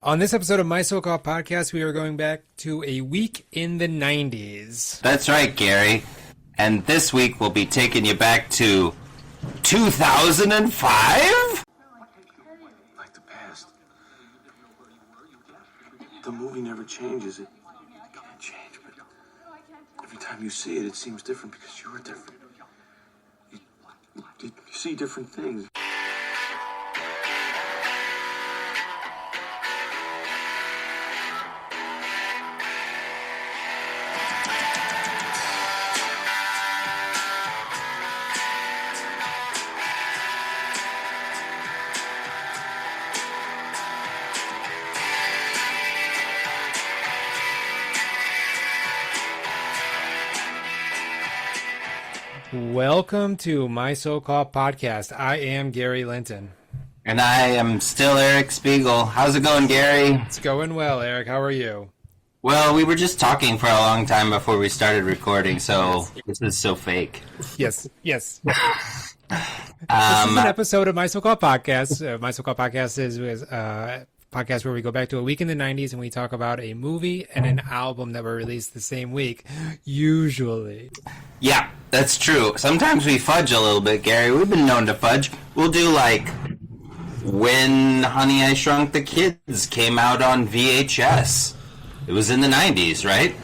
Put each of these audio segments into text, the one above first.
On this episode of My So-Called Podcast, we are going back to a week in the 90s. That's right, Gary. And this week we'll be taking you back to 2005? Like the past. The movie never changes. It can't change, but every time you see it, it seems different because you're different. You see different things. Welcome to My So-Called Podcast. I am Gary Linton. And I am still Eric Spiegel. How's it going, Gary? It's going well, Eric. How are you? Well, we were just talking for a long time before we started recording, so this is so fake. Yes. This is an episode of My So-Called Podcast. My So-Called Podcast is a podcast where we go back to a week in the 90s and we talk about a movie and an album that were released the same week, usually. Yeah, that's true. Sometimes we fudge a little bit, Gary. We've been known to fudge. We'll do like when Honey, I Shrunk the Kids came out on VHS. It was in the 90s, right?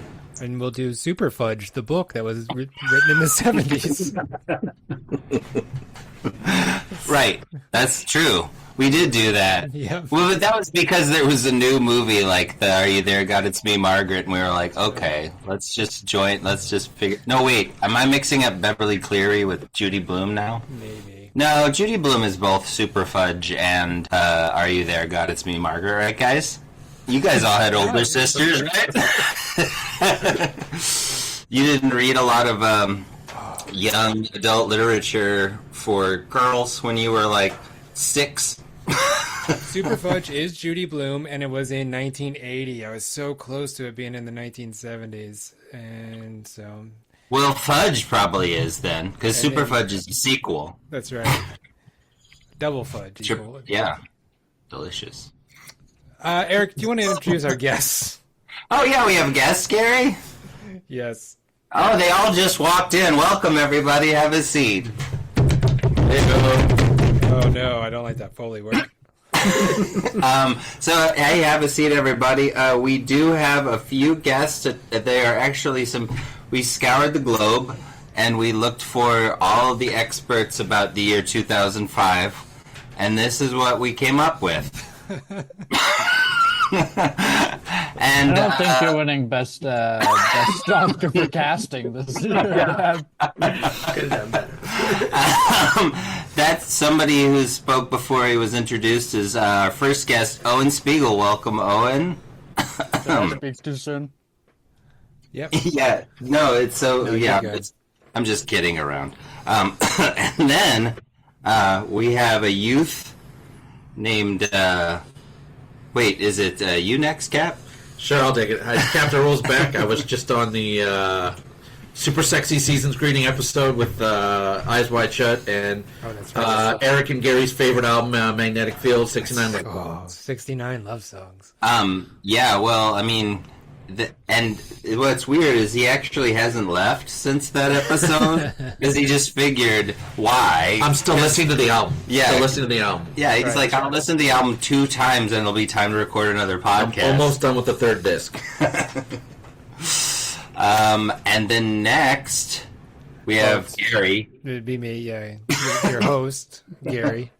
And we'll do Super Fudge, the book that was written in the 70s. Right, that's true. We did do that. Yeah. Well, but that was because there was a new movie like the Are You There, God, It's Me, Margaret, and we were like, okay, let's just figure... No, wait, am I mixing up Beverly Cleary with Judy Blume now? Maybe. No, Judy Blume is both Super Fudge and Are You There, God, It's Me, Margaret, right, guys? You guys all had older sisters, right? You didn't read a lot of young adult literature for girls when you were like 6? Super Fudge is Judy Blume, and it was in 1980. I was so close to it being in the 1970s, and so... Well, Fudge probably is then, because Super Fudge is a sequel. That's right. Double Fudge. Yeah. Delicious. Eric, do you want to introduce our guests? Oh, yeah, we have guests, Gary? Yes. Oh, they all just walked in. Welcome, everybody. Have a seat. Oh, no, I don't like that Foley work. So, hey, have a seat, everybody. We do have a few guests. They are actually we scoured the globe, and we looked for all of the experts about the year 2005, and this is what we came up with. And I don't think you're winning best doctor for casting this year. That's somebody who spoke before he was introduced is our first guest, Owen Spiegel. Welcome, Owen. Did I speak too soon? Yep. Yeah, no, it's so, No, yeah, I'm just kidding around. And then we have a youth named, wait, is it you next, Cap? Sure, I'll take it. Hi, Captain Rolls back. I was just on the Super Sexy Seasons Greeting episode with Eyes Wide Shut and that's right. Eric and Gary's favorite album, Magnetic Field, 69 Love Oh, Songs. 69 love songs. Yeah, well, I mean, and what's weird is he actually hasn't left since that episode because he just figured why. I'm still listening to the album. Yeah. Still listening to the album. Yeah, he's Right. like, I'll listen to the album 2 times and it'll be time to record another podcast. Almost done with the third disc. And then next, we have Gary. It'd be me, yeah. Your host, Gary.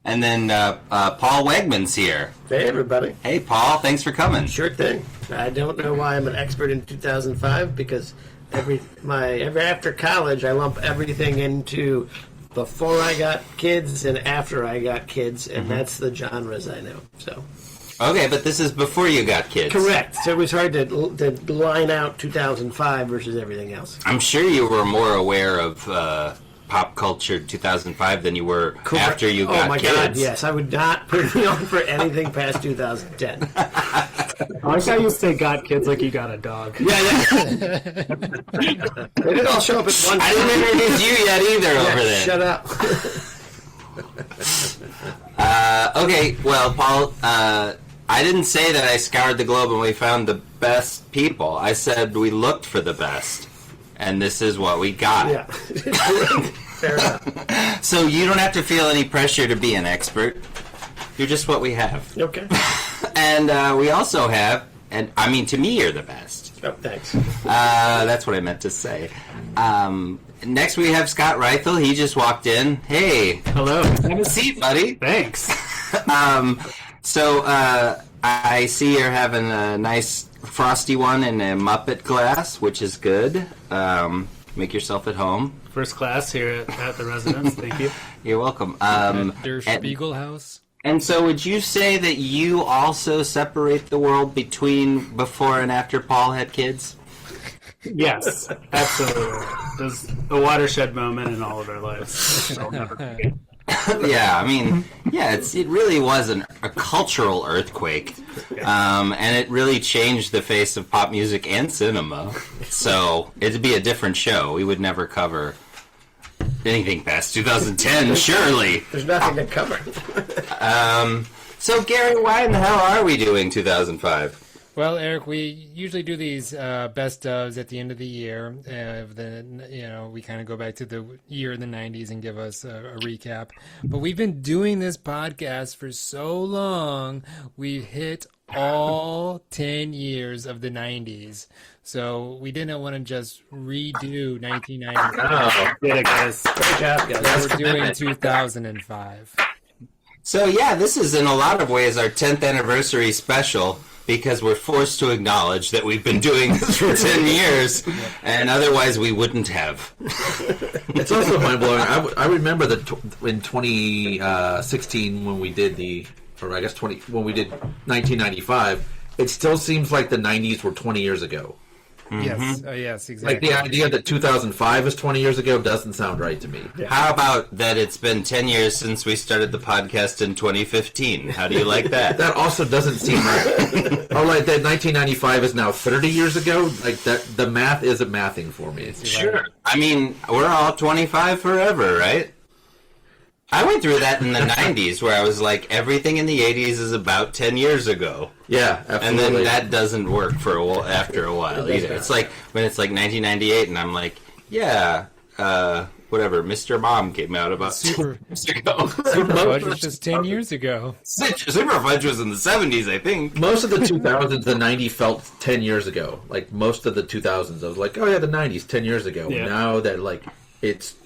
And then Paul Wegmann's here. Hey, everybody. Hey, Paul, thanks for coming. Sure thing. I don't know why I'm an expert in 2005 because every after college I lump everything into before I got kids and after I got kids, and that's the genres I know. So. Okay, but this is before you got kids. Correct. So it was hard to line out 2005 versus everything else. I'm sure you were more aware of pop culture 2005 than you were after you got kids. Oh my God, yes. I would not put me on for anything past 2010. I like how you say got kids like you got a dog. Yeah. They didn't all show up at once. I didn't introduce you yet either over there. Shut up. Okay, well, Paul, I didn't say that I scoured the globe and we found the best people. I said we looked for the best, and this is what we got. Yeah. Fair enough. So you don't have to feel any pressure to be an expert. You're just what we have. Okay. And we also have, and I mean, to me, you're the best. Oh, thanks. That's what I meant to say. Next, we have Scott Reithel. He just walked in. Hey. Hello. Have a seat, buddy. Thanks. So I see you're having a nice frosty one in a Muppet glass, which is good. Make yourself at home. First class here at the residence. Thank you. You're welcome. Their Spiegel house. And so would you say that you also separate the world between before and after Paul had kids? Yes, absolutely. It was a watershed moment in all of our lives. I'll never forget. Yeah, I mean, yeah, it really was a cultural earthquake, and it really changed the face of pop music and cinema. So it'd be a different show. We would never cover anything past 2010, surely. There's nothing to cover. So Gary, why in the hell are we doing 2005? Well, Eric, we usually do these best ofs at the end of the year. We kind of go back to the year in the 90s and give us a recap. But we've been doing this podcast for so long, we've hit all 10 years of the 90s. So we didn't want to just redo 1995. Oh, did it, guys. Great job, guys. We're doing 2005. So yeah, this is in a lot of ways our 10th anniversary special, because we're forced to acknowledge that we've been doing this for 10 years, and otherwise we wouldn't have. It's also mind-blowing. I remember that in 2016 when we did when we did 1995, it still seems like the 90s were 20 years ago. Yes, yes, exactly. Like the idea that 2005 is 20 years ago doesn't sound right to me. Yeah. How about that it's been 10 years since we started the podcast in 2015? How do you like that? That also doesn't seem right. Oh, like that 1995 is now 30 years ago? Like that, the math isn't mathing for me. Sure. I mean, we're all 25 forever, right? I went through that in the 90s where I was like, everything in the 80s is about 10 years ago. Yeah, absolutely. And then that doesn't work for after a while either. It's like when it's like 1998 and I'm like, yeah, whatever, Mr. Mom came out about Super years ago. Fudge was just 10 years ago. Super Fudge was in the 70s, I think. Most of the 2000s, the 90s felt 10 years ago. Like most of the 2000s, I was like, oh yeah, the 90s, 10 years ago. Yeah. Now that like it's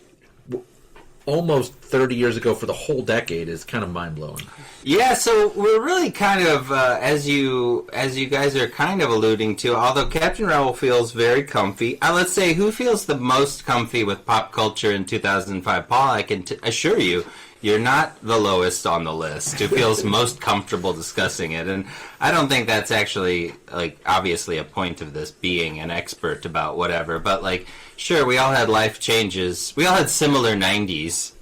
almost 30 years ago for the whole decade is kind of mind-blowing. Yeah, so we're really kind of, as you guys are kind of alluding to, although Captain Rebel feels very comfy, let's say, who feels the most comfy with pop culture in 2005? Paul, I can assure you, you're not the lowest on the list who feels most comfortable discussing it. And I don't think that's actually, like, obviously a point of this being an expert about whatever. But, like, sure, we all had life changes. We all had similar 90s.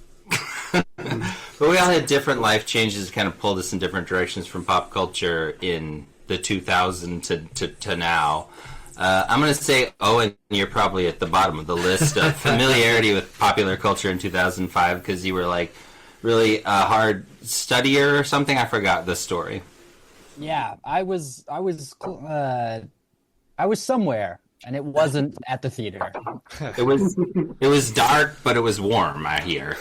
But we all had different life changes that kind of pulled us in different directions from pop culture in the 2000 to now. I'm going to say, Owen, you're probably at the bottom of the list of familiarity with popular culture in 2005 because you were, like, really a hard studier or something. I forgot the story. Yeah, I was somewhere, and it wasn't at the theater. It was dark, but it was warm, I hear.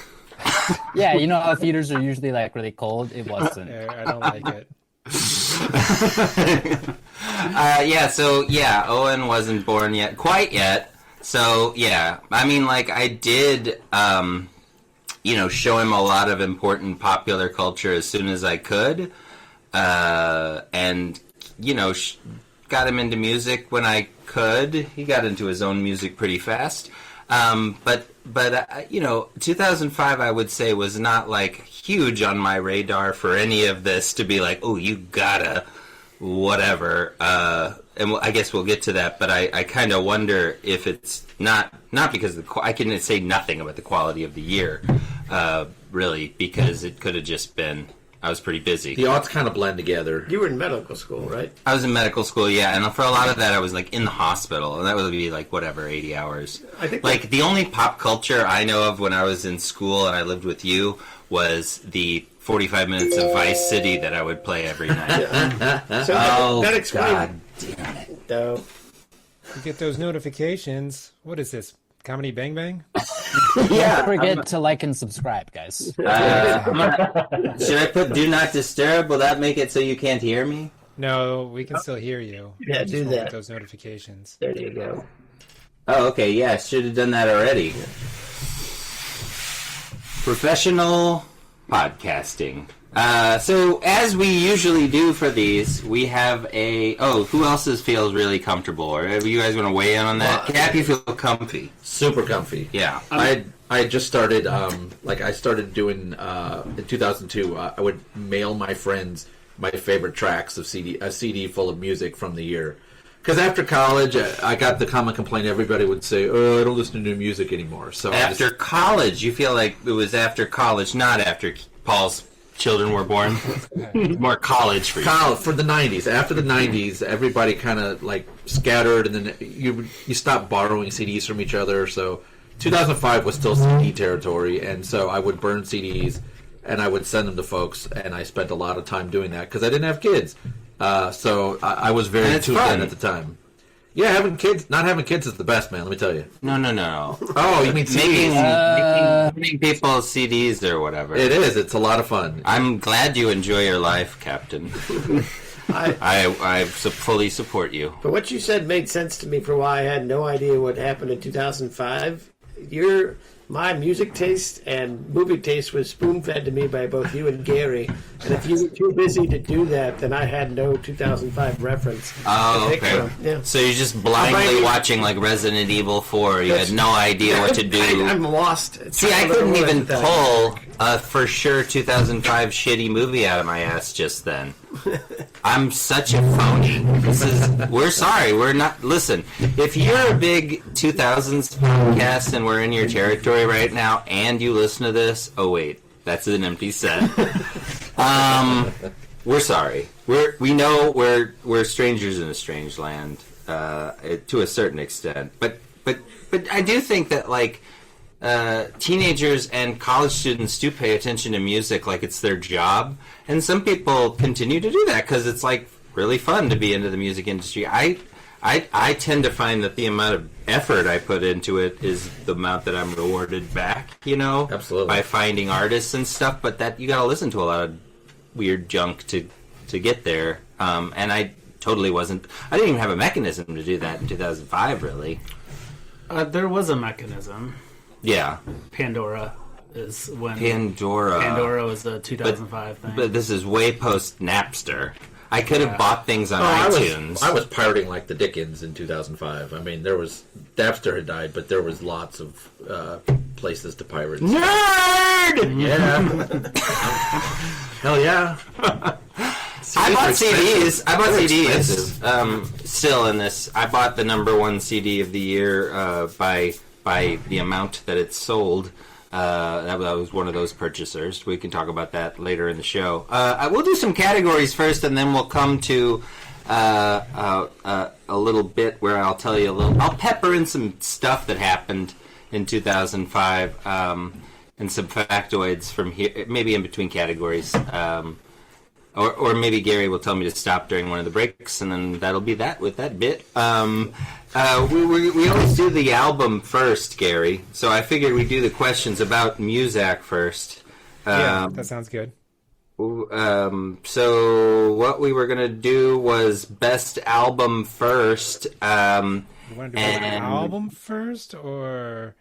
Yeah, you know how theaters are usually like really cold? It wasn't. I don't like it. Owen wasn't born yet, quite yet. So, yeah, I mean, like, I did, show him a lot of important popular culture as soon as I could. And, got him into music when I could. He got into his own music pretty fast. But 2005, I would say, was not, like, huge on my radar for any of this to be like, oh, you gotta, whatever. And I guess we'll get to that, but I kind of wonder if it's not because I can say nothing about the quality of the year, really, because it could have just been, I was pretty busy. The odds kind of blend together. You were in medical school, right? I was in medical school, yeah, and for a lot of that, I was like in the hospital, and that would be like 80 hours. I think the only pop culture I know of when I was in school and I lived with you was the 45 minutes of Vice City that I would play every night. So Oh, that explains. God damn it. Though. You get those notifications. What is this? Comedy Bang Bang? Yeah. Don't forget to like and subscribe, guys. Should I put Do Not Disturb? Will that make it so you can't hear me? No, we can still hear you. Yeah, Just do won't get that. those notifications. There you go. Oh, okay. Yeah, should have done that already. Professional podcasting. So, as we usually do for these, we have a... Oh, who else's feels really comfortable? Or are you guys going to weigh in on that? Cap, you feel comfy. Super comfy. Yeah. I just started, I started doing, in 2002, I would mail my friends my favorite tracks of a CD full of music from the year. Because after college, I got the common complaint everybody would say, oh, I don't listen to new music anymore. So After college, you feel like it was after college, not after Paul's children were born. More college for you. For the 90s. After the 90s, everybody kind of, scattered, and then you stopped borrowing CDs from each other, so 2005 was still CD territory, and so I would burn CDs, and I would send them to folks, and I spent a lot of time doing that, because I didn't have kids. So I was very tuned in at the time. Yeah, not having kids is the best, man, let me tell you. No. Oh, you mean CDs? Making people CDs or whatever. It is. It's a lot of fun. I'm glad you enjoy your life, Captain. I fully support you. But what you said made sense to me for why I had no idea what happened in 2005. My music taste and movie taste was spoon-fed to me by both you and Gary. And if you were too busy to do that, then I had no 2005 reference. Oh, okay. Yeah. So you're just blindly watching like Resident Evil 4. You had no idea what to do. I'm lost. See, I couldn't even pull a for sure 2005 shitty movie out of my ass just then. I'm such a phony. We're sorry. We're not. Listen, if you're a big 2000s podcast and we're in your territory right now and you listen to this, oh wait, that's an empty set. We're sorry. We know we're strangers in a strange land to a certain extent. But I do think that teenagers and college students do pay attention to music like it's their job, and some people continue to do that because it's really fun to be into the music industry. I tend to find that the amount of effort I put into it is the amount that I'm rewarded back, Absolutely. by finding artists and stuff, but that you gotta listen to a lot of weird junk to get there. And I totally wasn't. I didn't even have a mechanism to do that in 2005, really. There was a mechanism. Yeah. Pandora is when... Pandora was a 2005 thing. But this is way post Napster. I could have bought things on iTunes. I was pirating like the Dickens in 2005. I mean, Napster had died, but there was lots of places to pirate. Nerd! Yeah. Hell yeah. I bought CDs. Still in this. I bought the #1 CD of the year by the amount that it sold. That was one of those purchasers. We can talk about that later in the show. We'll do some categories first, and then we'll come to a little bit where I'll tell you I'll pepper in some stuff that happened in 2005 and some factoids from here, maybe in between categories. Or maybe Gary will tell me to stop during one of the breaks, and then that'll be that with that bit. We always do the album first, Gary. So I figured we'd do the questions about Muzak first. Yeah, that sounds good. So what we were going to do was best album first. You want to do an album first, or...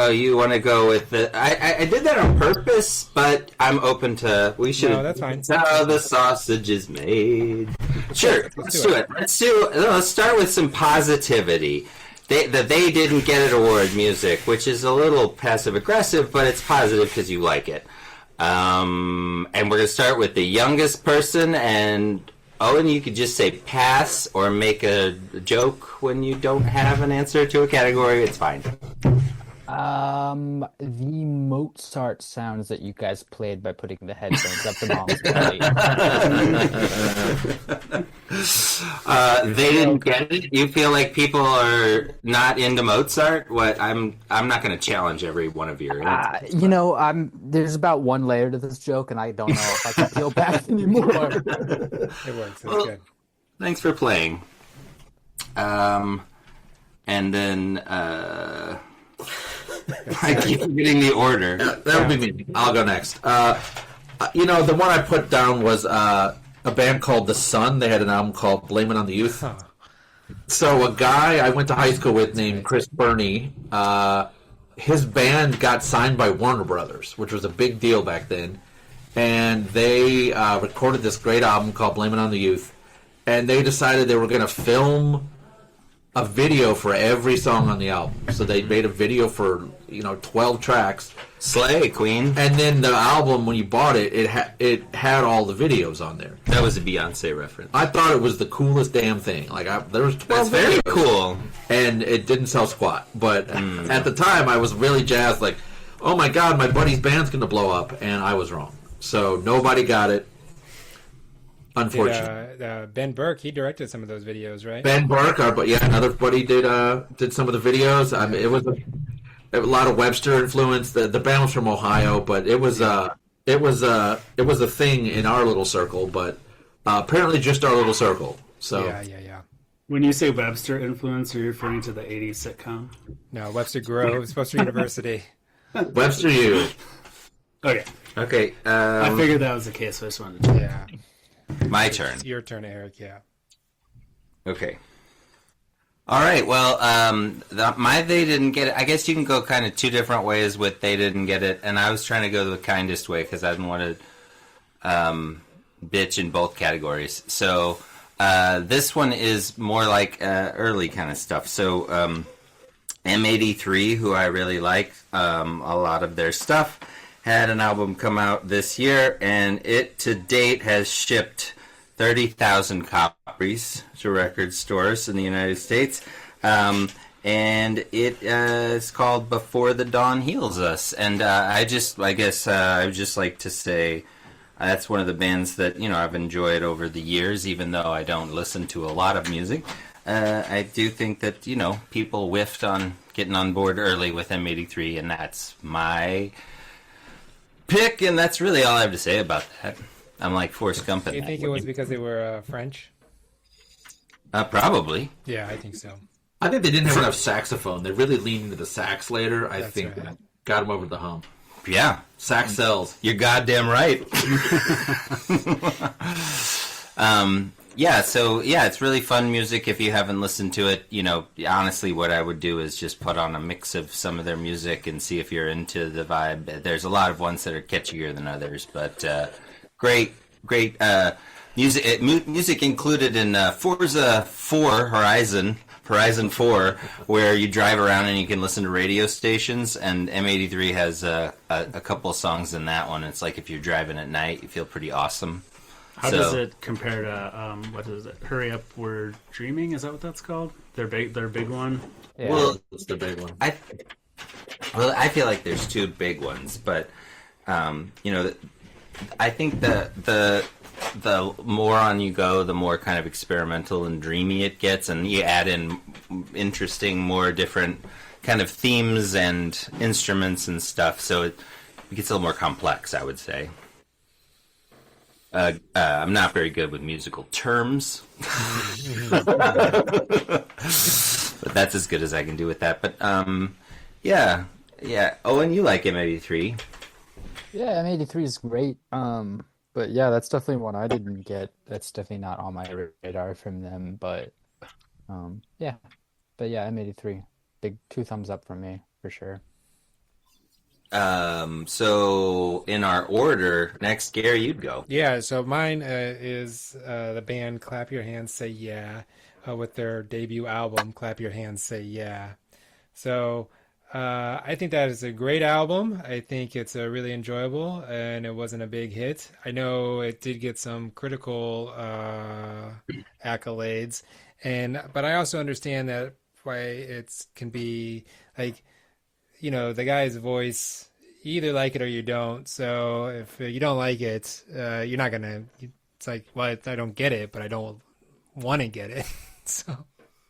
Oh, you want to go with the... I did that on purpose, but I'm open to... We should... No, that's fine. How the sausage is made. Sure, let's do it. Let's start with some positivity. They didn't get an award, music, which is a little passive-aggressive, but it's positive because you like it. And we're going to start with the youngest person, and Owen, you could just say pass or make a joke when you don't have an answer to a category. It's fine. The Mozart sounds that you guys played by putting the headphones up the mom's belly. They didn't get it. You feel like people are not into Mozart? What? I'm not going to challenge every one of your. There's about one layer to this joke, and I don't know if I can peel back anymore. It works. That's good. Thanks for playing. And then I keep forgetting the order. That would be me. I'll go next. The one I put down was a band called The Sun. They had an album called Blame It on the Youth. Huh. So a guy I went to high school with named Chris Burney, his band got signed by Warner Brothers, which was a big deal back then. And they recorded this great album called Blame It on the Youth. And they decided they were going to film a video for every song on the album. So they made a video for 12 tracks. Slay, Queen. And then the album, when you bought it, it had all the videos on there. That was a Beyonce reference. I thought it was the coolest damn thing. There was 12 That's very videos, cool. and it didn't sell squat. But at the time, I was really jazzed. Like, oh my god, my buddy's band's going to blow up, and I was wrong. So nobody got it. Unfortunately, Ben Burke, he directed some of those videos, right? Ben Burke, another buddy did some of the videos. I mean, it was a lot of Webster influence. The band was from Ohio, but it was a thing in our little circle, but apparently just our little circle. So yeah. When you say Webster influence, are you referring to the 80s sitcom? No, Webster Groves, Webster University. Webster U. Okay. Okay. I figured that was the case. I just wanted to. Yeah. My turn. It's your turn, Eric. Yeah. Okay. All right. Well, my they didn't get it. I guess you can go kind of two different ways with they didn't get it, and I was trying to go the kindest way because I didn't want to bitch in both categories. So this one is more like early kind of stuff. So M83, who I really like, a lot of their stuff, had an album come out this year, and it to date has shipped 30,000 copies to record stores in the United States. And it is called Before the Dawn Heals Us. And I would just like to say that's one of the bands that, I've enjoyed over the years, even though I don't listen to a lot of music. I do think that, people whiffed on getting on board early with M83, and that's my pick, and that's really all I have to say about that. I'm like Forrest Gump. Do you think it was because they were French? Probably. Yeah, I think so. I think they didn't have enough saxophone. They really leaned into the sax later. I think right. that got them over the hump. Yeah. Sax sells. You're goddamn right. It's really fun music. If you haven't listened to it, honestly, what I would do is just put on a mix of some of their music and see if you're into the vibe. There's a lot of ones that are catchier than others, but great music. Music included in Forza 4 Horizon 4, where you drive around and you can listen to radio stations, and M83 has a couple of songs in that one. It's like if you're driving at night, you feel pretty awesome. How does it compare to what is it? Hurry Up, We're Dreaming? Is that what that's called? Their big one. Yeah. Well, It's the big one. I feel like there's two big ones, but I think the more on you go, the more kind of experimental and dreamy it gets, and you add in interesting, more different kind of themes and instruments and stuff, so it gets a little more complex, I would say. I'm not very good with musical terms, but that's as good as I can do with that. But yeah. Owen, you like M83? Yeah, M83 is great. But yeah, that's definitely one I didn't get. That's definitely not on my radar from them. But M83, big 2 thumbs up from me for sure. So in our order, next, Gary, you'd go. Yeah, so mine is the band Clap Your Hands Say Yeah with their debut album, Clap Your Hands Say Yeah. So I think that is a great album. I think it's really enjoyable, and it wasn't a big hit. I know it did get some critical accolades, but I also understand that why it can be like the guy's voice, you either like it or you don't. So if you don't like it, you're not gonna. It's like, well, I don't get it, but I don't want to get it. So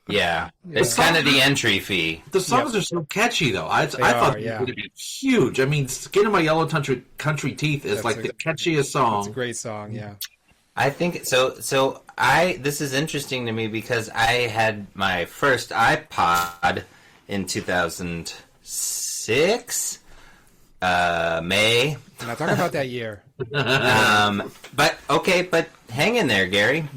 Yeah, it's kind of the entry fee. The songs are so catchy, though. I thought it would be huge. I mean, "Skin in My Yellow Country Teeth" is the catchiest song. It's a great song, yeah. I think so. This is interesting to me because I had my first iPod in 2006, May. Now talk about that year. But hang in there, Gary.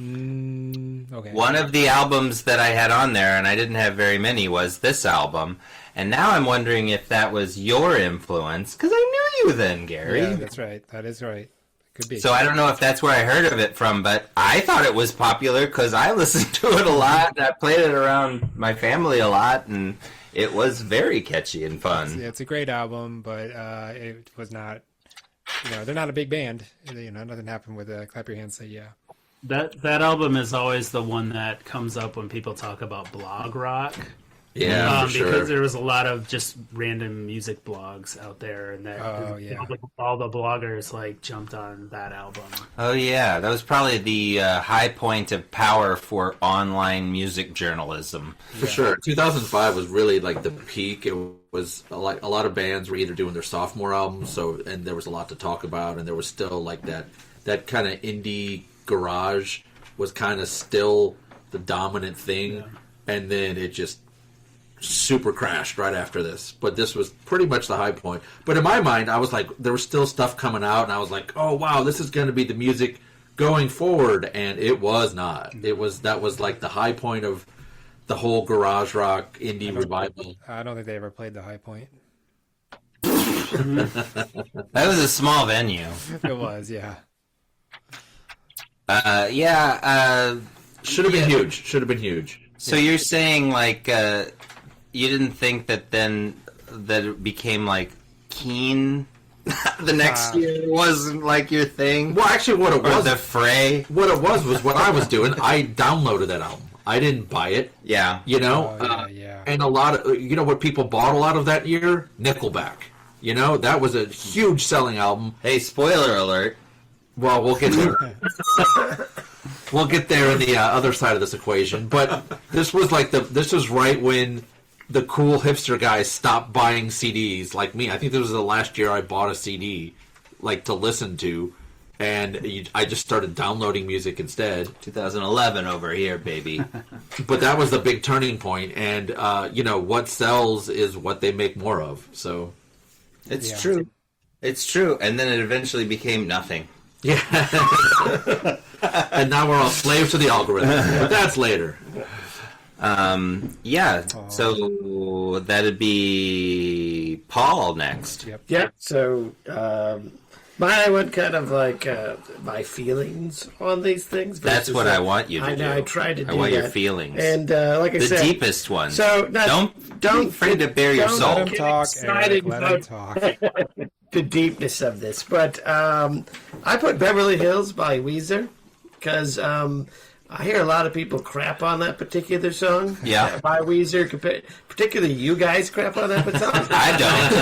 Okay. One of the albums that I had on there, and I didn't have very many, was this album. And now I'm wondering if that was your influence, because I knew you then, Gary. Yeah, that's right. That is right. Could be. So I don't know if that's where I heard of it from, but I thought it was popular because I listened to it a lot, and I played it around my family a lot, and it was very catchy and fun. It's a great album, but it was not, they're not a big band. Nothing happened with Clap Your Hands, Say Yeah. That album is always the one that comes up when people talk about blog rock. Yeah, for sure. Because there was a lot of just random music blogs out there, and all the bloggers jumped on that album. Oh yeah, that was probably the high point of power for online music journalism. For sure, 2005 was really the peak. It was a lot of bands were either doing their sophomore albums, and there was a lot to talk about, and there was still that kind of indie garage was kind of still the dominant thing, and then it just super crashed right after this. But this was pretty much the high point. But in my mind, I was like, there was still stuff coming out, and I was like, oh wow, this is going to be the music going forward, and it was not. That was the high point of the whole garage rock indie revival. I don't think they ever played the high point. That was a small venue. It was, yeah. Should have been huge. Should have been huge. So you're saying you didn't think that then that it became Keen the next year wasn't your thing? Well, actually, what it was, the Fray. What it was what I was doing. I downloaded that album. I didn't buy it. Yeah, and a lot of what people bought a lot of that year, Nickelback. That was a huge selling album. Hey, spoiler alert. Well, we'll get there. We'll get there in the other side of this equation. But this was this was right when the cool hipster guys stopped buying CDs like me. I think this was the last year I bought a CD to listen to, and I just started downloading music instead. 2011 over here, baby. But that was the big turning point, and what sells is what they make more of. So it's true. It's true, and then it eventually became nothing. Yeah. And now we're all slaves to the algorithm. But that's later. So that'd be Paul next. Yep. So I went kind of my feelings on these things. That's what I want you to do. I know, I tried to do that. I want your feelings. And like I said... The deepest one. So don't be afraid to bare your soul. Let him talk, Eric. Let him talk. The deepness of this. But I put Beverly Hills by Weezer because I hear a lot of people crap on that particular song. Yeah. By Weezer, particularly you guys crap on that song. I don't.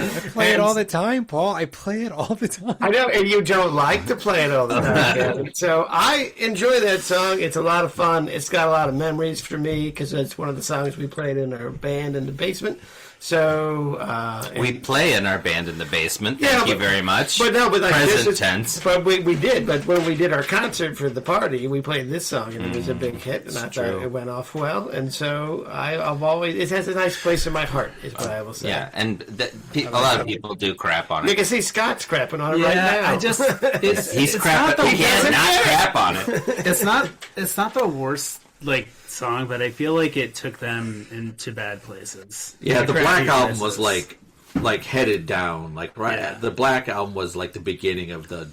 I play it all the time, Paul. I play it all the time. I know, and you don't like to play it all the time. So I enjoy that song. It's a lot of fun. It's got a lot of memories for me because it's one of the songs we played in our band in the basement. So we play in our band in the basement. Thank you very much. But present tense. But we did. But when we did our concert for the party, we played this song, and it was a big hit, and I thought it went off well. And so I've always it has a nice place in my heart, is what I will say. Yeah, and a lot of people do crap on it. You can see Scott's crapping on it right now. He's crapping. He can't not crap on it. It's not the worst song, but I feel like it took them into bad places. Yeah, the Black Album was headed down. The Black Album was the beginning of the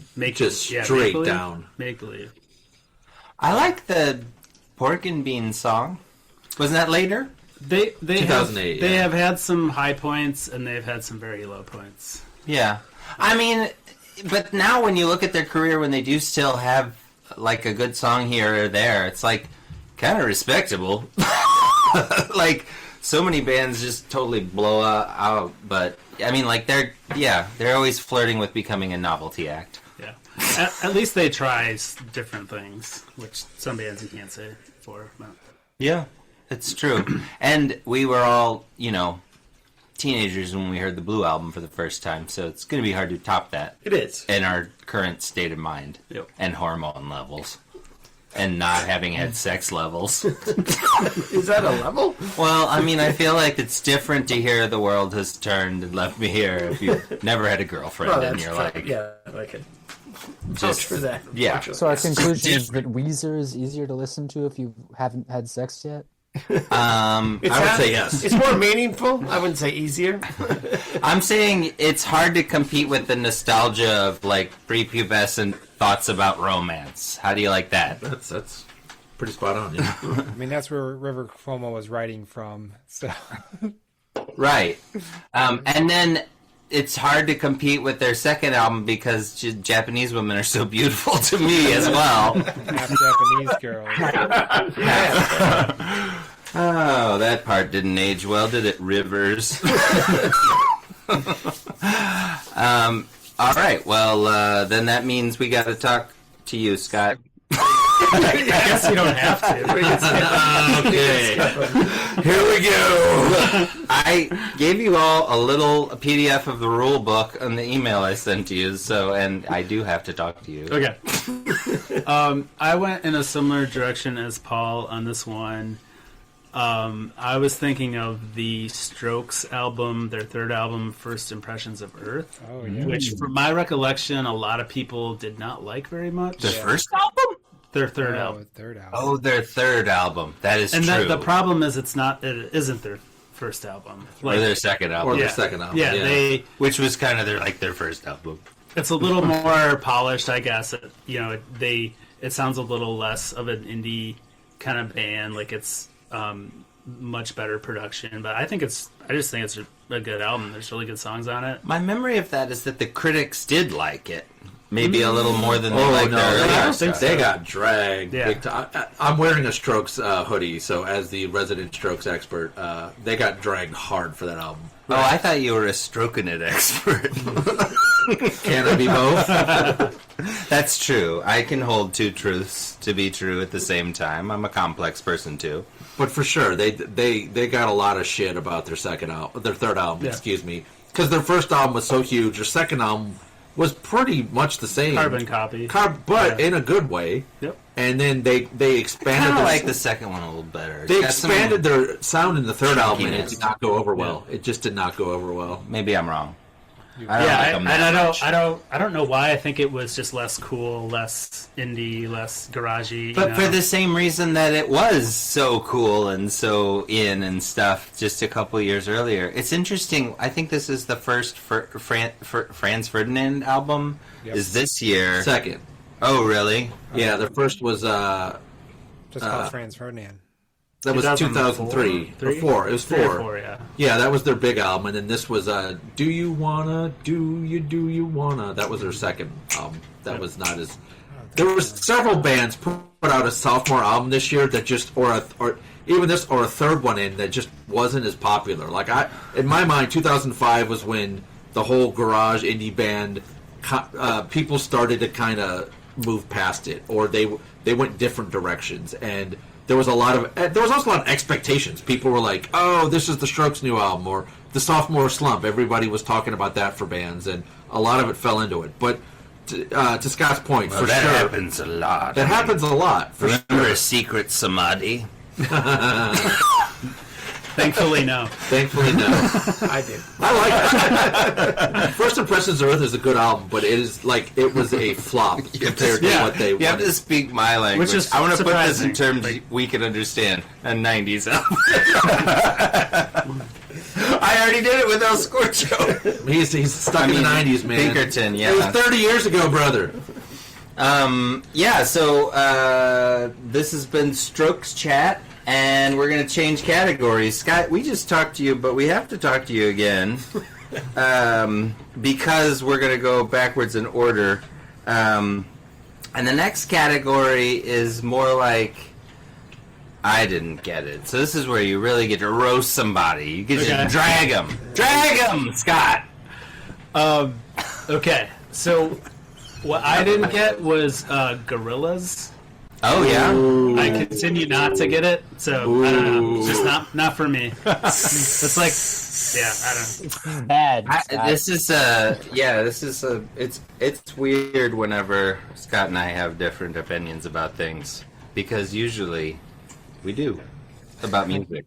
straight down. Make believe. I like the Pork and Beans song. Wasn't that later? They 2008. They have had some high points and they've had some very low points. Yeah, I mean, but now when you look at their career, when they do still have a good song here or there, it's kind of respectable. so many bands just totally blow out. But I mean, like they're always flirting with becoming a novelty act. Yeah. At least they try different things, which some bands you can't say for. But. Yeah, it's true. And we were all, teenagers when we heard the Blue album for the first time, so it's going to be hard to top that. It is. In our current state of mind. Yep. And hormone levels. And not having had sex levels. Is that a level? Well, I mean, I feel like it's different to hear the world has turned and left me here if you've never had a girlfriend and you're like... Yeah, okay. Just for that. Yeah. So our conclusion is that Weezer is easier to listen to if you haven't had sex yet? I would say yes. It's more meaningful. I wouldn't say easier. I'm saying it's hard to compete with the nostalgia of, like, prepubescent thoughts about romance. How do you like that? That's pretty spot on, yeah. I mean, that's where River Cuomo was writing from. So, right. And then it's hard to compete with their second album because Japanese women are so beautiful to me as well. half Japanese girls. Oh, that part didn't age well, did it, Rivers? All right, well, then that means we got to talk to you, Scott. I guess you don't have to. Okay. Here we go. I gave you all a PDF of the rule book on the email I sent to you, and I do have to talk to you. Okay. I went in a similar direction as Paul on this one. I was thinking of the Strokes album, their third album, First Impressions of Earth, which, from my recollection, a lot of people did not like very much. Their first album? Their third album. Oh, their third album. That is and true. And the problem is it isn't their first album. Or their second album. Or their second album. Yeah, which was kind of their first album. It's a little more polished, I guess. It sounds a little less of an indie kind of band. Like it's much better production, but I just think it's a good album. There's really good songs on it. My memory of that is that the critics did like it. Maybe a little more than they liked their earlier I don't think stuff. they got dragged. Yeah. Big time. I'm wearing a Strokes hoodie, so as the resident Strokes expert, they got dragged hard for that album. Oh, I thought you were a stroking it expert. Can I be both? That's true. I can hold two truths to be true at the same time. I'm a complex person too. But for sure, they got a lot of shit about their third album, excuse me, because their first album was so huge. Their second album was pretty much the same, Carbon copy, but in a good way. Yep. And then they expanded. I like the second one a little better. They expanded their sound in the third album, and it chunkiness. did not go over well. It just did not go over well. Maybe I'm wrong. I don't know why. I think it was just less cool, less indie, less garagey. But for the same reason that it was so cool and so in and stuff just a couple years earlier. It's interesting. I think this is the first Franz Ferdinand album. Yep. Is this year. Second. Oh, really? Yeah, the first was Just called Franz Ferdinand. that was 2003 or 4. It was 4. 3 or 4, yeah. Yeah, that was their big album, and then this was Do You Wanna. That was their second album. That was not as. There was several bands put out a sophomore album this year that just or a third one in that just wasn't as popular. Like in my mind, 2005 was when the whole garage indie band people started to kind of move past it, or they went different directions, and there was also a lot of expectations. People were like, "Oh, this is the Strokes' new album," or the sophomore slump. Everybody was talking about that for bands, and a lot of it fell into it. But to Scott's point, for that sure, happens a lot. that happens a lot. For Remember sure. a secret samadhi? Thankfully, no. Thankfully, no. I did. I like that. First Impressions of Earth is a good album, but it was a flop compared to what they You have wanted. to speak my language. Which is I want to put this in surprising. terms we can understand. A 90s album. I already did it with El Scorcho. He's stuck in the 90s, man. Pinkerton, It was 30 years ago, brother. So this has been Strokes Chat, and we're going to change categories. Scott, we just talked to you, but we have to talk to you again because we're going to go backwards in order. And the next category is more like I didn't get it. So this is where you really get to roast somebody. You get to drag them, Scott. Okay, so what I didn't get was Gorillas. Oh yeah. I continue not to get it, so I don't know. It's just not for me. It's like, yeah, I don't know. Bad. It's weird whenever Scott and I have different opinions about things, because usually we do about music.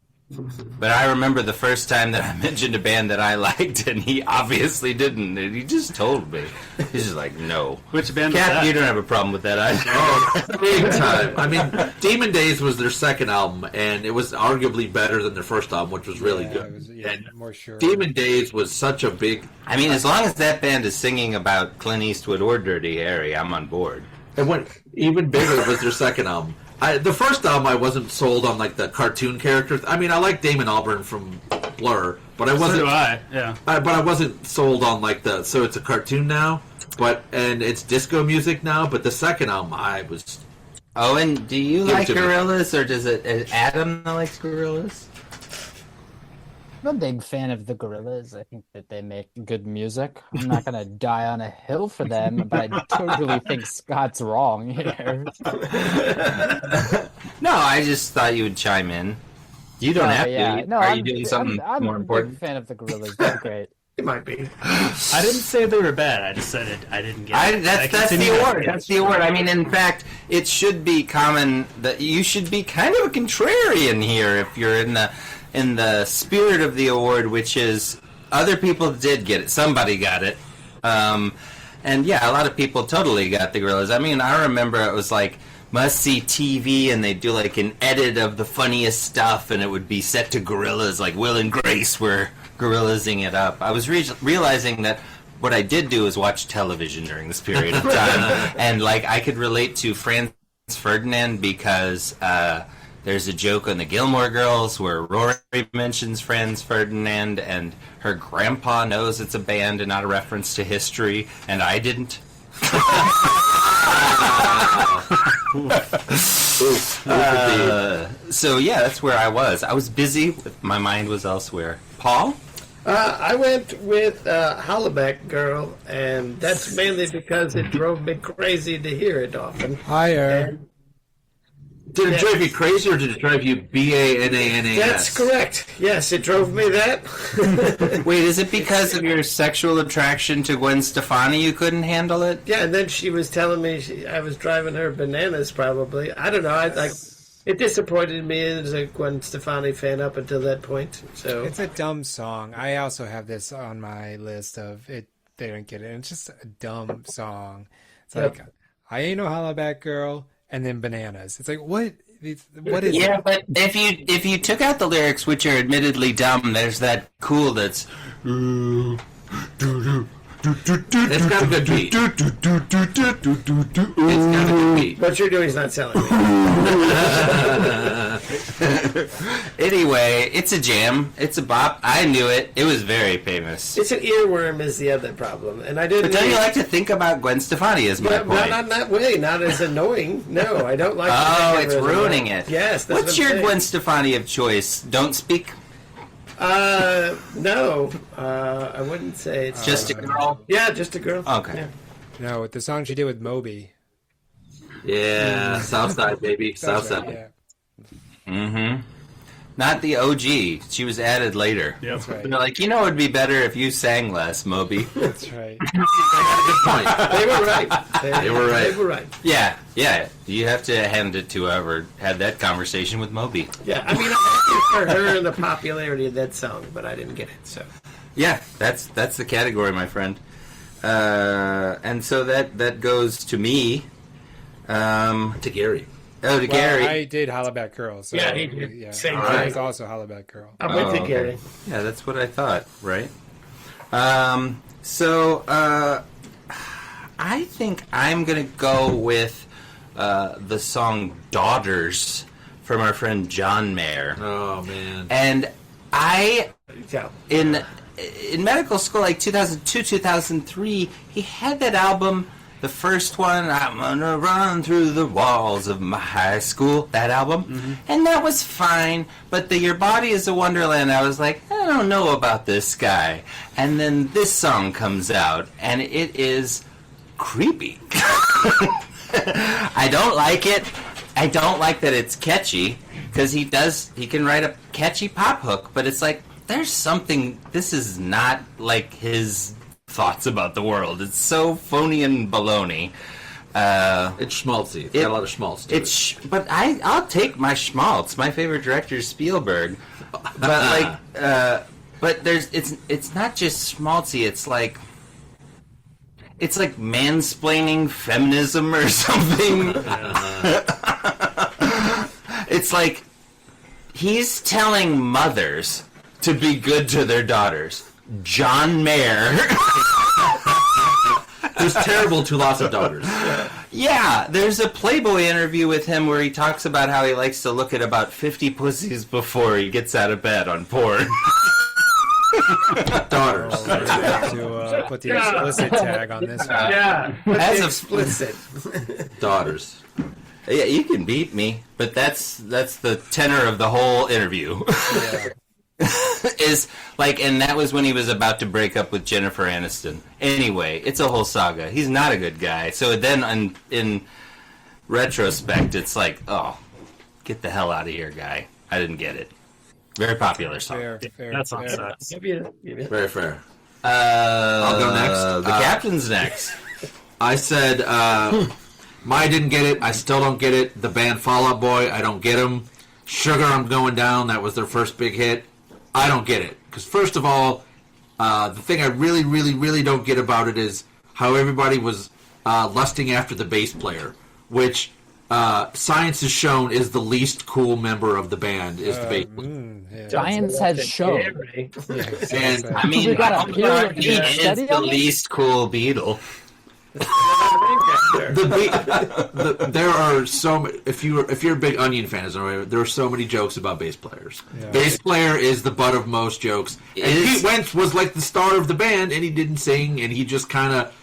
But I remember the first time that I mentioned a band that I liked, and he obviously didn't. And he just told me. He's just like, no. Which band was Cap, that? you don't have a problem with that either. Oh, big time. I mean, Demon Days was their second album, and it was arguably better than their first album, which was really good. It was, And more sure. Demon Days was such a big... I mean, as long as that band is singing about Clint Eastwood or Dirty Harry, I'm on board. It went even bigger was their second album. The first album, I wasn't sold on like the cartoon characters. I mean, I like Damon Albarn from Blur, but I wasn't. So do I. Yeah. But I wasn't sold on like the. So it's a cartoon now, and it's disco music now. But the second album, I was. Oh, and do you Give it like to me. Gorillaz, or is Adam that likes Gorillaz? I'm a big fan of the Gorillas. I think that they make good music. I'm not gonna die on a hill for them, but I totally think Scott's wrong here. No, I just thought you would chime in. You don't have to. No, Are you doing something I'm more a important? big fan of the Gorillas. They're great. It might be. I didn't say they were bad. I just said I didn't get it. That's continue the not to award. get That's it. the award. I mean, in fact, it should be common that you should be kind of a contrarian here if you're in the spirit of the award, which is other people did get it. Somebody got it. And yeah, a lot of people totally got the Gorillas. I mean, I remember it was like must-see TV, and they'd do like an edit of the funniest stuff, and it would be set to Gorillas, like Will and Grace were Gorillazing it up. I was realizing that what I did do is watch television during this period of time, and like I could relate to Franz Ferdinand because there's a joke on the Gilmore Girls where Rory mentions Franz Ferdinand, and her grandpa knows it's a band and not a reference to history, and I didn't. So yeah, that's where I was. I was busy. My mind was elsewhere. Paul? I went with Hollaback Girl, and that's mainly because it drove me crazy to hear it often. Higher. And Did it drive you crazy, or did it drive you BANANAS? that's correct. Yes, it drove me that. Wait, is it because of your sexual attraction to Gwen Stefani you couldn't handle it? Yeah, and then she was telling me I was driving her bananas, probably. I don't know. It disappointed me as a Gwen Stefani fan up until that point. So It's a dumb song. I also have this on my list of it. They don't get it. It's just a dumb song. It's like, I ain't no hollaback girl, and then bananas. It's like, what? What is Yeah, it? but if you took out the lyrics, which are admittedly dumb, there's that cool that's. It's got a good beat. It's got a good beat. what you're doing is not selling me. Anyway, it's a jam. It's a bop. I knew it. It was very famous. It's an earworm is the other problem, and I didn't. But don't you like to think about Gwen Stefani? Is my Not, point. not that way. Not as annoying. No, I don't like. to Oh, think of it's her as ruining annoying. it. Yes. That's What's what I'm your saying. Gwen Stefani of choice? Don't speak. No. I wouldn't say it's Just a girl. Yeah, just a girl. Okay. Yeah. No, with the song she did with Moby. Yeah, Southside, baby. Southside. Yeah, Mm-hmm. Not the OG. She was added later. Yep. that's right. They're like, you know, it'd be better if you sang less, Moby. That's right. Good point. They were right. They were right. They were right. Yeah. You have to hand it to whoever had that conversation with Moby. Yeah, I mean, I'm happy for her and the popularity of that song, but I didn't get it. So Yeah, that's the category, my friend. And so that goes to me. To Gary. Oh, to Well, Gary. I did Hollaback Girl. So, Yeah, he did. yeah. Same I thing. was also Hollaback Girl. I'm with you, okay. Gary. Yeah, that's what I thought, right? I think I'm going to go with the song Daughters from our friend John Mayer. Oh, man. And I, Yeah. in medical school, like 2002, 2003, he had that album, the first one, I'm gonna run through the walls of my high school, that album, and that was fine, but the Your Body is a Wonderland, I was like, I don't know about this guy. And then this song comes out, and it is creepy. I don't like it. I don't like that it's catchy, because he can write a catchy pop hook, but it's like, there's something, this is not like his thoughts about the world. It's so phony and baloney. It's schmaltzy. It's got a lot of schmaltz to it. But I'll take my schmaltz. My favorite director is Spielberg. But but it's not just schmaltzy. It's like mansplaining feminism or something. It's like he's telling mothers to be good to their daughters. John Mayer. Who's terrible to lots of daughters. Yeah, there's a Playboy interview with him where he talks about how he likes to look at about 50 pussies before he gets out of bed on porn. Daughters. To put the explicit tag on this one. Yeah, As of explicit. Daughters. Yeah, you can beat me, but that's the tenor of the whole interview. Yeah. Is like, and that was when he was about to break up with Jennifer Aniston. Anyway, it's a whole saga. He's not a good guy. So then, in retrospect, it's like, oh, get the hell out of here, guy. I didn't get it. Very popular song. Fair. That song sucks. Very fair. I'll go next. The captain's next. I said, I didn't get it. I still don't get it. The band Fall Out Boy, I don't get them. Sugar, I'm Going Down, that was their first big hit. I don't get it. Because first of all, the thing I really, really, really don't get about it is how everybody was lusting after the bass player, which science has shown is the least cool member of the band, is the bass player. Science has shown. And I mean, We got a he is study the on this? least cool Beatle. there are so if you're a big Onion fan, there are so many jokes about bass players. Yeah. Bass player is the butt of most jokes. And Pete Wentz was like the star of the band, and he didn't sing, and he just kind of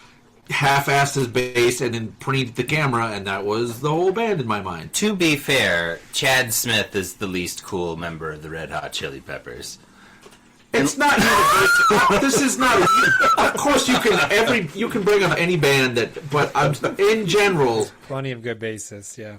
half-assed his bass and then pointed the camera, and that was the whole band in my mind. To be fair, Chad Smith is the least cool member of the Red Hot Chili Peppers. It's not universal. This is not. Of course, you can bring up any band but in general, Plenty of good bassists, yeah.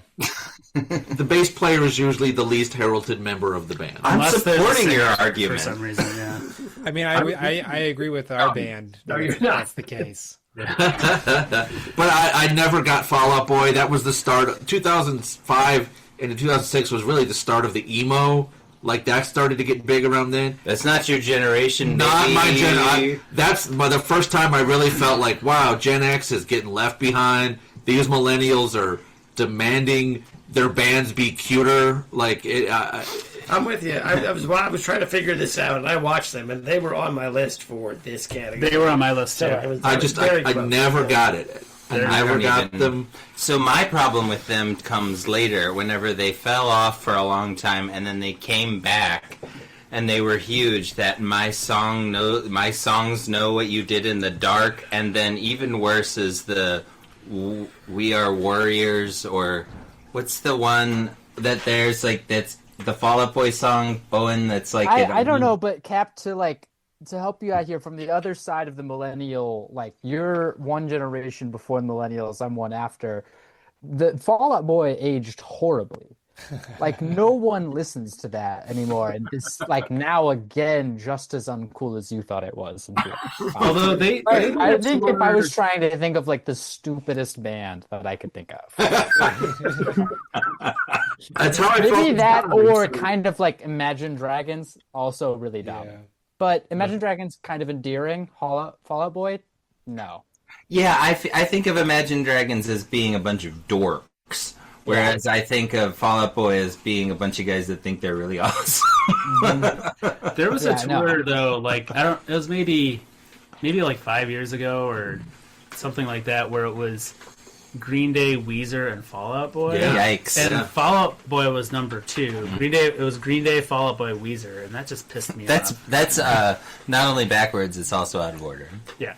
the bass player is usually the least heralded member of the band. I'm Unless they're the supporting same your for argument. some reason, yeah. I mean, I agree with our band. No, you're not. That's the case. But I never got Fall Out Boy. That was the start. 2005 and 2006 was really the start of the emo. Like, that started to get big around then. That's not your generation, Not baby. my gen. That's the first time I really felt like, wow, Gen X is getting left behind. These millennials are demanding their bands be cuter. Like, I'm with you. I was trying to figure this out, and I watched them, and they were on my list for this category. They were on my list, too. So I never got it. I never got them. So my problem with them comes later, whenever they fell off for a long time, and then they came back, and they were huge. That my songs know what you did in the dark, and then even worse is the We Are Warriors, or what's the one that there's like that's the Fall Out Boy song, Bowen. That's like I don't know, but Cap, to help you out here from the other side of the millennial, like you're one generation before the millennials, I'm one after. The Fall Out Boy aged horribly. Like no one listens to that anymore, and it's like now again just as uncool as you thought it was. Although I think if I was trying to think of like the stupidest band that I could think of, That's how I maybe felt. that or kind of like Imagine Dragons, also really dumb. Yeah. But Imagine Dragons kind of endearing. Fall Out Boy, no. Yeah, I think of Imagine Dragons as being a bunch of dorks, whereas I think of Fall Out Boy as being a bunch of guys that think they're really awesome. there was a tour, though, like, it was maybe like 5 years ago or something like that, where it was Green Day, Weezer, and Fall Out Boy. Yeah. Yikes. And Fall Out Boy was number 2. Green Day, it was Green Day, Fall Out Boy, Weezer, and that just pissed me off. That's not only backwards, it's also out of order. Yeah,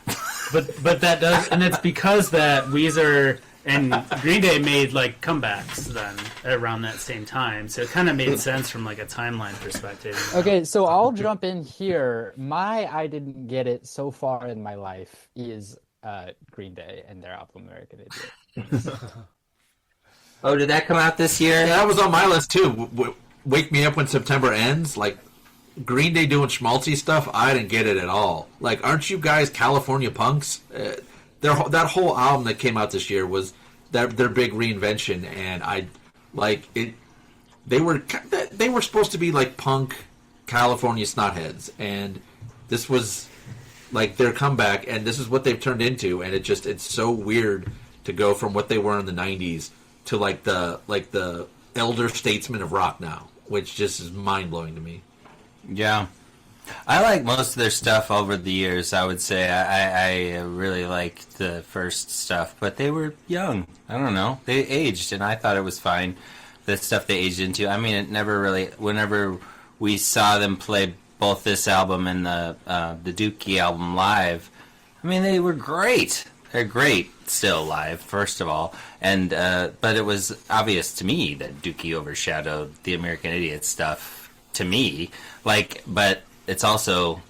but that does, and it's because that Weezer and Green Day made like comebacks then around that same time, so it kind of made sense from like a timeline perspective. You know? Okay, so I'll jump in here. My I didn't get it so far in my life is Green Day and their album American Idiot. Oh, did that come out this year? Yeah, that was on my list too. Wake Me Up When September Ends, like Green Day doing schmaltzy stuff. I didn't get it at all. Like, aren't you guys California punks? That whole album that came out this year was their big reinvention, and I like it. They were supposed to be like punk California snotheads, and this was like their comeback, and this is what they've turned into. And it's so weird to go from what they were in the '90s to like the elder statesmen of rock now, which just is mind blowing to me. Yeah. I like most of their stuff over the years, I would say. I really liked the first stuff, but they were young. I don't know. They aged, and I thought it was fine, the stuff they aged into. I mean, it never really... Whenever we saw them play both this album and the Dookie album live, I mean, they were great. They're great still live, first of all. And but it was obvious to me that Dookie overshadowed the American Idiot stuff, to me. But... It's also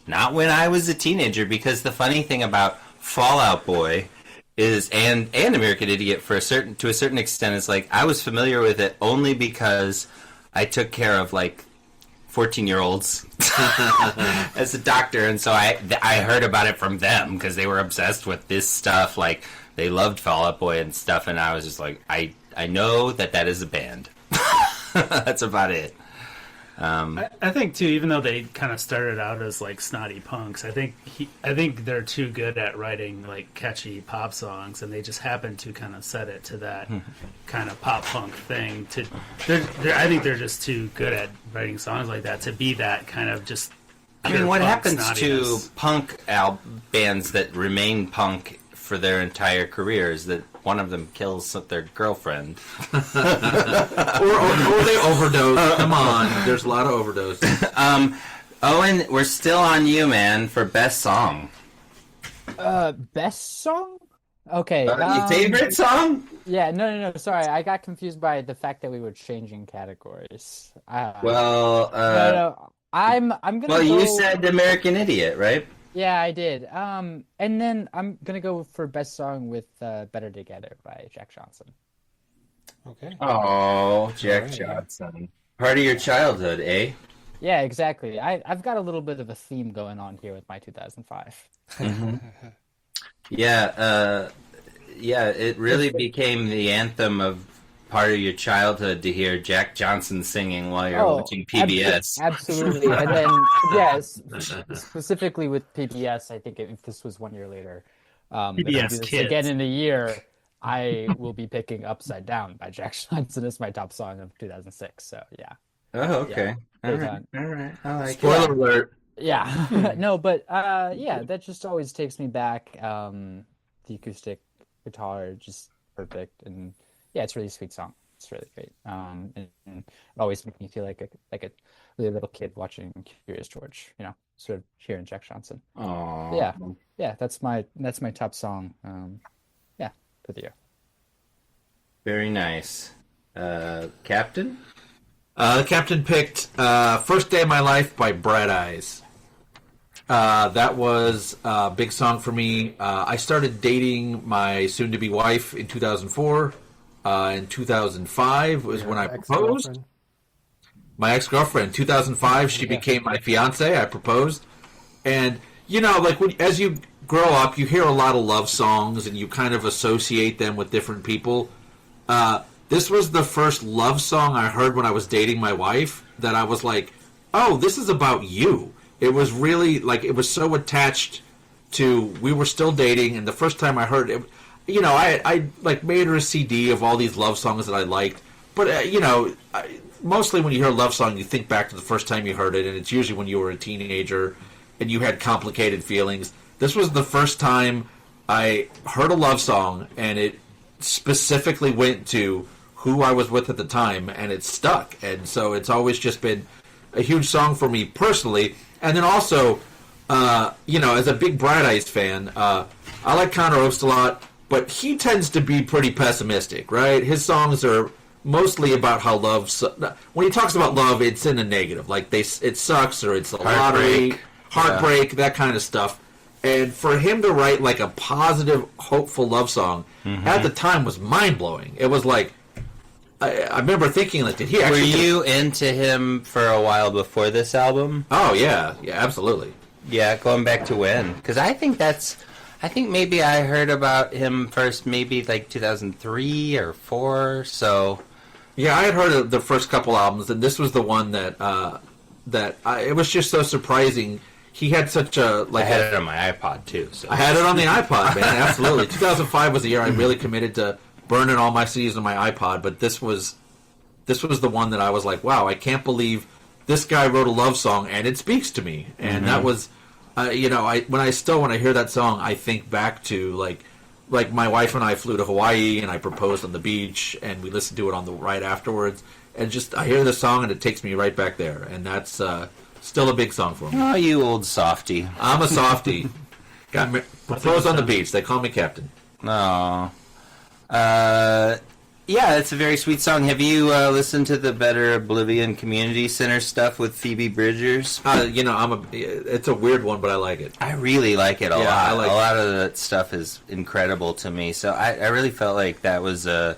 not when I was a teenager, because the funny thing about Fall Out Boy is, and American Idiot to a certain extent, is like I was familiar with it only because I took care of like 14-year-olds as a doctor, and so I heard about it from them because they were obsessed with this stuff. Like they loved Fall Out Boy and stuff, and I was just like, I know that is a band. That's about it. I think too, even though they kind of started out as like snotty punks, I think they're too good at writing like catchy pop songs, and they just happen to kind of set it to that kind of pop punk thing. I think they're just too good at writing songs like that to be that kind of just. I mean, what happens to punk bands that remain punk for their entire career is that one of them kills their girlfriend. or they overdose. Come on. There's a lot of overdoses. Owen, we're still on you, man, for best song. Best song? Okay. Your favorite song? Yeah, no. Sorry, I got confused by the fact that we were changing categories. No. I'm gonna. Well, you said American Idiot, right? Yeah, I did. And then I'm gonna go for best song with "Better Together" by Jack Johnson. Okay. Oh, Jack Johnson. Part of your childhood, eh? Yeah, exactly. I've got a little bit of a theme going on here with my 2005. Mm-hmm. Yeah, it really became the anthem of part of your childhood to hear Jack Johnson singing while you're watching PBS. Absolutely. And then, yes, specifically with PBS, I think if this was 1 year later, PBS Kids. Again in a year, I will be picking Upside Down by Jack Johnson as my top song of 2006. So, yeah. Oh, okay. Yeah. All right. I like Spoiler alert. Yeah. No, but that just always takes me back. The acoustic guitar, just perfect. And yeah, it's a really sweet song. It's really great. And it always makes me feel like a really little kid watching Curious George, sort of hearing Jack Johnson. Aww. Yeah, that's my top song. For the year. Very nice. Captain? The captain picked First Day of My Life by Bright Eyes. That was a big song for me. I started dating my soon-to-be wife in 2004. In 2005 was when I proposed. My ex-girlfriend. 2005, she became my fiance. I proposed. And, as you grow up, you hear a lot of love songs, and you kind of associate them with different people. This was the first love song I heard when I was dating my wife that I was like, oh, this is about you. It was really, it was so attached to, we were still dating, and the first time I heard it, I made her a CD of all these love songs that I liked. But, mostly when you hear a love song, you think back to the first time you heard it, and it's usually when you were a teenager and you had complicated feelings. This was the first time I heard a love song, and it specifically went to who I was with at the time, and it stuck. And so it's always just been a huge song for me personally. And then also, as a big Bright Eyes fan, I like Conor Ost a lot, but he tends to be pretty pessimistic, right? His songs are mostly about how love. When he talks about love, it's in a negative, like it sucks or it's a lottery, heartbreak, that kind of stuff. And for him to write like a positive, hopeful love song at the time was mind blowing. It was like I remember thinking, like, did he actually? Were you into him for a while before this album? Oh yeah, absolutely. Yeah, going back to when? Because I think maybe I heard about him first, maybe like 2003 or 4. So yeah, I had heard of the first couple albums, and this was the one that it was just so surprising. He had such a I had it on my iPod too. So. I had it on the iPod, man. Absolutely. 2005 was the year I really committed to burning all my CDs on my iPod. But this was the one that I was like, wow, I can't believe this guy wrote a love song and it speaks to me. And that was, when I hear that song, I think back to like my wife and I flew to Hawaii and I proposed on the beach and we listened to it on the ride afterwards. And just I hear the song and it takes me right back there. And that's still a big song for me. Oh, you old softy. I'm a softy. Proposed on the beach. They call me Captain. No. Yeah, it's a very sweet song. Have you listened to the Better Oblivion Community Center stuff with Phoebe Bridgers? It's a weird one, but I like it. I really like it a lot. A lot of that stuff is incredible to me. So I really felt like that was a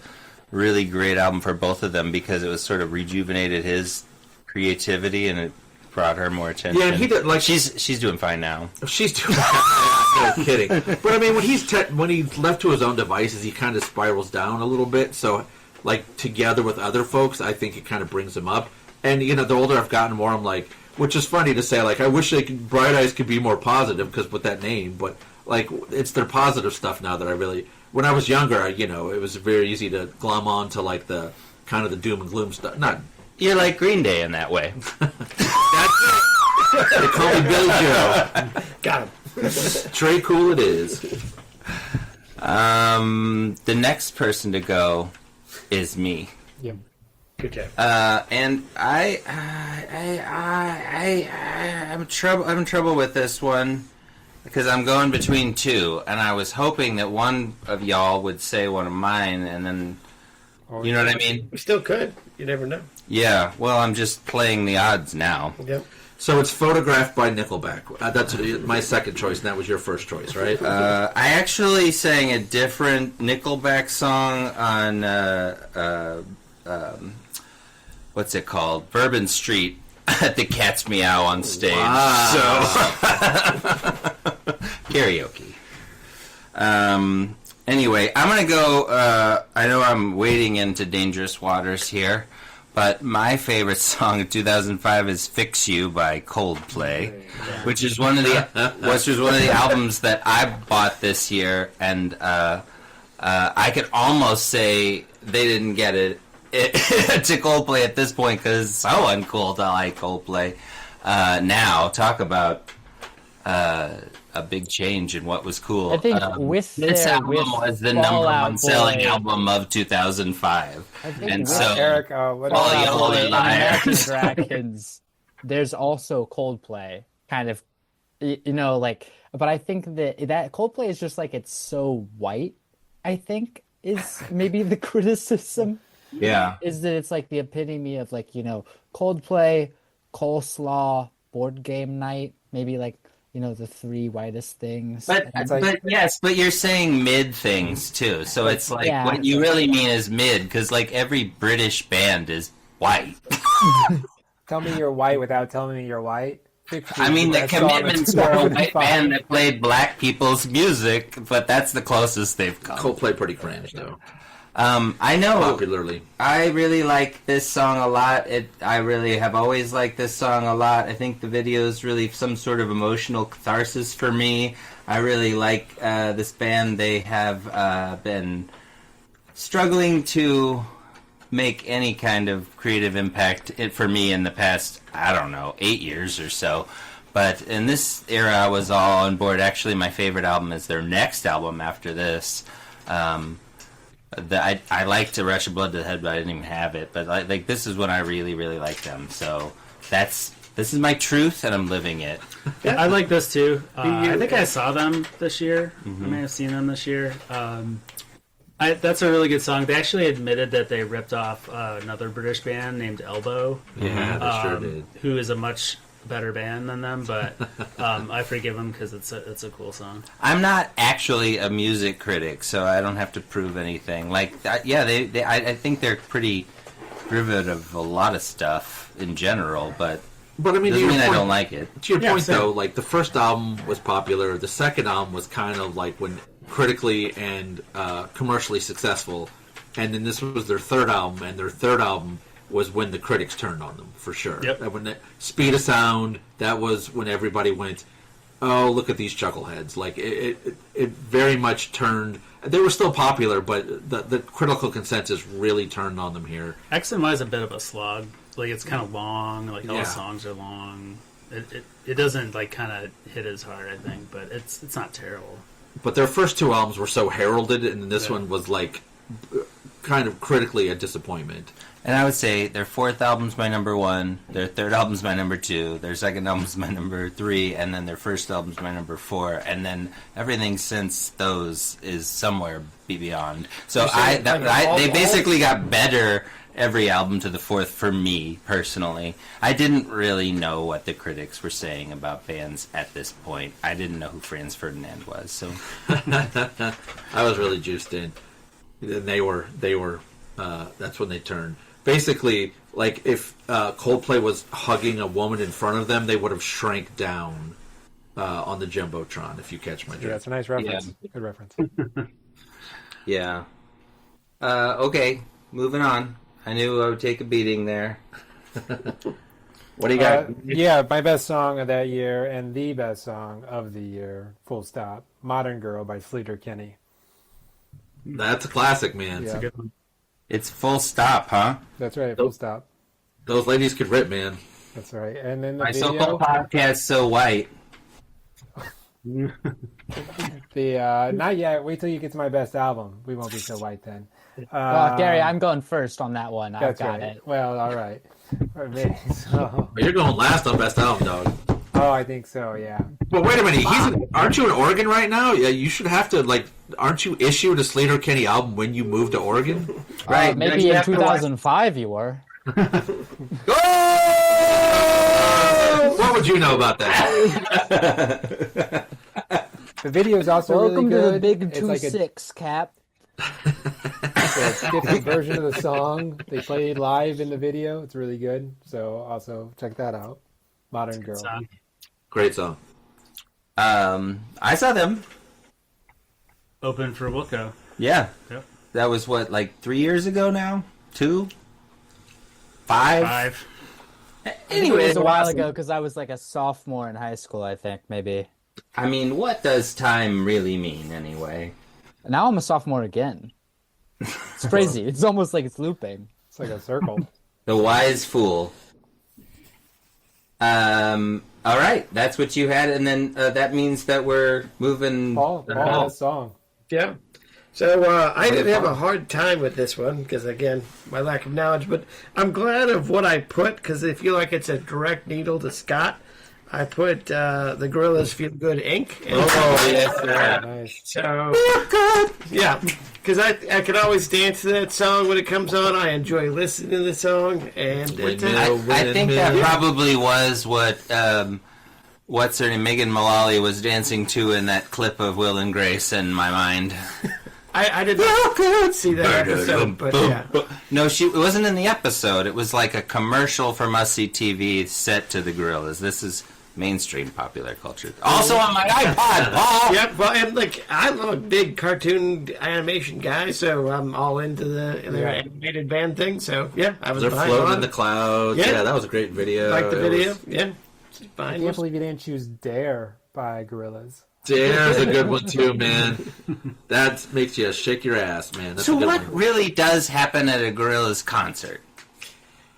really great album for both of them because it was sort of rejuvenated his creativity and it brought her more attention. Yeah, and he did, like she's doing fine now. She's doing no kidding. But I mean, when he's left to his own devices, he kind of spirals down a little bit. So, like together with other folks, I think it kind of brings him up. And the older I've gotten, more I'm like, which is funny to say. Like, I wish Bright Eyes could be more positive because with that name, but like it's their positive stuff now that I really. When I was younger, it was very easy to glom on to like the kind of the doom and gloom stuff. Not. You're like Green Day in that way. That's it. They call me Billy Joe. Got him. Trey Cool it is. The next person to go is me. Yeah. Good job. And I'm in trouble with this one because I'm going between two, and I was hoping that one of y'all would say one of mine, and then you know what I mean. We still could. You never know. Yeah, well, I'm just playing the odds now. Yep. So it's Photographed by Nickelback. That's my second choice, and that was your first choice, right? I actually sang a different Nickelback song on, what's it called? Bourbon Street at the Cat's Meow on stage. Wow. So, karaoke. Anyway, I'm going to go, I know I'm wading into dangerous waters here, but my favorite song of 2005 is "Fix You" by Coldplay, which is one of the albums that I bought this year, and I could almost say they didn't get it to Coldplay at this point because it's so uncool to like Coldplay. Now, talk about a big change in what was cool. I think this album was the number one selling album of 2005. I think and so Eric, all y'all Imagine liars. Dragons, there's also Coldplay, kind of, but I think that Coldplay is just like, it's so white, I think, is maybe the criticism. Yeah. Is that it's like the epitome of Coldplay, coleslaw, board game night, maybe the three whitest things. But you're saying mid things too. So it's like what you really mean is mid, because every British band is white. Tell me you're white without telling me you're white. I mean, the Commitments were a white band that played black people's music, but that's the closest they've come. Coldplay pretty cringe though. I know. Popularly. I really like this song a lot. I really have always liked this song a lot. I think the video is really some sort of emotional catharsis for me. I really like this band. They have been struggling to make any kind of creative impact for me in the past, 8 years or so. But in this era, I was all on board. Actually, my favorite album is their next album after this. I liked A Rush of Blood to the Head, but I didn't even have it. But like this is when I really, really like them. So this is my truth, and I'm living it. Yeah, I like this too. I think I saw them this year. I may have seen them this year. That's a really good song. They actually admitted that they ripped off another British band named Elbow. Yeah, they sure did. Who is a much better band than them, but I forgive them because it's a cool song. I'm not actually a music critic, so I don't have to prove anything. Like, I think they're pretty derivative of a lot of stuff in general, but I mean, doesn't mean I don't like it. To your point, though, like the first album was popular. The second album was kind of like when critically and commercially successful, and then this was their third album, and their third album was when the critics turned on them, for sure. Yep. When the Speed of Sound, that was when everybody went, oh, look at these chuckleheads. Like, it very much turned... They were still popular, but the critical consensus really turned on them here. X and Y is a bit of a slog. Like, it's kind of long. Like, all the songs are long. It doesn't, like, kind of hit as hard, I think, but it's not terrible. But their first two albums were so heralded, and this one was, like, kind of critically a disappointment. And I would say their fourth album's my number 1, their third album's my number 2, their second album's my number 3, and then their first album's my number 4, and then everything since those is somewhere beyond. So they basically got better every album to the fourth for me, personally. I didn't really know what the critics were saying about bands at this point. I didn't know who Franz Ferdinand was, so... I was really juiced in. And they were that's when they turned. Basically, like, if Coldplay was hugging a woman in front of them, they would have shrank down on the Jumbotron, if you catch my drift. Yeah, that's a nice reference. Yeah. Good reference. Yeah. Okay, moving on. I knew I would take a beating there. What do you got? Yeah, my best song of that year and the best song of the year, full stop, Modern Girl by Sleater Kinney. That's a classic, man. Yeah. It's a good one. It's full stop, huh? That's right, full stop. Those ladies could rip, man. That's right. And then the My video... so-called podcast So White. Not yet. Wait till you get to my best album. We won't be so white then. Well, Gary, I'm going first on that one. I've That's got right. it. Well, all right. For me, so... You're going last on best album, dog. Oh, I think so, yeah. But wait a minute, aren't you in Oregon right now? Yeah, you should have to, like, aren't you issued a Sleater Kinney album when you moved to Oregon? Right. Maybe in 2005 you were. Oh! What would you know about that? The video is also Welcome really good. to the Big It's like 2-6, Cap. It's a different version of the song they played live in the video. It's really good. So also check that out. Modern Girl. Great song. I saw them. Open for Wilco. Yeah. Yep. That was what, like 3 years ago now? 2? 5? 5. Anyway, It was a while ago because I was like a sophomore in high school, I think, maybe. I mean, what does time really mean anyway? Now I'm a sophomore again. It's crazy. It's almost like it's looping. It's like a circle. The wise fool. All right, that's what you had, and then that means that we're moving. Paul has a song. Yeah. So I didn't have a hard time with this one because, again, my lack of knowledge. But I'm glad of what I put because I feel like it's a direct needle to Scott. I put the Gorillaz Feel Good Inc. Nice. So, yeah, because I can always dance to that song when it comes on. I enjoy listening to the song, and I think that probably was what what's her name, Megan Mullally was dancing to in that clip of Will and Grace in my mind. I didn't see that episode, but yeah. No, it wasn't in the episode. It was like a commercial for Must-See TV set to the Gorillaz. This is mainstream popular culture. Also on my iPod, Paul! Yep, well, and like, I'm a big cartoon animation guy, so I'm all into their animated band thing, so yeah, I was They're behind floating on in the it. clouds. Yeah, that was a great video. Like the video, yeah. I can't believe you didn't choose Dare by Gorillaz. Dare's a good one too, man. That makes you shake your ass, man. That's So a good what one. really does happen at a Gorillaz concert?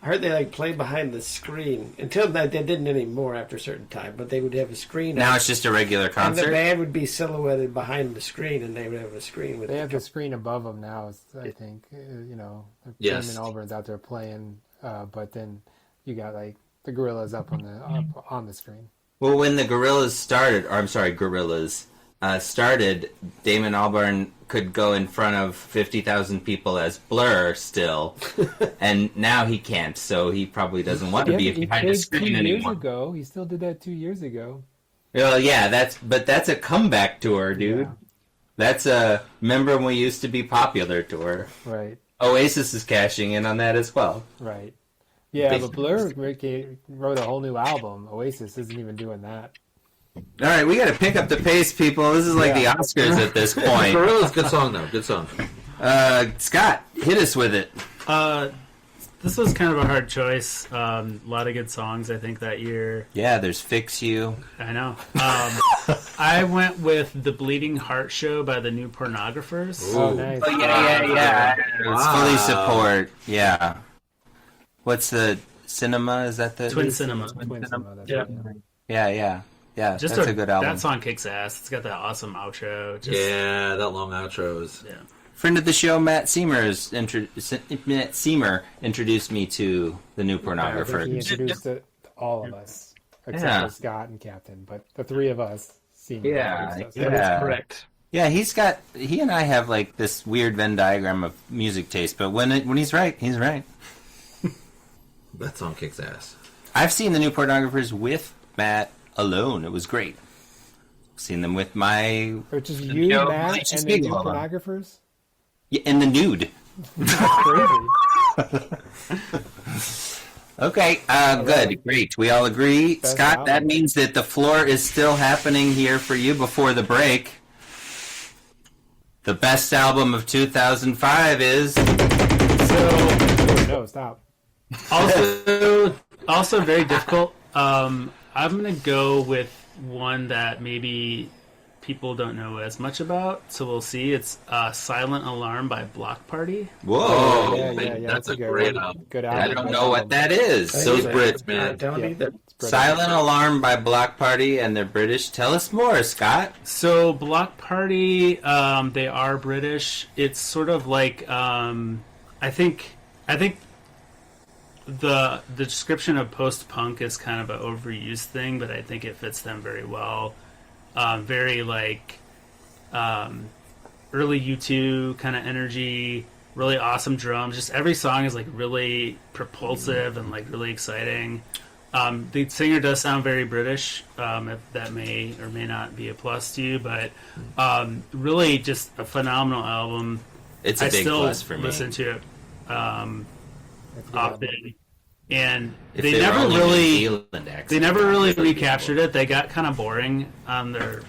I heard they like play behind the screen until they didn't anymore after a certain time. But they would have a screen. Now it's just a regular and concert. the band would be silhouetted behind the screen, and they would have a screen with. They have the screen above them now. I think Yes. Damon Albarn's out there playing, but then you got like the gorillas up on the screen. Well, when the Gorillas started, started, Damon Albarn could go in front of 50,000 people as Blur still, and now he can't, so he probably doesn't want to be behind a screen 2 years anymore. ago. He still did that 2 years ago. Well, yeah, that's a comeback tour, dude. Yeah. That's a remember when we used to be popular tour. Right, Oasis is cashing in on that as well. right. Yeah, Big- but Blur wrote a whole new album. Oasis isn't even doing that. All right, we got to pick up the pace, people. This is like Yeah. the Oscars at this point. Gorilla's good song though. Good song. Scott, hit us with it. This was kind of a hard choice. A lot of good songs, I think, that year. Yeah, there's Fix You. I know. I went with The Bleeding Heart Show by the New Pornographers. Oh, nice. Oh, yeah. It's Wow. fully support. Yeah. What's the cinema? Is that the Twin Cinema. Twin Cinema, that's Yeah. right. Yeah. Just that's a good album. That song kicks ass. It's got that awesome outro. Just, Yeah, that long outro is. Yeah. Friend of the show, Matt Seymour introduced me to the New I think he Pornographer. introduced it to all of us, except Yeah. for Scott and Captain, but the three of us seen it. Yeah, So- yeah. That is correct. Yeah, he and I have like this weird Venn diagram of music taste, but when he's right, he's right. That song kicks ass. I've seen the New Pornographers with Matt alone. It was great. Seen them with my Which is you, Joe Matt, Bleach and the Spiegel new album. pornographers? in the nude. That's crazy. Okay, good, great. We all agree. Best Scott, that album. means that the floor is still happening here for you before the break. The best album of 2005 is... So, No, stop. also very difficult. I'm gonna go with one that maybe people don't know as much about, so we'll see. It's Silent Alarm by Block Party. Whoa! Yeah, That's a good great one. album. Good I album. don't Good know what album. that is. Those Either. Brits, I man. don't Yeah. either. It's British. Silent Alarm by Block Party, and they're British. Tell us more, Scott. So Block Party, they are British. It's sort of like I think the description of post-punk is kind of an overused thing, but I think it fits them very well. Very like early U2 kind of energy, really awesome drums. Just every song is like really propulsive and like really exciting. The singer does sound very British, if that may or may not be a plus to you, but really just a phenomenal album. It's a I big still plus for me. listen to it That's a good album. often, and If they were never only New really Zealand accent, they never really that'd be recaptured it. They got kind of boring on their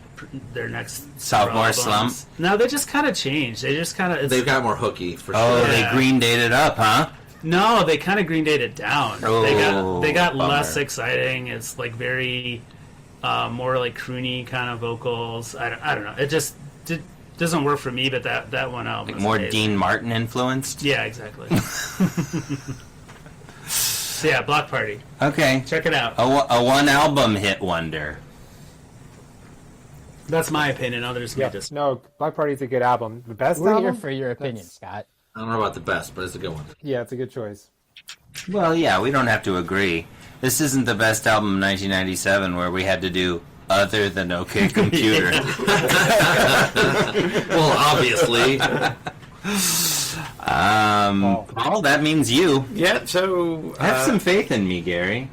next Sophomore albums. slump? No, they just kind of changed. They just kind of They've got more hooky for Oh, sure. they Yeah. Green Dayed it up, huh? no, they kind of Green Dayed it down. Oh, they got bummer. less exciting. It's like very more like croony kind of vocals. I don't know. It just doesn't work for me. But that one album Like is more amazing. Dean Martin influenced. Yeah, exactly. So yeah, Block Party. Okay, Check it out. a one album hit wonder. That's my opinion. Others may Yeah, just. no, Black Party's a good album. The best We're album? here for your opinion, That's- Scott. I don't know about the best, but it's a good one. Yeah, it's a good choice. Well, yeah, we don't have to agree. This isn't the best album of 1997 where we had to do other than OK Computer. Well, obviously. Paul, that means you. Yeah, so Have some faith in me, Gary.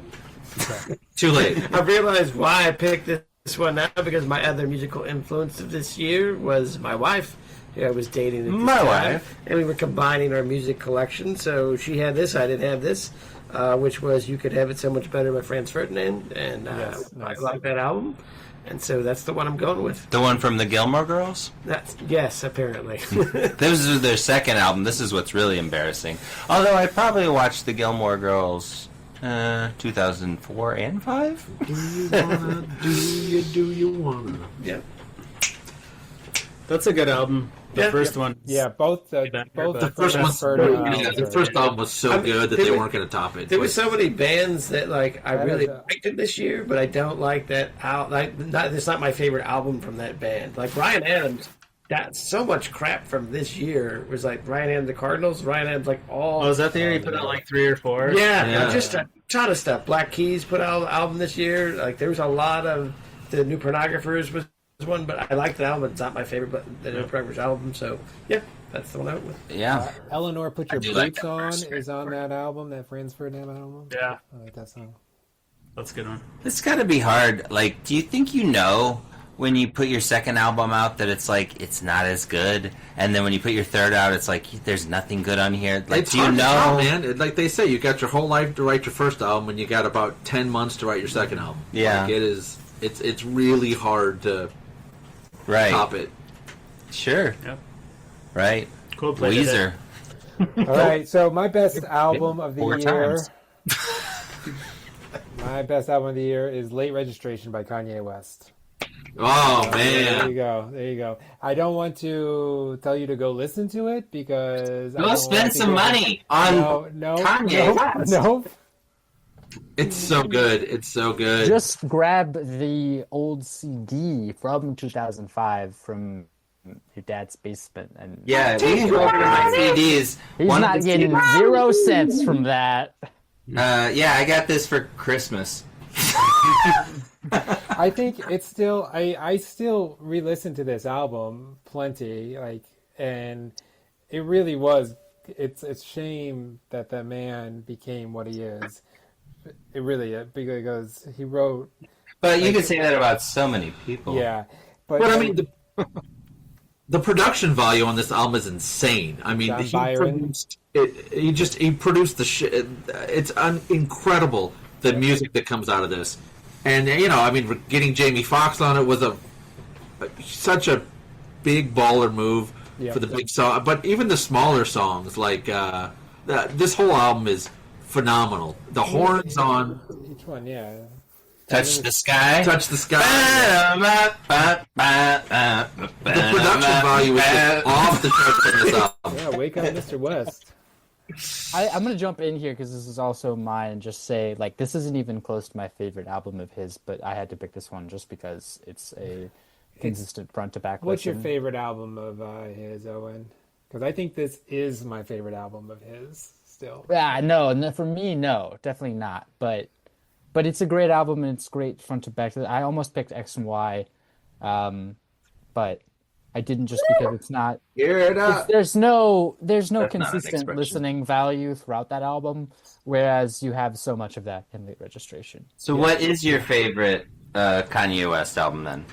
Too late. I realized why I picked this one now because my other musical influence of this year was my wife, who I was dating at this My time, wife. and we were combining our music collection. So she had this, I didn't have this, which was "You Could Have It So Much Better" by Franz Ferdinand, and Yes, nice. I like that album, and so that's the one I'm going with. The one from the Gilmore Girls? That's yes, apparently. This is their second album. This is what's really embarrassing. Although I probably watched the Gilmore Girls 2004 and 5? Do you wanna? Do you wanna? Yep. That's a good album. The first one. Yeah, both the first one, the first album was so good that they weren't going to top it. There were so many bands that I really liked it this year, but I don't like that out. It's not my favorite album from that band. Like Ryan Adams, got so much crap from this year. It was like Ryan Adams, the Cardinals. Ryan Adams, all. Oh, is that the year he put out 3 or 4? Yeah, just a ton of stuff. Black Keys put out an album this year. Like there was a lot of the New Pornographers was one, but I like the album. It's not my favorite, but the New Pornographers album. So yeah, that's the one I went with. Yeah, Eleanor, Put Your Boots On is on that album, that Franz Ferdinand album. Yeah, I like that song. That's a good one. It's got to be hard. Like, do you think when you put your second album out that it's like it's not as good, and then when you put your third out, it's like there's nothing good on here? Like, it's hard to tell, man. Like they say, you got your whole life to write your first album, and you got about 10 months to write your second album. Yeah, like, it is. It's really hard to top it. Sure. Yep. Right. Cool. Weezer. All right. So my best album of the year. My best album of the year is Late Registration by Kanye West. Oh, man. There you go. I don't want to tell you to go listen to it because... Go spend some money on Kanye. No. It's so good. It's so good. Just grab the old CD from 2005 from your dad's basement. And we can go over to my CDs. He's not getting 0 cents from that. I got this for Christmas. I think it's still. I still re-listen to this album plenty, and it really was. It's a shame that the man became what he is. It really because he wrote. But you can say that about so many people. Yeah, but I mean the production value on this album is insane. I mean, he produced the shit. It's incredible the music that comes out of this. And, getting Jamie Foxx on it was such a big baller move for the big song. But even the smaller songs, this whole album is phenomenal. The horns on... Each one, yeah. Touch the Sky. Touch the Sky. The production value is just off the charts on this album. Yeah, wake up, Mr. West. I'm going to jump in here because this is also mine and just say, this isn't even close to my favorite album of his, but I had to pick this one just because it's a consistent front-to-back What's listen. your favorite album of his, Owen? Because I think this is my favorite album of his still. Yeah, no, for me, no, definitely not. But it's a great album and it's great front-to-back. I almost picked X and Y, but... I didn't just because it's not. There's no consistent listening value throughout that album, whereas you have so much of that in Late Registration. So, what is your favorite Kanye West album then?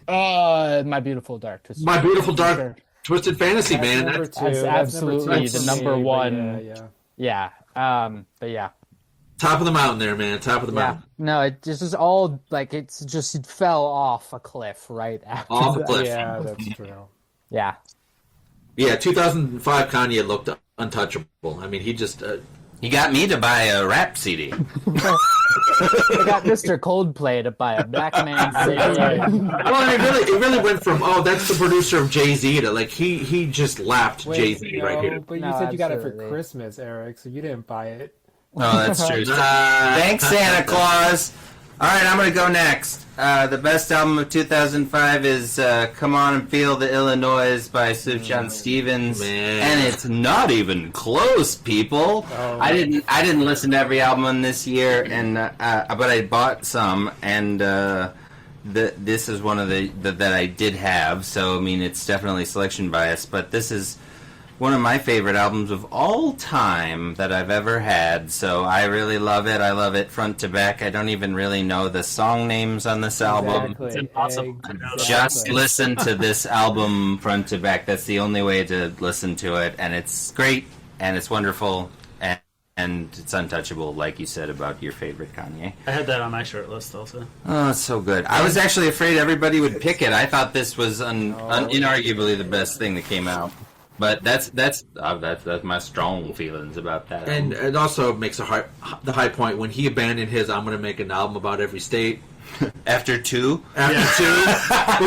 My Beautiful Dark Twisted. My Beautiful Dark Twisted Fantasy, man. That's absolutely the number one. Yeah. But yeah. Top of the mountain there, man. Top of the mountain. No, it just is all it's just it fell off a cliff right after. Off a cliff. Yeah, that's true. Yeah. Yeah, 2005 Kanye looked untouchable. I mean, he just... He got me to buy a rap CD. I got Mr. Coldplay to buy a Black Man CD. Well, it really went from, that's the producer of Jay-Z to, he just lapped Jay-Z right here. But you said you got it for Christmas, Eric, so you didn't buy it. Oh, that's true. Thanks, Santa Claus. All right, I'm going to go next. The best album of 2005 is Come On and Feel the Illinois by Sufjan Stevens. Man. And it's not even close, people. Oh. I didn't listen to every album on this year, and but I bought some, and this is one of the that I did have, so I mean it's definitely selection bias, but this is one of my favorite albums of all time that I've ever had, so I really love it. I love it front to back. I don't even really know the song names on this album. Exactly. It's impossible. Just listen to this album front to back. That's the only way to listen to it, and it's great, and it's wonderful, and it's untouchable, like you said about your favorite Kanye. I had that on my short list also. Oh, it's so good. I was actually afraid everybody would pick it. I thought this was inarguably the best thing that came out. But that's my strong feelings about that. And it also makes the high point when he abandoned his "I'm going to make an album about every state." After two, But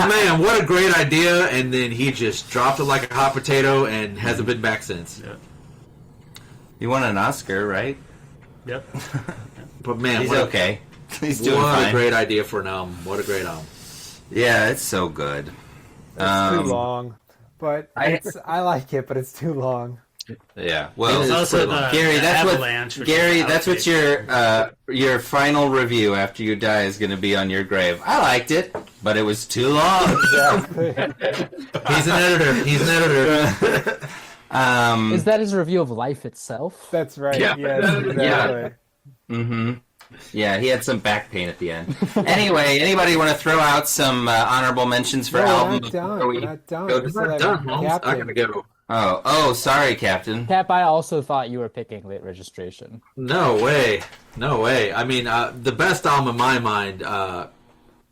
man, what a great idea! And then he just dropped it like a hot potato and hasn't been back since. Yeah. he won an Oscar, right? Yep. But man, He's what okay. He's doing what fine. a great idea for an album! What a great album! Yeah, it's so good. It's too long. But I like it, but it's too long. Yeah. Well, There's also Gary, the that's Avalanche, what which is that's what your final review after you die is going to be on your grave. I liked it, but it was too long. He's an editor. He's an editor. Is that his review of life itself? That's right. Yeah. Yes, exactly. Yeah. Mm-hmm. Yeah, he had some back pain at the end. Anyway, anybody want to throw out some honorable mentions for No, album? we're not done. before we We're not done. go We to- still We're have done, Holmes. I Captain. gotta go. Oh, sorry, Captain. Cap, I also thought you were picking Late Registration. No way. No way. I mean, the best album in my mind,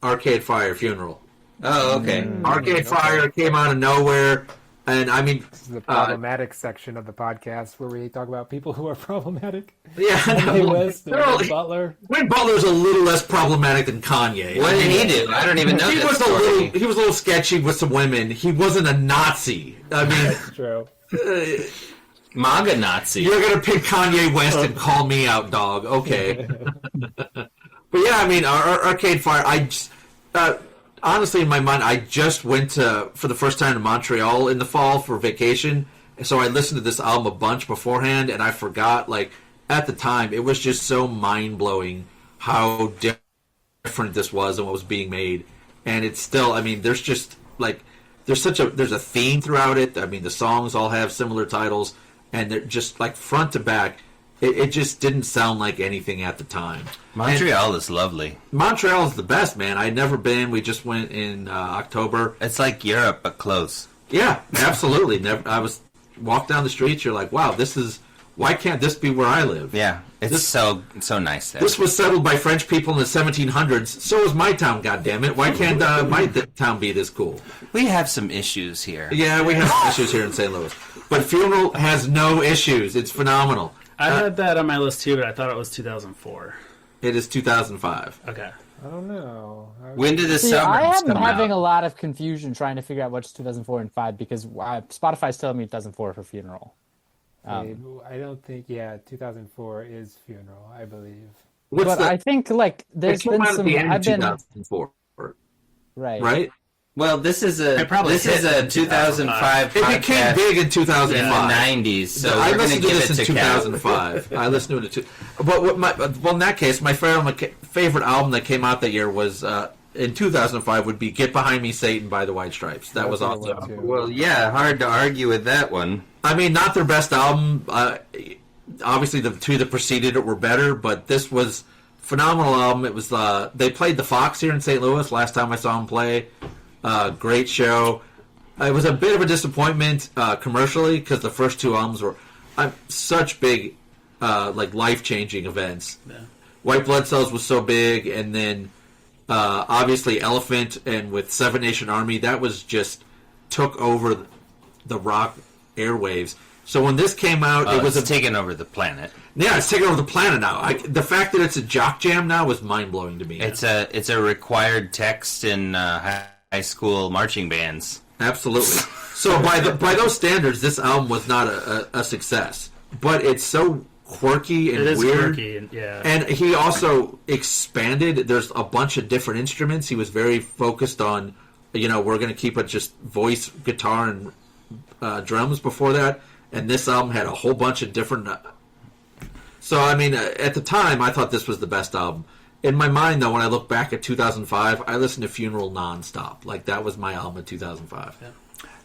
Arcade Fire Funeral. Oh, okay. Arcade Fire came out of nowhere, and I mean, This is the problematic section of the podcast where we talk about people who are problematic. yeah, I Kanye know. West and They're all- Wayne Butler. Wayne Butler's a little less problematic than Kanye. What did he do? I don't even know He this was a story. little sketchy with some women. He wasn't a Nazi. I mean, That's true. MAGA Nazi. you're gonna pick Kanye West and call me out, dog. Okay. But yeah, I mean, Arcade Fire. I just, honestly, in my mind, I just went for the first time to Montreal in the fall for vacation, so I listened to this album a bunch beforehand, and I forgot. Like at the time, it was just so mind blowing how different this was and what was being made, and it's still. I mean, there's just like there's a theme throughout it. I mean, the songs all have similar titles, and they're just like front to back. It just didn't sound like anything at the time. Montreal is lovely. Montreal is the best, man. I'd never been. We just went in October. It's like Europe, but close. Yeah, absolutely. I was walk down the streets. You're like, wow, why can't this be where I live? Yeah, it's so nice there. This was settled by French people in the 1700s. So is my town. goddammit. Why can't my town be this cool? We have some issues here. Yeah, we have some issues here in St. Louis, but Funeral has no issues. It's phenomenal. I had that on my list too, but I thought it was 2004. It is 2005. Okay. I don't know. When did the See, I suburbs am come having out? a lot of confusion trying to figure out what's 2004 and 5 because Spotify's telling me 2004 for Funeral. I don't think. Yeah, 2004 is Funeral, I believe. But I think like there's It came been out at some. the end of I've been 2004, right. Well, this is a probably hit a in 2005 It became podcast big in in 2005. the 90s, so I we're going to listened to give this it in to Cap. 2005. I listened to it well, in that case, my favorite album that came out that year was in 2005 would be "Get Behind Me, Satan" by the White Stripes. That was That's a good awesome. one, too. Well, yeah, hard to argue with that one. I mean, not their best album. Obviously, the two that preceded it were better, but this was phenomenal album. It was they played the Fox here in St. Louis last time I saw them play. Great show. It was a bit of a disappointment commercially because the first two albums were such big, like life-changing events. Yeah. White Blood Cells was so big, and then obviously Elephant and with Seven Nation Army, that was just took over the rock airwaves. So when this came out, it was it's taken over the planet. it's taking over the planet now. The fact that it's a jock jam now was mind blowing to me. It's a required text in high school marching bands. Absolutely. So by those standards, this album was not a success, but it's so quirky and It is weird. quirky, and, yeah. And he also expanded. There's a bunch of different instruments. He was very focused on, we're going to keep it just voice, guitar, and drums before that. And this album had a whole bunch of different. So, I mean, at the time, I thought this was the best album. In my mind, though, when I look back at 2005, I listened to Funeral nonstop. Like, that was my album in 2005. Yeah.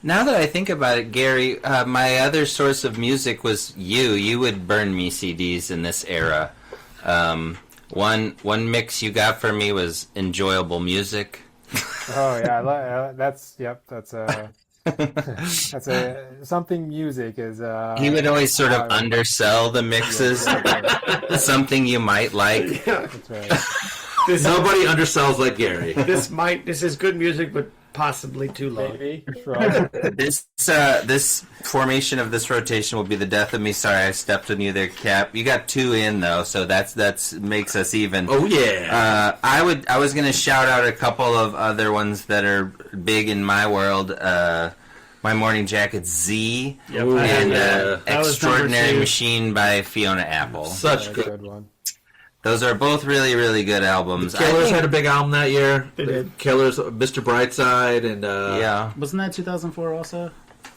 Now that I think about it, Gary, my other source of music was you. You would burn me CDs in this era. One mix you got for me was enjoyable music. Oh yeah, that's that's something music is. He would always sort of undersell the mixes. Something you might like. That's right. Nobody undersells like Gary. This is good music, but possibly too long. Maybe. Sure. This formation of this rotation will be the death of me. Sorry, I stepped on you there, Cap. You got 2 in though, so that's makes us even. Oh yeah. I was gonna shout out a couple of other ones that are big in my world. My Morning Jacket Z Yep, and that was Extraordinary number 2. Machine by Fiona Apple. Such That's a good. good one. Those are both really, really good albums. Killers had a big album that year. They did. Killers, Mr. Brightside, and yeah. Wasn't that 2004 also?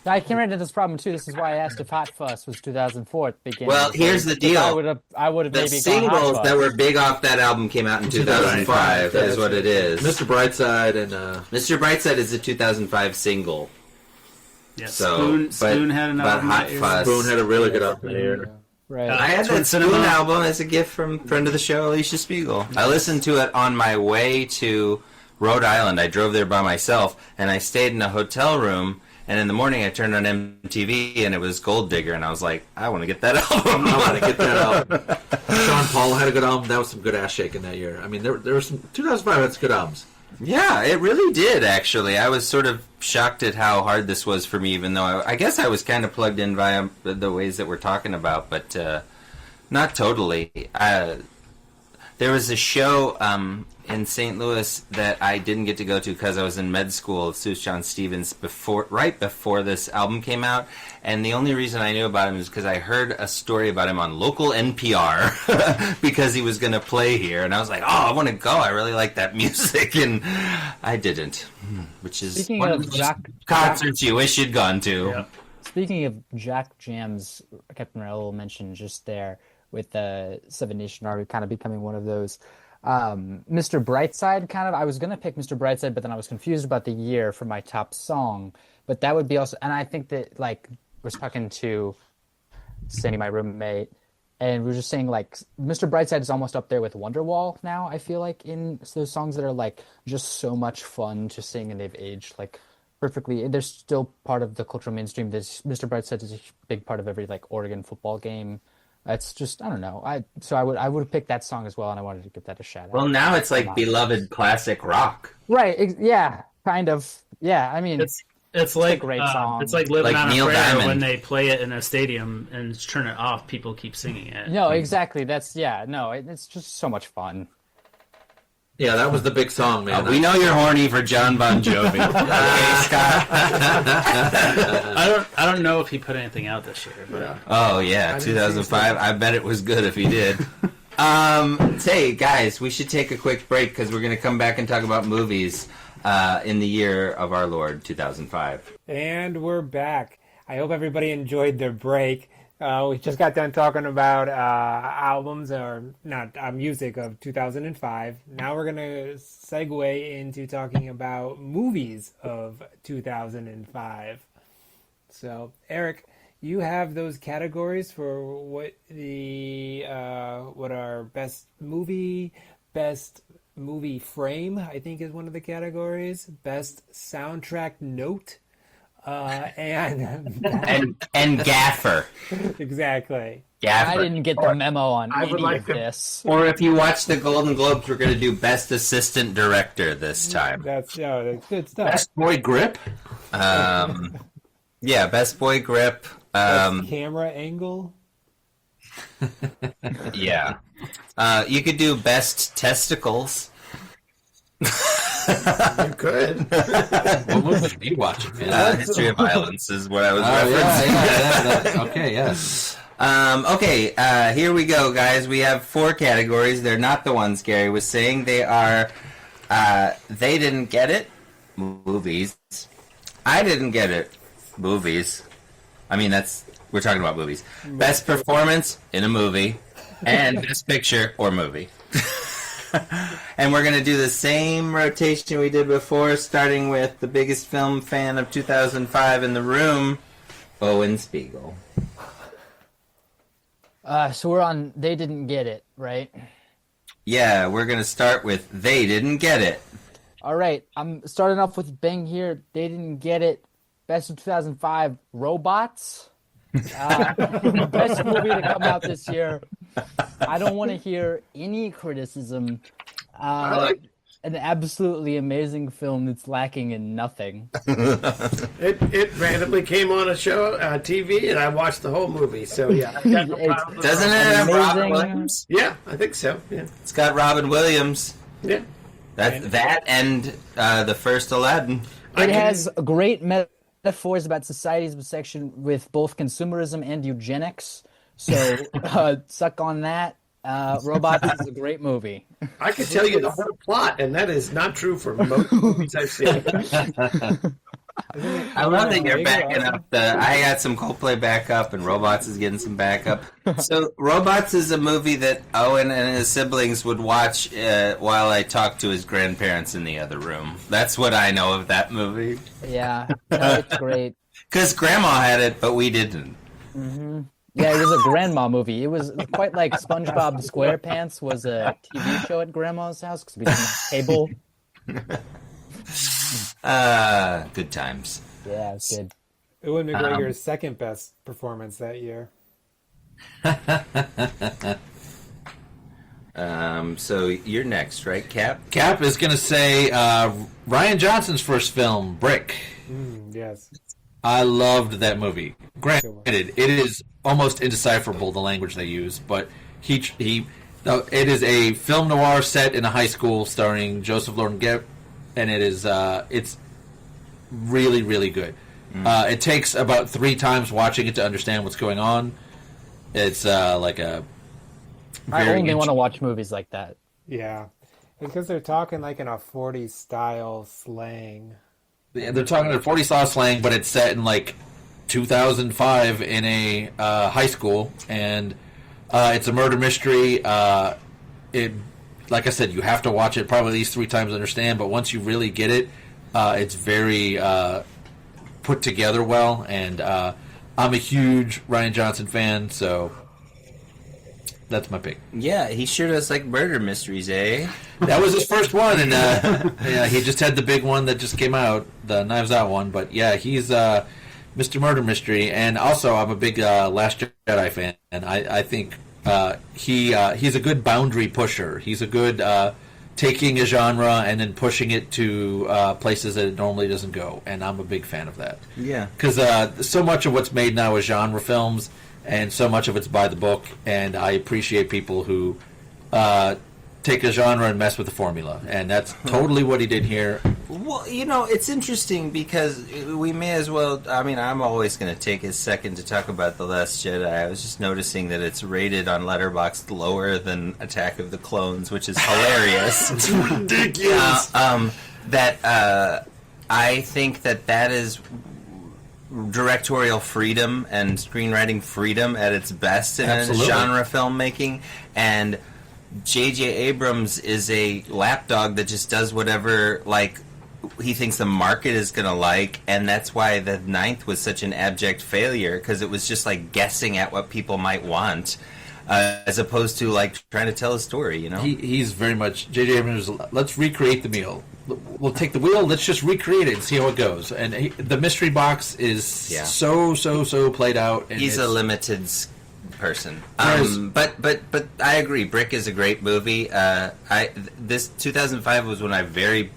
I came into this problem too. This is why I asked if Hot Fuss was 2004 at the beginning. Well, here's the deal. I would have The maybe gone singles Hot Fuss. that were big off that album came out in 2005. That is what it is. Mr. Brightside, and Mr. Brightside is a 2005 single. Yeah, So, Spoon had an but album Hot that year. Fuss. Spoon had a really good album that year. Right. I had Twin that Spoon Cinema. album as a gift from friend of the show, Alicia Spiegel. I listened to it on my way to Rhode Island. I drove there by myself, and I stayed in a hotel room. And in the morning, I turned on MTV, and it was Gold Digger, and I was like, I want to get that album. I want to get that album. Sean Paul had a good album. That was some good ass shaking that year. I mean, there were some 2005 had some good albums. Yeah, it really did, actually. I was sort of shocked at how hard this was for me, even though I guess I was kind of plugged in via the ways that we're talking about, but not totally. There was a show in St. Louis that I didn't get to go to because I was in med school with Seuss John Stevens right before this album came out, and the only reason I knew about him is because I heard a story about him on local NPR because he was going to play here, and I was like, oh, I want to go. I really like that music, and I didn't, which is Speaking one of of those Jack- concerts you wish you'd gone to. Yeah. Speaking of Jack Jams, Captain Reithel mentioned just there with the Seven Nation Army kind of becoming one of those. Mr. Brightside, kind of. I was gonna pick Mr. Brightside, but then I was confused about the year for my top song. But that would be also, and I think that like was talking to Sandy, my roommate, and we were just saying like Mr. Brightside is almost up there with Wonderwall now. I feel like in those songs that are like just so much fun to sing, and they've aged like perfectly. They're still part of the cultural mainstream. Mr. Brightside is a big part of every like Oregon football game. It's just, I don't know. I would have picked that song as well, and I wanted to give that a shout out. Well, now it's like beloved classic rock. Right? Yeah, kind of. Yeah, I mean, It's like a great song. It's like Living Like on Neil a Prayer Diamond. when they play it in a stadium and turn it off. People keep singing it. no, exactly. It's just so much fun. Yeah, that was the big song, man. We know you're horny for John Bon Jovi. Okay, Scott. I don't know if he put anything out this year, but Oh yeah, 2005. I bet it was good if he did. Hey guys, we should take a quick break because we're going to come back and talk about movies in the year of our Lord 2005. And we're back. I hope everybody enjoyed their break. We just got done talking about albums, or not music of 2005. Now we're going to segue into talking about movies of 2005. So, Eric, you have those categories for what are best movie frame, I think is one of the categories. Best soundtrack note. And Gaffer. Exactly. Gaffer. I didn't get the memo on I would any like of to- this. Or if you watch the Golden Globes, we're going to do Best Assistant Director this time. That's good stuff. Best Boy Grip. Yeah, Best Boy Grip. Best camera angle. Yeah. You could do Best Testicles. You could. What movie are you watching, man? History of Violence is what I was Oh, referencing. okay, yes. Okay, here we go, guys. We have 4 categories. They're not the ones Gary was saying. They are, they didn't get it, movies. I didn't get it, movies. I mean, we're talking about movies. Best performance in a movie, and best picture or movie. And we're going to do the same rotation we did before, starting with the biggest film fan of 2005 in the room, Owen Spiegel. So we're on They Didn't Get It, right? Yeah, we're going to start with They Didn't Get It. All right, I'm starting off with Bang here. They Didn't Get It. Best of 2005, Robots. Best movie to come out this year. I don't want to hear any criticism. an absolutely amazing film that's lacking in nothing. It randomly came on a show, TV, and I watched the whole movie. So yeah, I got no problem with Doesn't it have Amazing. Robin Williams? Yeah, I think so. Yeah, It's got Robin Williams. yeah. That and the first Aladdin. It has great metaphors about society's obsession with both consumerism and eugenics. So suck on that. Robots is a great movie. I could tell you the whole plot, and that is not true for most movies I've seen. I love that you're backing up. I got some Coldplay backup, and Robots is getting some backup. So, Robots is a movie that Owen and his siblings would watch while I talked to his grandparents in the other room. That's what I know of that movie. Yeah, no, it's great. Because Grandma had it, but we didn't. Yeah, it was a grandma movie. It was quite like SpongeBob SquarePants was a TV show at Grandma's house because we didn't have cable. Good times. Yeah, it's good. Ewan McGregor's second best performance that year. So you're next, right, Cap? Cap is going to say Ryan Johnson's first film, Brick. Yes. I loved that movie. Granted, it is almost indecipherable, the language they use, but it is a film noir set in a high school starring Joseph Gordon-Levitt, and it's really, really good. It takes about 3 times watching it to understand what's going on. It's like a I only want to watch movies like that. Yeah. Because they're talking like in a 40s style slang. They're talking in 40 style slang, but it's set in like 2005 in a high school, and it's a murder mystery. Like I said, you have to watch it probably at least 3 times to understand, but once you really get it, it's very put together well, and I'm a huge Ryan Johnson fan, so that's my pick. Yeah, he sure does like murder mysteries, eh? That was his first one, and yeah, he just had the big one that just came out, the Knives Out one. But yeah, he's Mr. Murder Mystery, and also I'm a big Last Jedi fan, and I think he's a good boundary pusher. He's a good taking a genre and then pushing it to places that it normally doesn't go, and I'm a big fan of that. Yeah. Because so much of what's made now is genre films, and so much of it's by the book, and I appreciate people who take a genre and mess with the formula, and that's totally what he did here. Well, it's interesting because we may as well. I mean, I'm always going to take a second to talk about The Last Jedi. I was just noticing that it's rated on Letterboxd lower than Attack of the Clones, which is hilarious. It's ridiculous. I think that is directorial freedom and screenwriting freedom at its best in Absolutely. genre filmmaking, and J.J. Abrams is a lapdog that just does whatever he thinks the market is going to like, and that's why the Ninth was such an abject failure, because it was just like guessing at what people might want, as opposed to trying to tell a story. He's very much J.J. Abrams. Let's recreate the meal. We'll take the wheel. Let's just recreate it and see how it goes. And the mystery box is so played out. And he's a limited person. But I agree. Brick is a great movie. This 2005 was when I very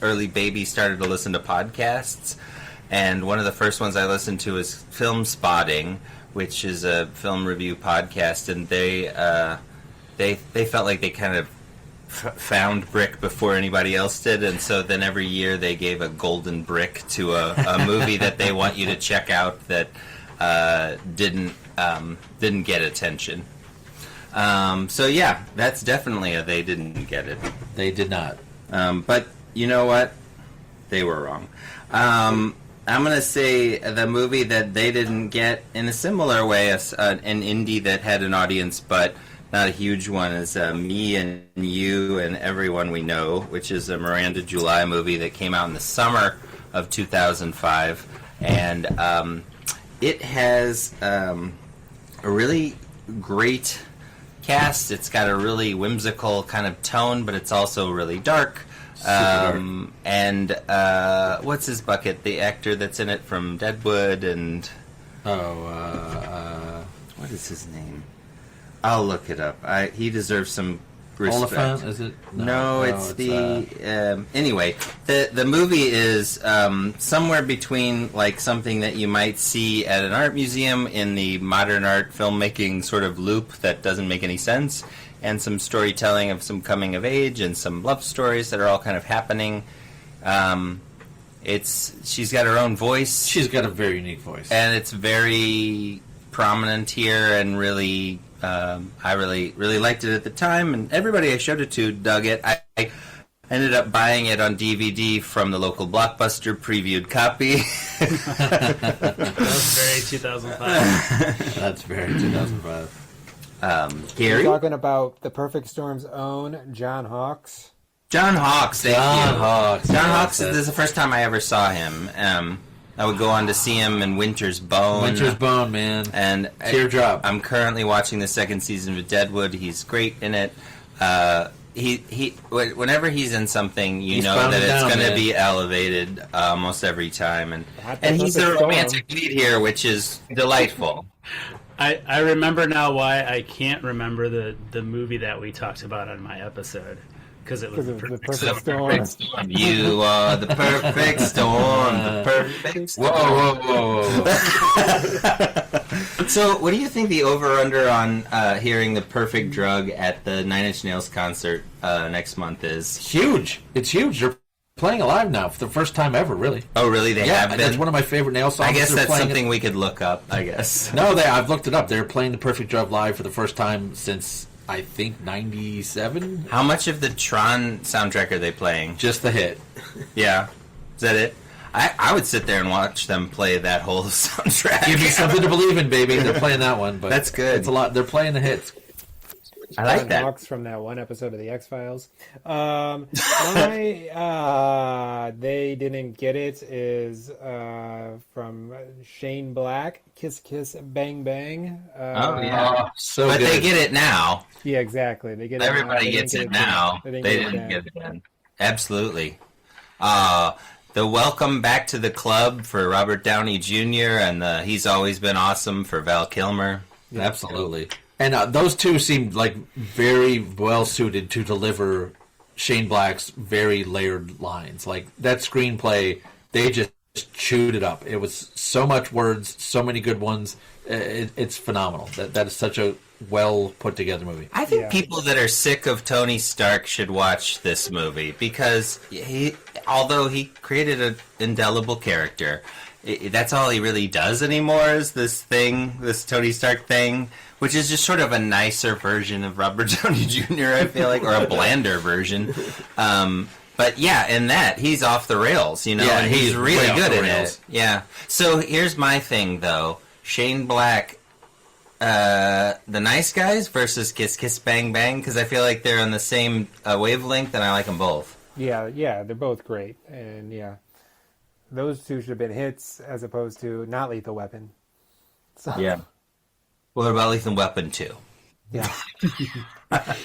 early baby started to listen to podcasts, and one of the first ones I listened to is Film Spotting, which is a film review podcast, and they felt like they kind of found Brick before anybody else did, and so then every year they gave a golden brick to a movie that they want you to check out that didn't get attention. So yeah, that's definitely they didn't get it. They did not. But you know what? They were wrong. I'm going to say the movie that they didn't get in a similar way as an indie that had an audience, but not a huge one, is Me and You and Everyone We Know, which is a Miranda July movie that came out in the summer of 2005. And it has a really great cast. It's got a really whimsical kind of tone, but it's also really dark. And what's his bucket? The actor that's in it from Deadwood and what is his name? I'll look it up. He deserves some respect. Oliphant, is it? No, it's the anyway. The movie is somewhere between like something that you might see at an art museum in the modern art filmmaking sort of loop that doesn't make any sense, and some storytelling of some coming of age and some love stories that are all kind of happening. She's got her own voice. She's got a very unique voice, and it's very prominent here, and really, I really liked it at the time, and everybody I showed it to dug it. I ended up buying it on DVD from the local Blockbuster previewed copy. That's very 2005. That's very 2005. Gary? We're talking about The Perfect Storm's own John Hawkes. John Hawkes, thank you. Hawkes. John Hawkes, this is the first time I ever saw him. I would go on to see him in Winter's Bone. Winter's Bone, man. And Teardrop. I'm currently watching the second season of Deadwood. He's great in it. Whenever he's in something, he's know that it's going to be elevated almost every time. And he's the romantic lead here, which is delightful. I remember now why I can't remember the movie that we talked about on my episode. Because it was the perfect storm. You are the perfect storm. The perfect storm. Whoa. So, what do you think the over-under on hearing The Perfect Drug at the Nine Inch Nails concert next month is? Huge. It's huge. They're playing it live now for the first time ever, really. Oh, really? They have been? That's one of my favorite Nail songs. I guess that's something we could look up, I guess. No, I've looked it up. They're playing The Perfect Drug live for the first time since, I think, 97? How much of the Tron soundtrack are they playing? Just the hit. Yeah. Is that it? I would sit there and watch them play that whole soundtrack. Give me something to believe in, baby. They're playing that one. But that's good. It's a lot. They're playing the hits. I like that. Hawks from that one episode of the X-Files. They didn't get it is from Shane Black, Kiss Kiss Bang Bang. Oh yeah, so but good. They get it now. Yeah, exactly. They get Everybody gets it now. They didn't get it then. Absolutely. The welcome back to the club for Robert Downey Jr. and he's always been awesome for Val Kilmer. Yeah, absolutely. And those two seemed like very well suited to deliver Shane Black's very layered lines. Like that screenplay, they just chewed it up. It was so much words, so many good ones. It's phenomenal. That is such a well put together movie. I think people that are sick of Tony Stark should watch this movie because although he created an indelible character, that's all he really does anymore is this Tony Stark thing, which is just sort of a nicer version of Robert Downey Jr., I feel like, or a blander version. But yeah, in that, he's off the rails, Yeah, and he's really good at rails. it. Yeah. So here's my thing, though. Shane Black, The Nice Guys versus Kiss Kiss Bang Bang, because I feel like they're on the same wavelength, and I like them both. Yeah, they're both great. And yeah, those two should have been hits as opposed to not Lethal Weapon. So. Yeah. What about Lethal Weapon 2? Yeah. That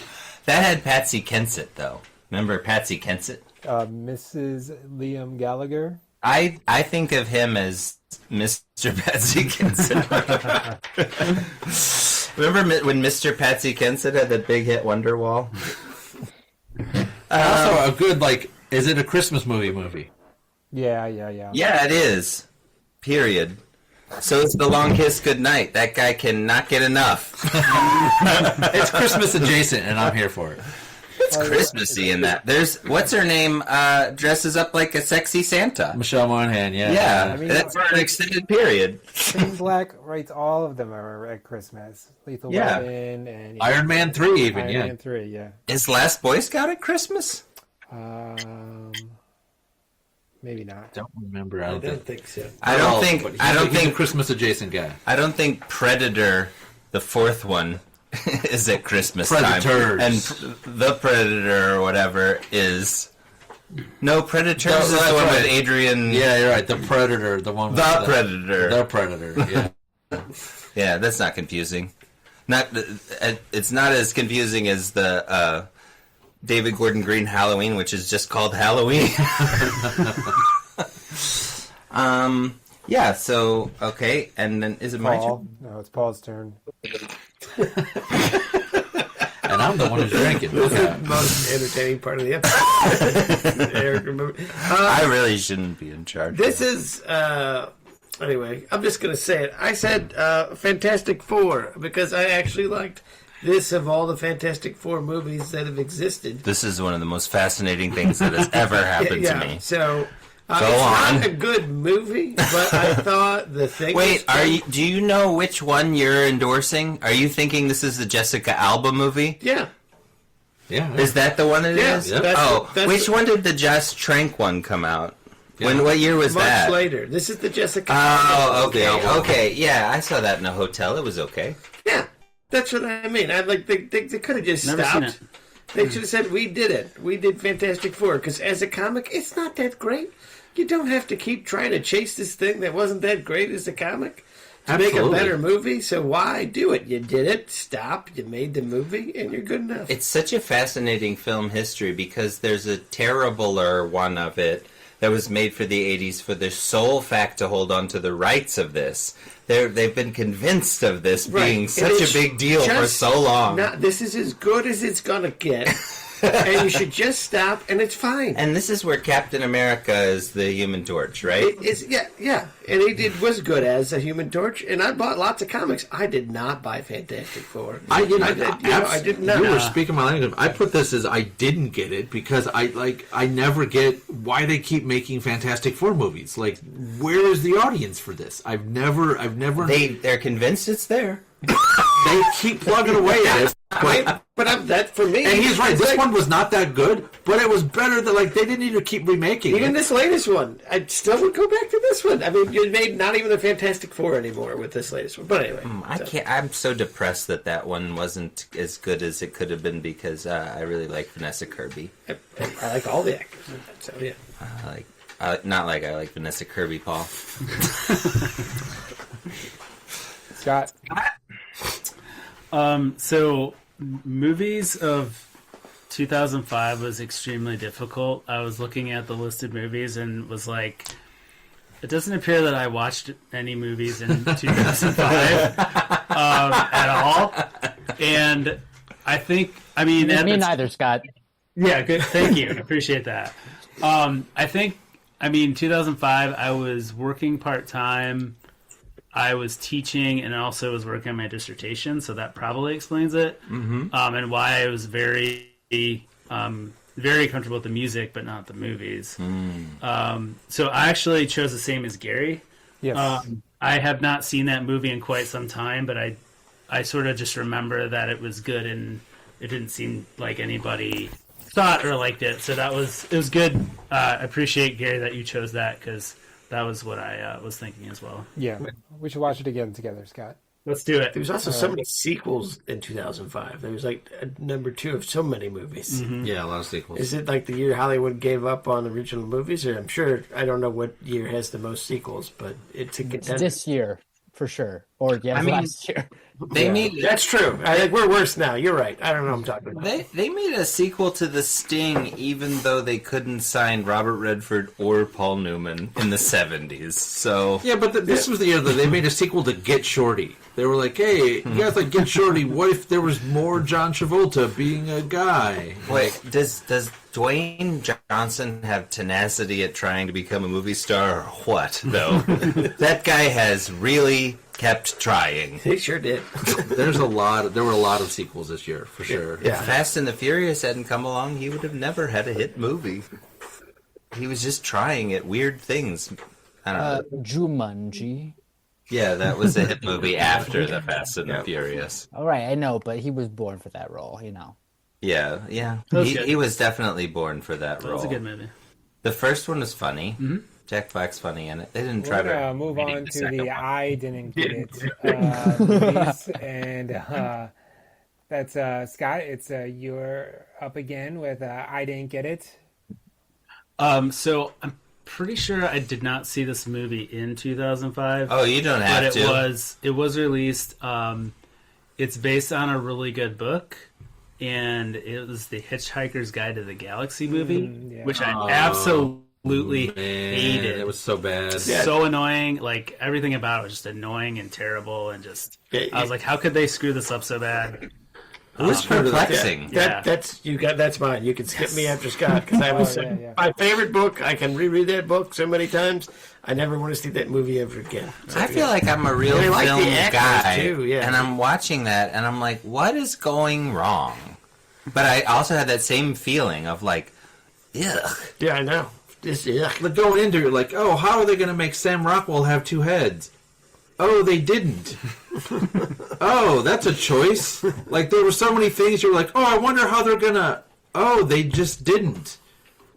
had Patsy Kensit, though. Remember Patsy Kensit? Mrs. Liam Gallagher. I think of him as Mr. Patsy Kensit. Remember when Mr. Patsy Kensit had that big hit Wonderwall? Also, a good, is it a Christmas movie? Yeah. Yeah, it is. Period. So it's The Long Kiss Goodnight. That guy cannot get enough. It's Christmas adjacent, and I'm here for it. It's Christmassy in that. There's, what's her name, dresses up like a sexy Santa. Michelle Monaghan, yeah. Yeah, I mean, that's for an extended period. Shane Black writes all of them are at Christmas. Lethal Weapon and Iron Man 3 even, Iron yeah. Man 3, yeah. Is Last Boy Scout at Christmas? Maybe not. Don't remember. I don't think so. I don't think. He's a Christmas adjacent guy. I don't think Predator, the fourth one, is at Christmas Predators. time. And the Predator or whatever is. No, Predators is the one with Adrian. Yeah, you're right. The Predator, the one. With Predator. The Predator. Yeah. Yeah, that's not confusing. It's not as confusing as the David Gordon Green Halloween, which is just called Halloween. Yeah, so, okay, and then is it my turn? No, it's Paul's turn. And I'm the one who's drinking. This is the most entertaining part of the episode. Eric, remember? I really shouldn't be in charge. This is, anyway, I'm just going to say it. I said Fantastic Four because I actually liked this of all the Fantastic Four movies that have existed. This is one of the most fascinating things that has ever happened to me. So, Go it's on. not a good movie, but I thought the thing Wait, was do you know which one you're endorsing? Are you thinking this is the Jessica Alba movie? Yeah. Yeah. Is that the one it is? Yeah, that's which one did the Jess Trank one come out? Yeah. What year was much that? later. This is the Jessica. Oh, okay, album. okay. Yeah, I saw that in a hotel. It was okay. Yeah, that's what I mean. I like they could have just Never seen stopped. it. They should have said, "We did it. We did Fantastic Four." Because as a comic, it's not that great. You don't have to keep trying to chase this thing that wasn't that great as a comic to make a Absolutely. better movie. So why do it? You did it. Stop. You made the movie, and you're good enough. It's such a fascinating film history because there's a terribler one of it that was made for the 80s for the sole fact to hold on to the rights of this. They've been convinced of this being And such it's a big deal for just so long. This is as good as it's gonna get, and you should just stop, and it's fine. And this is where Captain America is the Human Torch, right? Yeah, and he was good as a Human Torch. And I bought lots of comics. I did not buy Fantastic Four. I did not. You were speaking my language. I put this as I didn't get it because I never get why they keep making Fantastic Four movies. Like, where is the audience for this? I've never. They're convinced it's there. They keep plugging away at it. But that for me, And he's right. it's This like- one was not that good, but it was better than they didn't need to keep remaking Even it. this latest one, I still would go back to this one. I mean, you made not even the Fantastic Four anymore with this latest one. But anyway, I can't. I'm so depressed that one wasn't as good as it could have been because I really like Vanessa Kirby. I like all the actors. In that, so yeah. Not like I like Vanessa Kirby, Paul. Scott. So movies of 2005 was extremely difficult. I was looking at the listed movies and was like, it doesn't appear that I watched any movies in 2005 at all. And I think, I mean... Me neither, Scott. Yeah, good. Thank you. I appreciate that. I think, 2005, I was working part-time. I was teaching and also was working on my dissertation, so that probably explains it. Mm-hmm. And why I was very comfortable with the music, but not the movies. So I actually chose the same as Gary. Yes. I have not seen that movie in quite some time, but I sort of just remember that it was good, and it didn't seem like anybody thought or liked it. So it was good. I appreciate, Gary, that you chose that because that was what I was thinking as well. Yeah. We should watch it again together, Scott. Let's do it. There was also so many sequels in 2005. There was like a number 2 of so many movies. Mm-hmm. Yeah, a lot of sequels. Is it like the year Hollywood gave up on original movies? Or I'm sure, I don't know what year has the most sequels, but it's a contender. This year, for sure. Or last year. They made That's true. I think we're worse now. You're right. I don't know what I'm talking about. they made a sequel to The Sting, even though they couldn't sign Robert Redford or Paul Newman in the 70s. So Yeah, but this was the year that they made a sequel to Get Shorty. They were like, hey, you guys like Get Shorty, what if there was more John Travolta being a guy? wait, does Dwayne Johnson have tenacity at trying to become a movie star or what? Though that guy has really kept trying. He sure did. There were a lot of sequels this year, for sure. Yeah. If Fast and the Furious hadn't come along, he would have never had a hit movie. He was just trying at weird things. I don't know. Jumanji. Yeah, that was a hit movie after the Fast and the Furious. All right, I know, but he was born for that role, Yeah. was He, good. he was definitely born for that That role. was a good movie. The first one was funny. Mm-hmm. Jack Black's funny in it. They didn't try We're to gonna move remake on to second the one. I didn't get it movies, and that's Scott. It's you're up again with I didn't get it. So I'm pretty sure I did not see this movie in 2005. Oh, you don't have but to. it was released. It's based on a really good book, and it was the Hitchhiker's Guide to the Galaxy movie, yeah. which I absolutely hated. It was so bad. So annoying. Like everything about it was just annoying and terrible, and just I was like, how could they screw this up so bad? It was perplexing. That's mine. You can skip me after Scott because I was my favorite book. I can reread that book so many times. I never want to see that movie ever again. I feel like I'm a real film guy, and I'm watching that, and I'm like, what is going wrong? But I also had that same feeling of like, ugh. Yeah, I know. Just ugh. But going into it, like, oh, how are they going to make Sam Rockwell have two heads? Oh, they didn't. Oh, that's a choice. Like, there were so many things you're like, oh, I wonder how they're going to... Oh, they just didn't.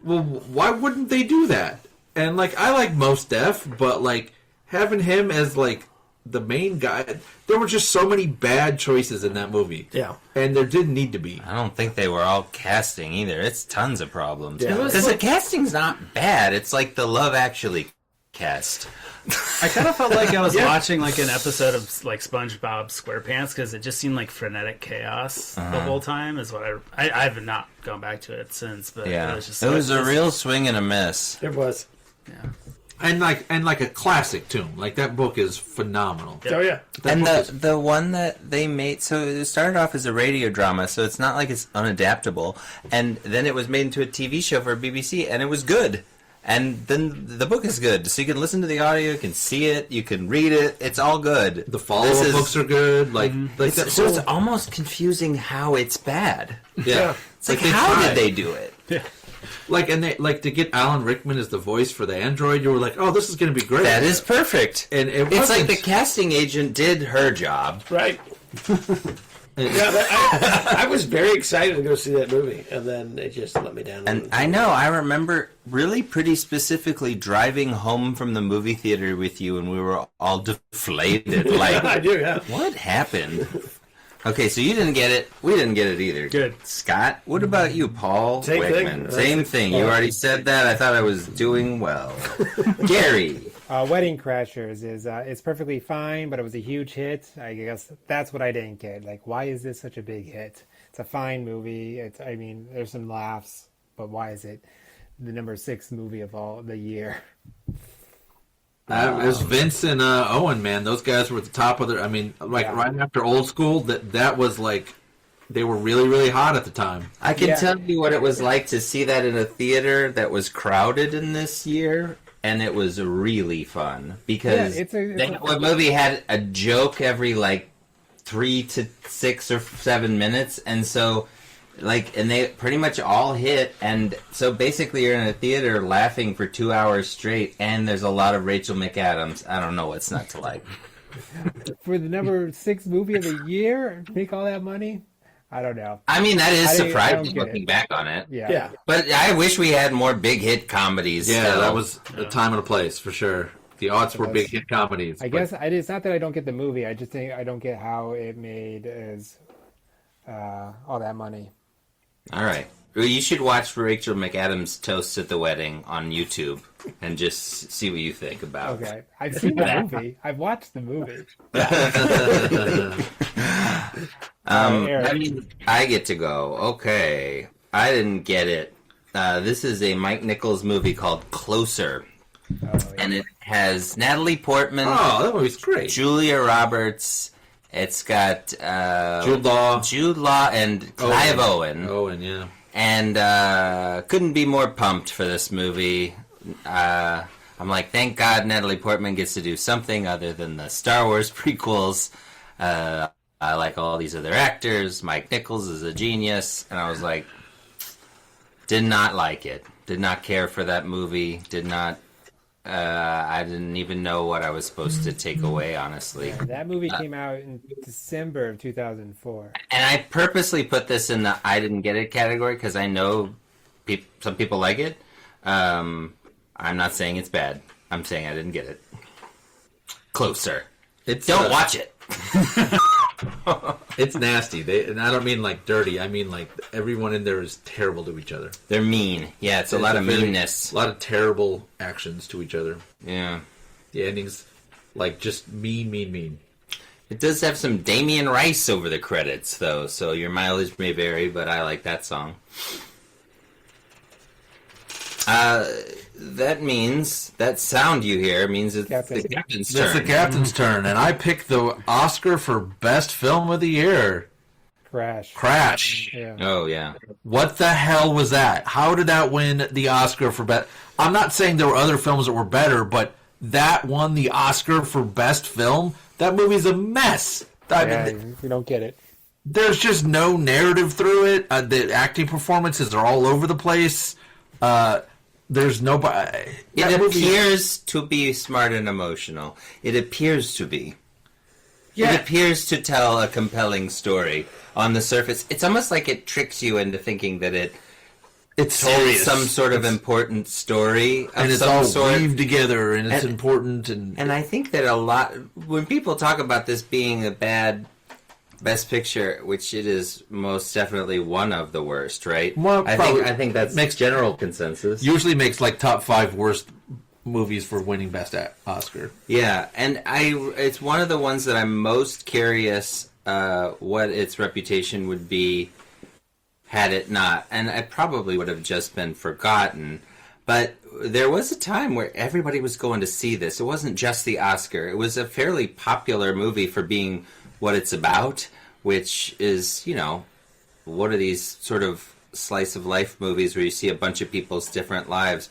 Well, why wouldn't they do that? And, like, I like Mos Def, but, like, having him as, like, the main guy... There were just so many bad choices in that movie. Yeah. And there didn't need to be. I don't think they were all casting either. It's tons of problems. Yeah. Because the casting's not bad. It's like the Love Actually cast. I kind of felt like I was watching like an episode of like SpongeBob SquarePants because it just seemed like frenetic chaos the whole time. Is what I have not gone back to it since, but Yeah, it was a real swing and a miss. It was. Yeah. And like a classic too. Like that book is phenomenal. Oh yeah. And the one that they made, so it started off as a radio drama, so it's not like it's unadaptable. And then it was made into a TV show for BBC, and it was good. And then the book is good, so you can listen to the audio, you can see it, you can read it. It's all good. The follow-up books are good. Like, so it's almost confusing how it's bad. Yeah. It's like how did they do it? Yeah. Like, and they to get Alan Rickman as the voice for the android, you were like, oh, this is going to be great. That is perfect. And it's like the casting agent did her job. Right. I was very excited to go see that movie, and then it just let me down. And I know, I remember really pretty specifically driving home from the movie theater with you, and we were all deflated. Like, I do, yeah. What happened? Okay, so you didn't get it. We didn't get it either. Good. Scott, what about you, Paul? Same Wegmann? thing. Same thing. You already said that. I thought I was doing well. Gary. Wedding Crashers is it's perfectly fine, but it was a huge hit. I guess that's what I didn't get. Like, why is this such a big hit? It's a fine movie. I mean, there's some laughs, but why is it the number 6 movie of all the year? It was Vince and Owen, man. Those guys were at the top of their. I mean, like right after Old School, that was like they were really, really hot at the time. I can tell you what it was like to see that in a theater that was crowded in this year. And it was really fun because the movie had a joke every like 3 to 6 or 7 minutes, and so and they pretty much all hit. And so basically, you're in a theater laughing for 2 hours straight, and there's a lot of Rachel McAdams. I don't know what's not to like. For the number 6 movie of the year, make all that money? I don't know. I mean, that is surprising looking back on it. Yeah. But I wish we had more big hit comedies. Yeah, that was a time and a place for sure. The aughts were big hit comedies. I guess it's not that I don't get the movie. I just think I don't get how it made as all that money. All right. Well, you should watch Rachel McAdams' Toast at the Wedding on YouTube and just see what you think about it. Okay. I've seen the movie. I've watched the movie. I mean, I get to go. Okay. I didn't get it. This is a Mike Nichols movie called Closer. Oh, yeah. And it has Natalie Portman. Oh, that movie's great. Julia Roberts. It's got Jude Law and Clive Owen. Owen, yeah. And couldn't be more pumped for this movie. I'm like, thank God Natalie Portman gets to do something other than the Star Wars prequels. I like all these other actors. Mike Nichols is a genius. And I was like, did not like it. Did not care for that movie. Did not... I didn't even know what I was supposed to take away, honestly. Yeah, that movie came out in December of 2004. And I purposely put this in the I didn't get it category because I know some people like it. I'm not saying it's bad. I'm saying I didn't get it. Closer. Don't watch it. It's nasty. And I don't mean like dirty. I mean like everyone in there is terrible to each other. They're mean. Yeah, it's a lot of meanness. A lot of terrible actions to each other. Yeah. The ending's like just mean. It does have some Damien Rice over the credits, though, so your mileage may vary, but I like that song. That means, that sound you hear means it's the captain's turn. It's the captain's turn, and I picked the Oscar for Best Film of the Year. Crash. Yeah. Oh yeah. What the hell was that? How did that win the Oscar for best? I'm not saying there were other films that were better, but that won the Oscar for best film. That movie's a mess. I mean, You don't get it. there's just no narrative through it. The acting performances are all over the place. There's nobody. It appears to be smart and emotional. It appears to be. Yeah. It appears to tell a compelling story on the surface. It's almost like it tricks you into thinking that It's told serious. some sort of important story of and it's some all sort. weaved together, and it's important. And I think that a lot, when people talk about this being a bad Best Picture, which it is most definitely one of the worst, right? Well, I think that's makes general consensus. usually makes like top 5 worst movies for winning best Oscar. Yeah, and it's one of the ones that I'm most curious what its reputation would be had it not. And it probably would have just been forgotten. But there was a time where everybody was going to see this. It wasn't just the Oscar. It was a fairly popular movie for being what it's about, which is, one of these sort of slice of life movies where you see a bunch of people's different lives,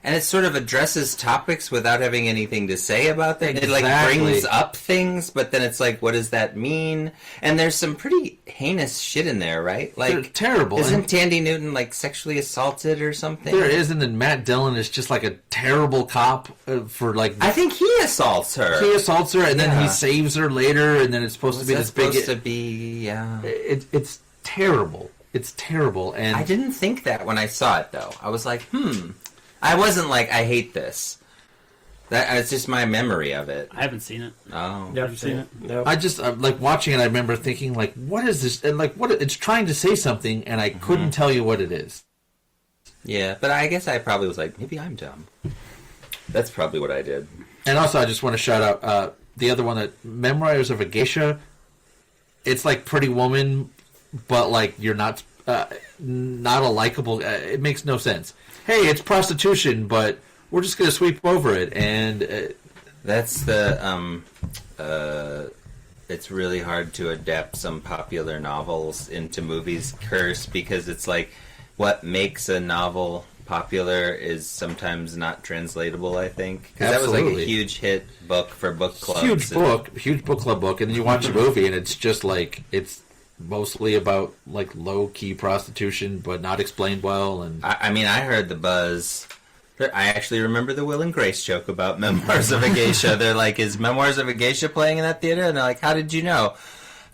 and it sort of addresses topics without having anything to say about them. Exactly. It brings up things, but then it's like, what does that mean? And there's some pretty heinous shit in there, right? They're terrible. Isn't Tandy Newton sexually assaulted or something? There is, and then Matt Dillon is just like a terrible cop for I think he assaults her. He assaults her, and then he saves her later, and then it's supposed to be this big. Supposed to be, yeah. It's terrible. It's terrible, and I didn't think that when I saw it, though. I was like, I wasn't like, I hate this. It's just my memory of it. I haven't seen it. Oh. Never seen it. No. I just watching it. I remember thinking what is this? And what it's trying to say something, and I couldn't tell you what it is. Yeah, but I guess I probably was like, maybe I'm dumb. That's probably what I did. And also, I just want to shout out the other one, that Memoirs of a Geisha. It's like Pretty Woman, but you're not a likable. It makes no sense. Hey, it's prostitution, but we're just going to sweep over it, and that's the it's really hard to adapt some popular novels into movies curse, because it's like what makes a novel popular is sometimes not translatable, I think, because that was like a huge hit book for book clubs. Huge book club book, and then you watch a movie, and it's just it's mostly about low key prostitution, but not explained well. And I mean, I heard the buzz. I actually remember the Will and Grace joke about Memoirs of a Geisha. They're like, "Is Memoirs of a Geisha playing in that theater?" And they're like, "How did you know?"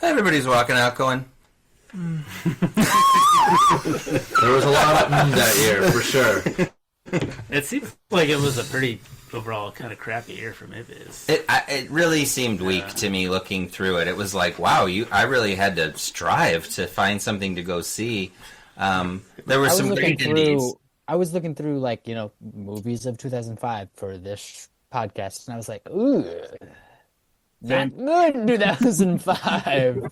Everybody's walking out going, There was a lot of that year for sure. It seems like it was a pretty overall kind of crappy year for movies. It really seemed weak to me looking through it. It was like, wow, I really had to strive to find something to go see. There were some great indies. I was looking through movies of 2005 for this podcast, and I was like, ooh, not good 2005.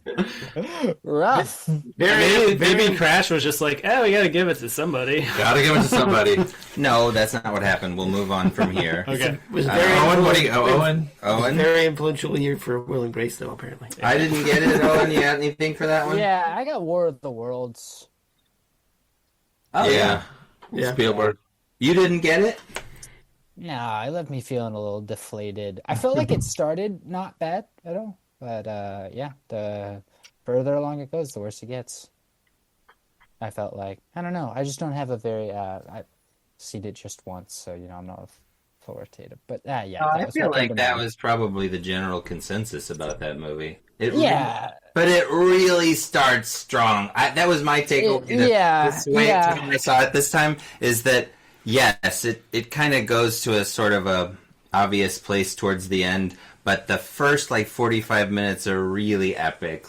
Rough. Maybe Crash was just like, we gotta give it to somebody. Gotta give it to somebody. No, that's not what happened. We'll move on from here. Okay. It was very Owen? Owen? Very influential year for Will and Grace, though, apparently. I didn't get it. Owen, you got anything for that one? Yeah, I got War of the Worlds. Oh, yeah. Spielberg. You didn't get it? No, it left me feeling a little deflated. I felt like it started not bad at all, but the further along it goes, the worse it gets. I felt like, I don't know, I just don't have a very, I've seen it just once, so, I'm not authoritative. But, I feel like that was probably the general consensus about that movie. But it really starts strong. That was my takeaway. When I saw it this time, is that, yes, it kind of goes to a sort of a obvious place towards the end, but the first 45 minutes are really epic.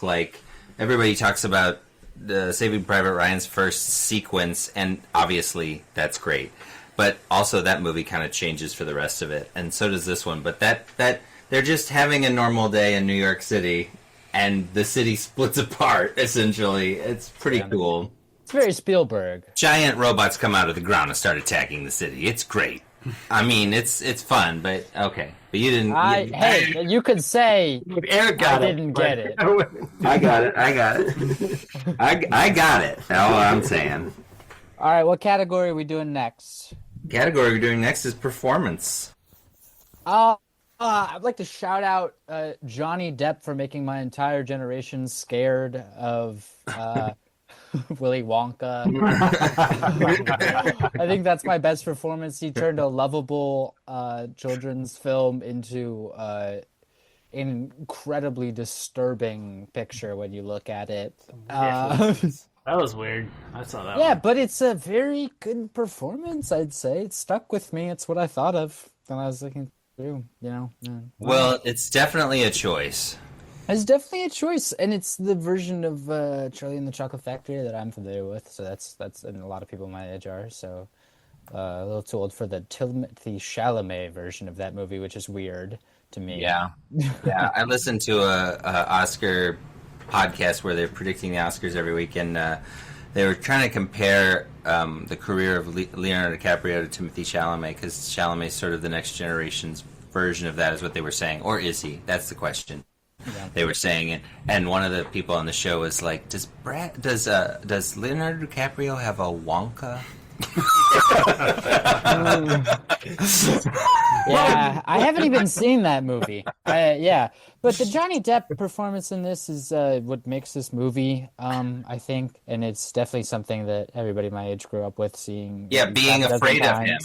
Everybody talks about the Saving Private Ryan's first sequence, and obviously that's great. But also that movie kind of changes for the rest of it, and so does this one. But that they're just having a normal day in New York City, and the city splits apart, essentially. It's pretty cool. It's very Spielberg. Giant robots come out of the ground and start attacking the city. It's great. I mean, it's fun, but okay. But you didn't. Hey, you could say Eric got I didn't get it. I got it. I got it. That's all I'm saying. All right, what category are we doing next? Category we're doing next is performance. I'd like to shout out Johnny Depp for making my entire generation scared of Willy Wonka. I think that's my best performance. He turned a lovable children's film into an incredibly disturbing picture when you look at it. That was weird. I saw that. Yeah, one. but it's a very good performance, I'd say. It stuck with me. It's what I thought of when I was looking through, you know. Well, it's definitely a choice. It's definitely a choice, and it's the version of Charlie and the Chocolate Factory that I'm familiar with. So that's and a lot of people my age are. So a little too old for the Timothée Chalamet version of that movie, which is weird to me. Yeah. I listened to a Oscar podcast where they're predicting the Oscars every week, and they were trying to compare the career of Leonardo DiCaprio to Timothée Chalamet, because Chalamet's sort of the next generation's version of that, is what they were saying. Or is he? That's the question. Yeah. They were saying it, and one of the people on the show was like, "Does Leonardo DiCaprio have a Wonka?" Yeah, I haven't even seen that movie. Yeah, but the Johnny Depp performance in this is what makes this movie, I think, and it's definitely something that everybody my age grew up with seeing. Yeah, being afraid of him.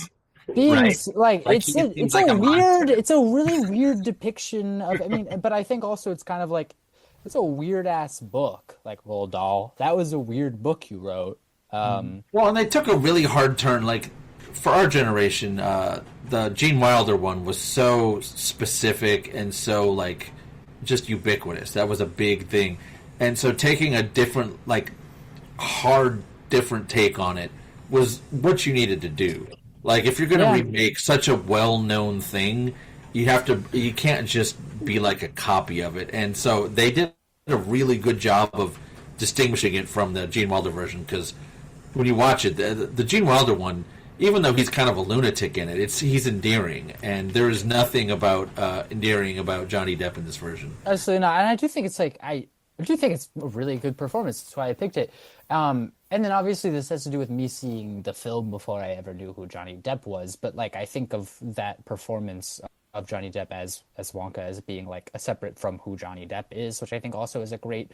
Being right. like it's like a weird, it's a really weird depiction of. I mean, but I think also it's kind of like it's a weird ass book, like Roald Dahl. That was a weird book you wrote. Well, and they took a really hard turn. Like for our generation, the Gene Wilder one was so specific and so like just ubiquitous. That was a big thing, and so taking a different, like hard, different take on it was what you needed to do. Like if you're going to remake such a well-known thing, you can't just be like a copy of it. And so they did a really good job of distinguishing it from the Gene Wilder version, because when you watch it, the Gene Wilder one, even though he's kind of a lunatic in it, he's endearing, and there is nothing about endearing about Johnny Depp in this version. Absolutely not. And I do think it's like I do think it's a really good performance. That's why I picked it. And then obviously this has to do with me seeing the film before I ever knew who Johnny Depp was. But like I think of that performance of Johnny Depp as Wonka as being like a separate from who Johnny Depp is, which I think also is a great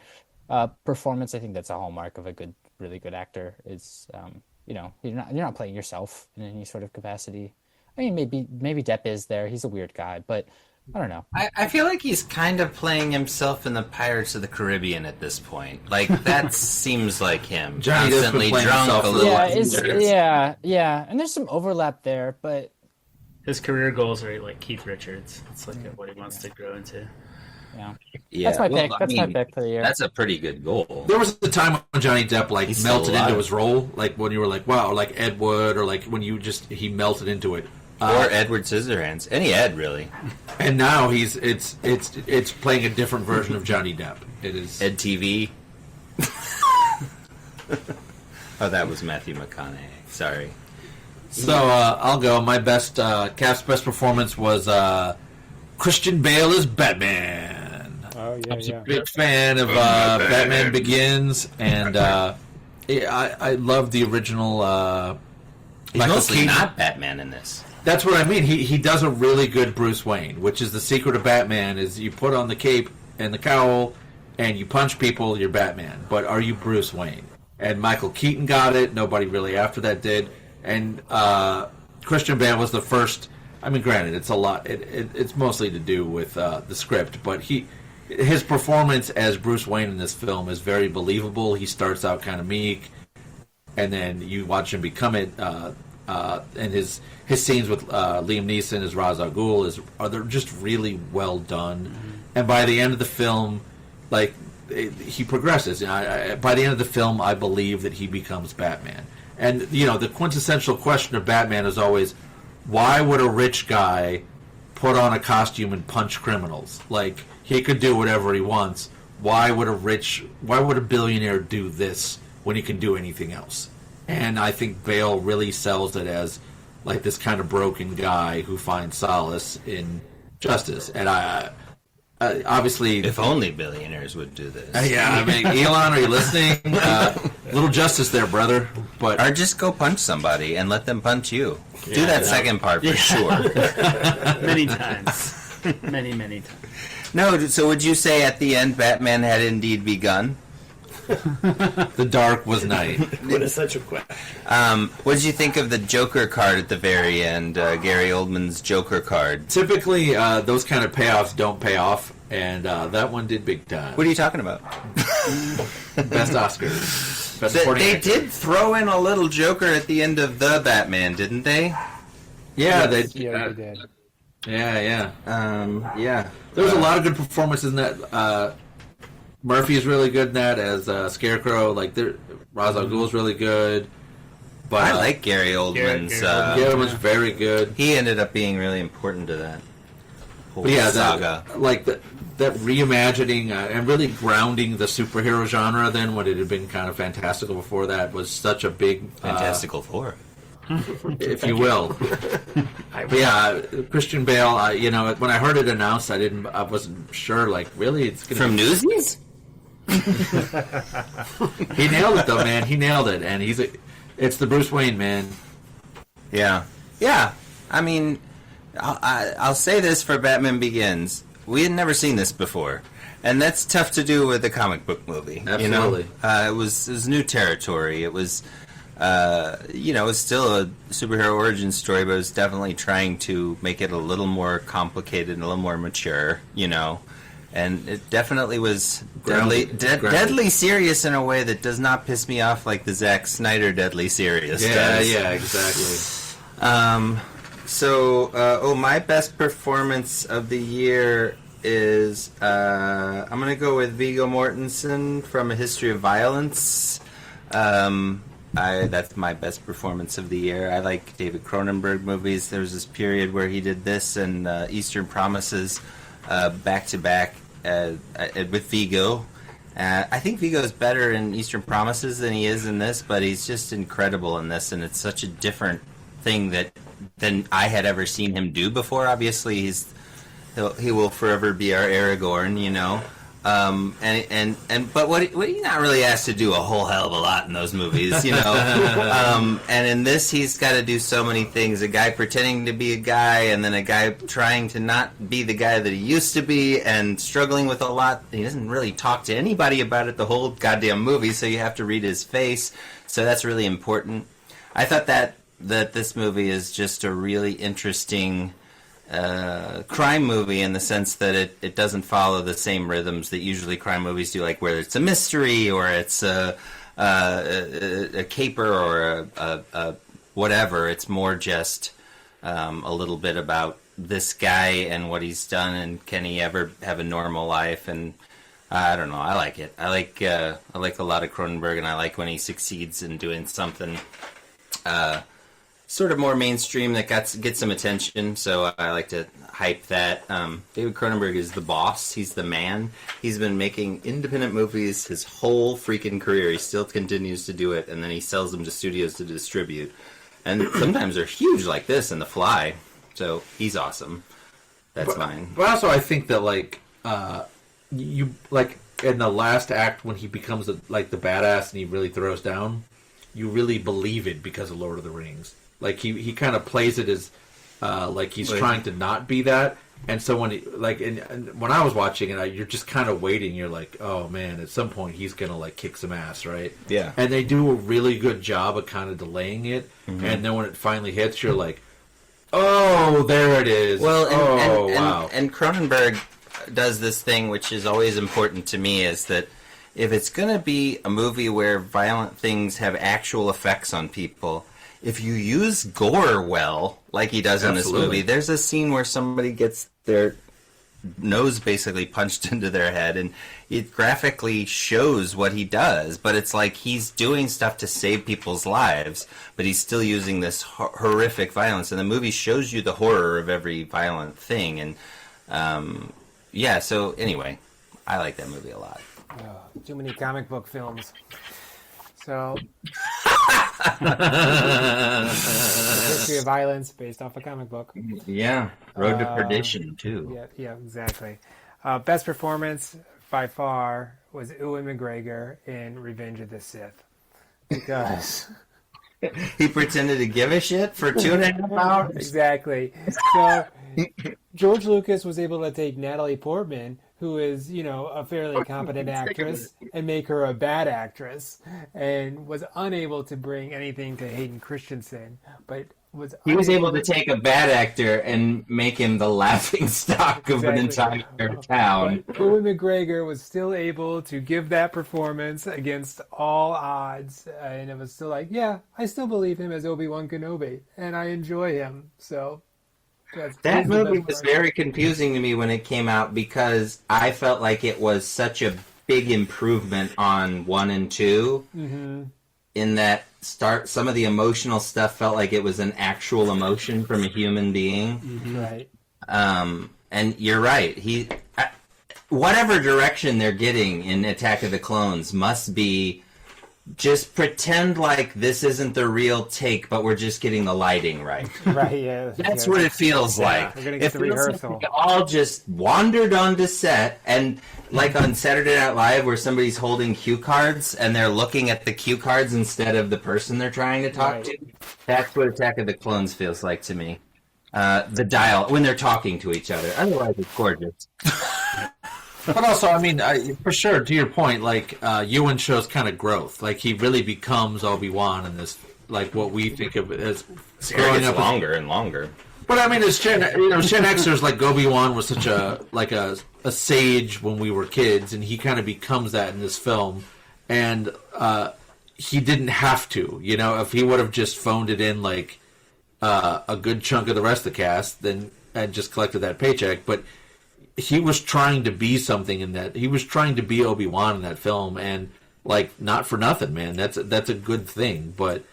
performance. I think that's a hallmark of a really good actor. Is you're not playing yourself in any sort of capacity. I mean, maybe Depp is there. He's a weird guy, but I don't know. I feel like he's kind of playing himself in the Pirates of the Caribbean at this point. Like that seems like him. Johnny constantly drunk a little. Yeah, and there's some overlap there, but his career goals are like Keith Richards. It's like what he wants to grow into. Yeah. That's my pick. That's my pick for the year. That's a pretty good goal. There was a time when Johnny Depp melted into his role, like when you were like, wow, or like Ed Wood, or like when he melted into it. Or Edward Scissorhands. Any Ed, really. And now it's playing a different version of Johnny Depp. It is Ed TV. Oh, that was Matthew McConaughey. Sorry. So I'll go. My Cap's best performance was Christian Bale as Batman. Oh yeah, I'm a big fan of Batman Begins, and I love the original. He's mostly not Batman in this. That's what I mean. He does a really good Bruce Wayne, which is the secret of Batman, is you put on the cape and the cowl and you punch people, you're Batman. But are you Bruce Wayne? And Michael Keaton got it. Nobody really after that did. And Christian Bale was the first. I mean, granted, it's a lot. It's mostly to do with the script, but his performance as Bruce Wayne in this film is very believable. He starts out kind of meek, and then you watch him become it. And his scenes with Liam Neeson as Ra's al Ghul they're just really well done. Mm-hmm. And by the end of the film, like he progresses. By the end of the film, I believe that he becomes Batman. And the quintessential question of Batman is always, why would a rich guy put on a costume and punch criminals? Like he could do whatever he wants. Why would a billionaire do this when he can do anything else? And I think Bale really sells it as like this kind of broken guy who finds solace in justice. And I obviously, If only billionaires would do this. yeah, I mean, Elon, are you listening? Little justice there, brother. But Or just go punch somebody and let them punch you. Do that second part for sure. Many times. Many times. No, so would you say at the end Batman had indeed begun? the dark was night. What is such a question? What did you think of the Joker card at the very end, Gary Oldman's Joker card? Typically, those kind of payoffs don't pay off, and that one did big time. What are you talking about? Best Oscars. Best supporting They actor. did throw in a little Joker at the end of the Batman, didn't they? Yeah, they Yeah, you did. Yeah. Yeah. There was a lot of good performances in that. Murphy is really good in that as Scarecrow. Like, Ra's al Ghul's really good. But I like Gary Oldman's. Gary was very good. He ended up being really important to that whole But yeah, saga. that reimagining and really grounding the superhero genre then when it had been kind of fantastical before that was such a big Fantastical Four. if you will. But yeah, Christian Bale. When I heard it announced, I wasn't sure. Like, really, it's gonna From be... Newsies? He nailed it though, man. He nailed it, and it's the Bruce Wayne, man. Yeah. I mean, I'll say this for Batman Begins: we had never seen this before, and that's tough to do with a comic book movie. Absolutely. It was new territory. It was. It was still a superhero origin story, but it was definitely trying to make it a little more complicated and a little more mature, And it definitely was deadly serious in a way that does not piss me off like the Zack Snyder deadly serious does. Yeah, exactly. My best performance of the year is I'm going to go with Viggo Mortensen from A History of Violence. That's my best performance of the year. I like David Cronenberg movies. There was this period where he did this and Eastern Promises back to back with Viggo. I think Viggo's better in Eastern Promises than he is in this, but he's just incredible in this, and it's such a different thing than I had ever seen him do before. Obviously, he will forever be our Aragorn, but what he's not really asked to do a whole hell of a lot in those movies, and in this he's got to do so many things. A guy pretending to be a guy, and then a guy trying to not be the guy that he used to be, and struggling with a lot. He doesn't really talk to anybody about it the whole goddamn movie, so you have to read his face. So that's really important. I thought that this movie is just a really interesting crime movie in the sense that it doesn't follow the same rhythms that usually crime movies do, like where it's a mystery or it's a caper or a whatever. It's more just a little bit about this guy and what he's done, and can he ever have a normal life? And I don't know. I like it. I like a lot of Cronenberg, and I like when he succeeds in doing something sort of more mainstream that gets some attention, so I like to hype that. David Cronenberg is the boss. He's the man. He's been making independent movies his whole freaking career. He still continues to do it, and then he sells them to studios to distribute. And sometimes they're huge like this in The Fly, so he's awesome. That's mine. But also I think that, you in the last act when he becomes the badass and he really throws down, you really believe it because of Lord of the Rings. Like he kind of plays it as he's trying to not be that, and so when when I was watching it, you're just kind of waiting. You're like, oh man, at some point he's gonna kick some ass, right? Yeah. And they do a really good job of kind of delaying it, and then when it finally hits, you're like, oh, there it is. Well, wow. And Cronenberg does this thing which is always important to me, is that if it's going to be a movie where violent things have actual effects on people, if you use gore well, like he does in this movie, there's a scene where somebody gets their nose basically punched into their head, and it graphically shows what he does, but it's like he's doing stuff to save people's lives, but he's still using this horrific violence, and the movie shows you the horror of every violent thing, and so anyway, I like that movie a lot. Too many comic book films. So History of Violence, based off a comic book. Yeah, Road to Perdition too. Yeah, exactly. Best performance by far was Ewan McGregor in Revenge of the Sith, because He pretended to give a shit for 2.5 hours. exactly. So George Lucas was able to take Natalie Portman, who is, a fairly competent actress, and make her a bad actress, and was unable to bring anything to Hayden Christensen, but He was able to take a bad actor and make him the laughing stock of an entire town. But Ewan McGregor was still able to give that performance against all odds, and it was still like, yeah, I still believe him as Obi-Wan Kenobi, and I enjoy him. So that movie was very confusing to me when it came out, because I felt like it was such a big improvement on 1 and 2. Mm-hmm. In that some of the emotional stuff felt like it was an actual emotion from a human being. Mm-hmm. Right. And you're right. Whatever direction they're getting in Attack of the Clones must be just pretend like this isn't the real take, but we're just getting the lighting right. Right, yeah. That's what it feels like. We're going to get the rehearsal. Like we all just wandered onto set, and like on Saturday Night Live where somebody's holding cue cards and they're looking at the cue cards instead of the person they're trying to talk to. That's what Attack of the Clones feels like to me. The dial, when they're talking to each other. Otherwise, it's gorgeous. But also, I mean, for sure, to your point, like, Ewan shows kind of growth. Like, he really becomes Obi-Wan in this, like, what we think of as growing up longer and longer. But, I mean, as Gen Xers, like, Obi-Wan was such a sage when we were kids, and he kind of becomes that in this film. And he didn't have to, if he would have just phoned it in, like, a good chunk of the rest of the cast, then and just collected that paycheck. But he was trying to be something in that. He was trying to be Obi-Wan in that film, and like, not for nothing, man. That's a good thing. But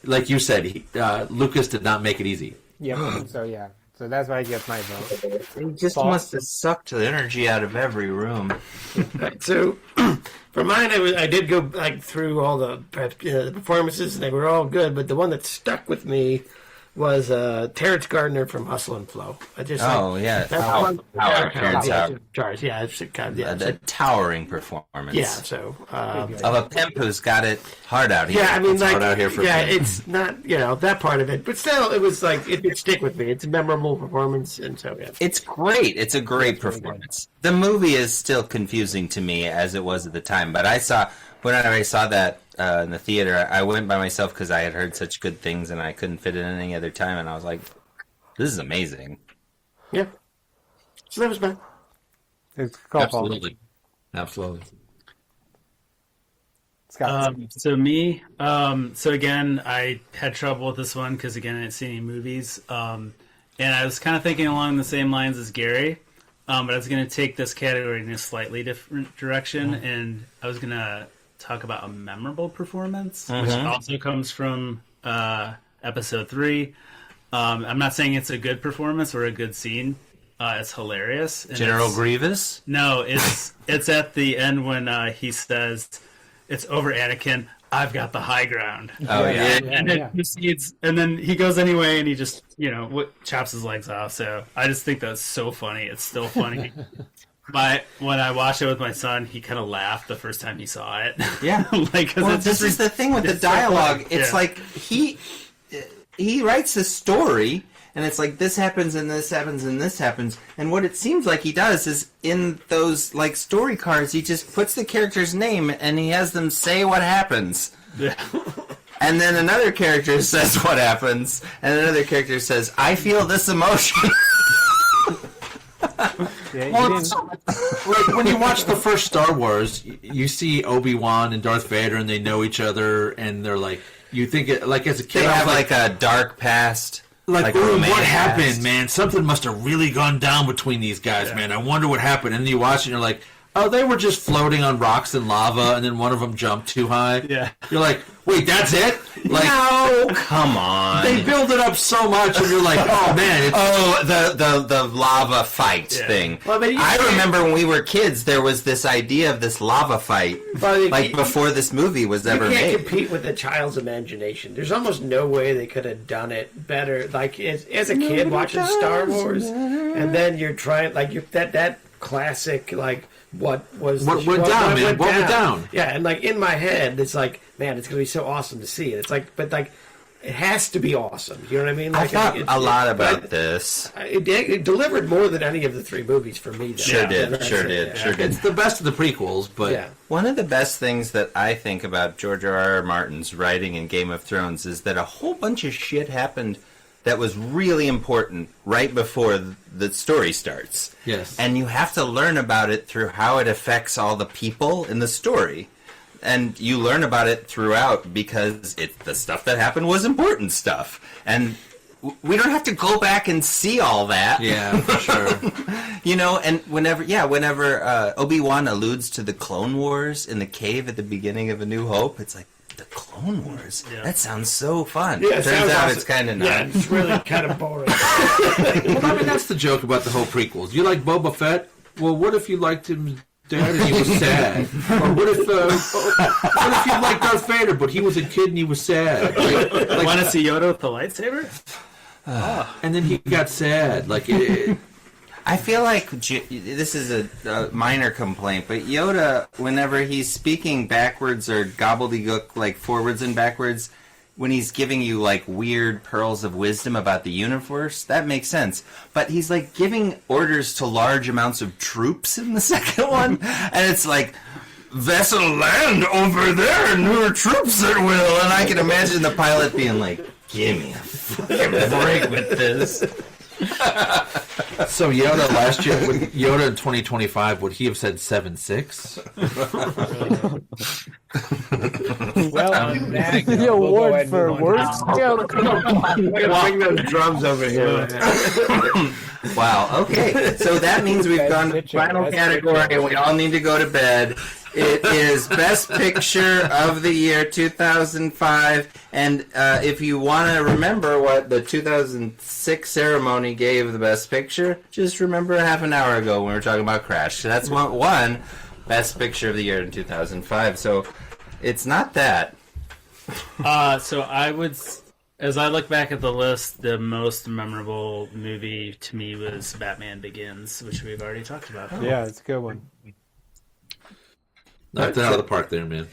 like you said, Lucas did not make it easy. Yeah. So that's why he gets my vote. He just must have sucked the energy out of every room. So for mine, I did go through all the performances, and they were all good. But the one that stuck with me was Terrence Gardner from Hustle and Flow. Terrence Howard. Yeah, it's kind of, a towering performance. Yeah, so of a pimp who's got it hard out here. Yeah, I mean, it's hard out here for it's not that part of it, but still, it was like it did stick with me. It's a memorable performance, and so yeah, it's great. It's a great performance. The movie is still confusing to me as it was at the time, but when I saw that in the theater, I went by myself because I had heard such good things and I couldn't fit it in any other time, and I was like, this is amazing. Yeah. So that was mine. It's cool. Absolutely. Scott. So me, so again, I had trouble with this one because, again, I didn't see any movies. And I was kind of thinking along the same lines as Gary, but I was going to take this category in a slightly different direction, and I was going to talk about a memorable performance, which also comes from episode 3. I'm not saying it's a good performance or a good scene. It's hilarious. And General Grievous? No, it's at the end when he says, "It's over, Anakin. I've got the high ground." Oh yeah. And then proceeds, and then he goes anyway, and he just chops his legs off. So I just think that's so funny. It's still funny. When I watched it with my son, he kind of laughed the first time he saw it. Yeah, this is the thing with the dialogue. It's like he writes a story, and it's like this happens and this happens and this happens. And what it seems like he does is in those like story cards, he just puts the character's name and he has them say what happens. Yeah. And then another character says what happens, and another character says, "I feel this emotion." Like when you watch the first Star Wars, you see Obi-Wan and Darth Vader, and they know each other, and they're like, you think it like as a kid, they have like a dark past. Like what happened, man? Something must have really gone down between these guys, man. I wonder what happened. And then you watch it, and you're like, oh, they were just floating on rocks and lava, and then one of them jumped too high. Yeah. You're like, wait, that's it? Like, No, come on. they build it up so much, and you're like, oh man, it's the lava fight thing. Well, but you I can't- remember when we were kids, there was this idea of this lava fight, But like before this movie was you ever can't made. compete with a child's imagination. There's almost no way they could have done it better. Like as a kid watching Star Wars, and then you're trying like that classic like what went down? Yeah, and like in my head, it's like, man, it's gonna be so awesome to see it. It's like, but like, it has to be awesome. You know what I mean? I Like, thought a lot about but this. it delivered more than any of the 3 movies for me. Though. Sure did. That's Sure it, did. yeah. Sure did. it's the best of the prequels, but Yeah. One of the best things that I think about George R.R. Martin's writing in Game of Thrones is that a whole bunch of shit happened that was really important right before the story starts. Yes. And you have to learn about it through how it affects all the people in the story. And you learn about it throughout because the stuff that happened was important stuff. And we don't have to go back and see all that. yeah, for sure. You know, and whenever Obi-Wan alludes to the Clone Wars in the cave at the beginning of A New Hope, it's like, the Clone Wars? Yeah. That sounds so fun. Yeah, it Turns sounds out awesome. it's kind of not. Yeah, it's really kind of boring. Well, I mean, that's the joke about the whole prequels. You like Boba Fett? Well, what if you liked him dead and he was sad? Or what if you liked Darth Vader but he was a kid and he was sad? Like, Want to see Yoda with the lightsaber? and then he got sad. Like, I feel like this is a minor complaint, but Yoda, whenever he's speaking backwards or gobbledygook, like forwards and backwards, when he's giving you like weird pearls of wisdom about the universe, that makes sense. But he's like giving orders to large amounts of troops in the second one, and it's like, vessel land over there, and there are troops at will. And I can imagine the pilot being like, give me a fucking break with this. so Yoda last year, Yoda in 2025, would he have said 7-6? Well, on that, The we'll go award ahead and for move on worst now. joke. We're gonna bring those drums over here. Wow, okay. So that means we've Best gone to the picture, final best category picture. and we all need to go to bed. It is Best Picture of the Year 2005. And if you want to remember what the 2006 ceremony gave the Best Picture, just remember half an hour ago when we were talking about Crash. So that's what won Best Picture of the Year in 2005. So it's not that. So I would, as I look back at the list, the most memorable movie to me was Batman Begins, which we've already talked about. Yeah, it's a good one. Knocked it out of the park there, man.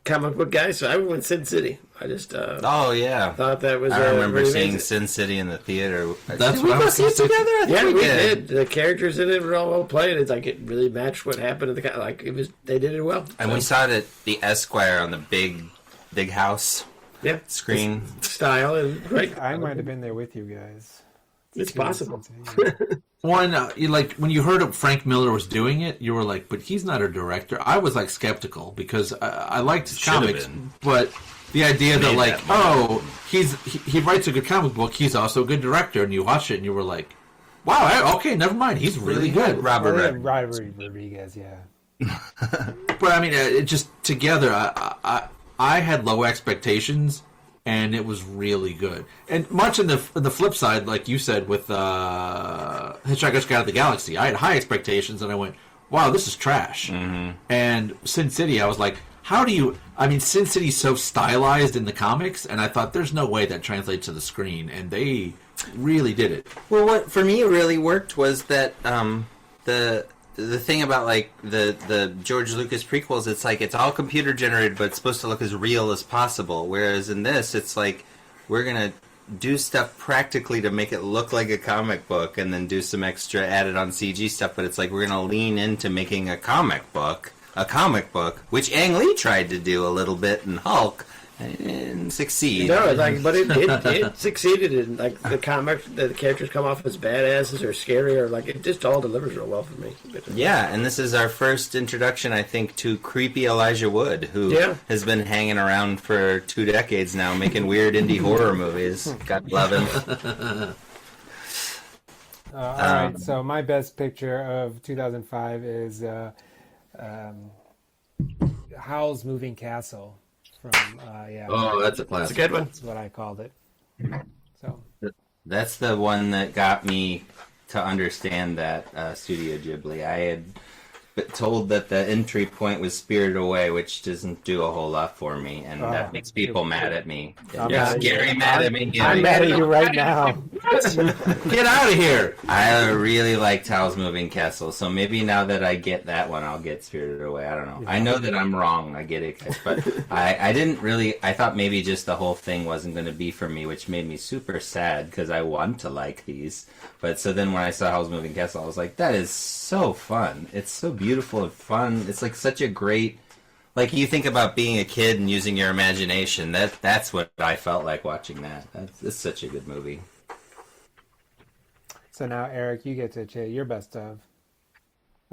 Comic book guy, so I went with Sin City. I just Oh, yeah. thought that was. I remember really seeing amazing. Sin City in the theater. That's Did we what I go was see it gonna say. together? I think Yeah, we did. The characters in it were all well played. It's like it really matched what happened to the guy. Like it was, they did it well. And we saw it at the Esquire on the big house Yeah, screen. style and great. I might have been there with you guys. It's possible. One, when you heard Frank Miller was doing it, you were like, but he's not a director. I was like skeptical because I liked his Should've comics, been. but the idea that Made like, that moment. he writes a good comic book, he's also a good director, and you watch it and you were like, wow, okay, never mind, he's really good. Robert Oh, yeah, Redford. Robert Rodriguez, yeah. But I mean, it just together, I had low expectations, and it was really good. And much in the flip side, like you said with Hitchhiker's Guide to the Galaxy, I had high expectations, and I went, "Wow, this is trash." Mm-hmm. And Sin City, I was like, "How do you?" I mean, Sin City's so stylized in the comics, and I thought there's no way that translates to the screen, and they really did it. Well, what for me really worked was that the thing about like the George Lucas prequels, it's like it's all computer generated, but it's supposed to look as real as possible. Whereas in this, it's like we're gonna do stuff practically to make it look like a comic book, and then do some extra added on CG stuff. But it's like we're gonna lean into making a comic book, which Ang Lee tried to do a little bit in Hulk and succeed. No, like, but it succeeded in like the comics. The characters come off as badasses or scary, or like it just all delivers real well for me. Yeah, and this is our first introduction, I think, to creepy Elijah Wood, who has been hanging around for 2 decades now, making weird indie horror movies. God love him. All right, so my best picture of 2005 is Howl's Moving Castle from Oh, that's a It's classic. a good one. that's what I called it. So That's the one that got me to understand that Studio Ghibli. I had been told that the entry point was Spirited Away, which doesn't do a whole lot for me, and that makes people mad at me. I'm Yeah, mad at Gary you. mad at me. I'm mad at you right now. Get out of here! I really liked Howl's Moving Castle, so maybe now that I get that one, I'll get Spirited Away. I don't know. I know that I'm wrong. I get it, but I didn't really. I thought maybe just the whole thing wasn't going to be for me, which made me super sad because I want to like these. But so then when I saw Howl's Moving Castle, I was like, that is so fun. It's so beautiful and fun. It's like such a great. Like you think about being a kid and using your imagination. That's what I felt like watching that. It's such a good movie. So now, Eric, you get to choose your best of.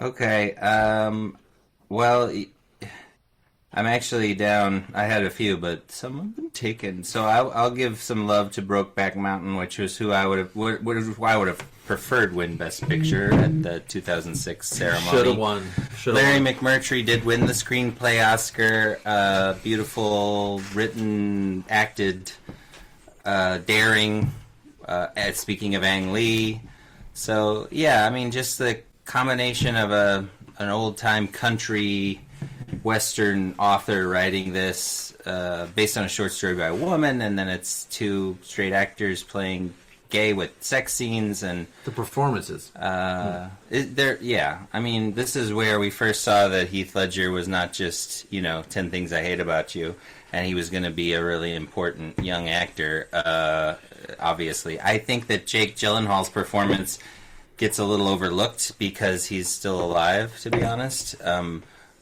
Okay. Well, I'm actually down. I had a few, but some have been taken. So I'll give some love to Brokeback Mountain, which was who I would have preferred win Best Picture at the 2006 ceremony. Should have won. Larry McMurtry did win the screenplay Oscar. Beautiful, written, acted, daring. Speaking of Ang Lee, so yeah, I mean, just the combination of an old time country Western author writing this based on a short story by a woman, and then it's two straight actors playing gay with sex scenes and The performances. I mean, this is where we first saw that Heath Ledger was not just 10 Things I Hate About You, and he was going to be a really important young actor. Obviously, I think that Jake Gyllenhaal's performance gets a little overlooked because he's still alive, to be honest.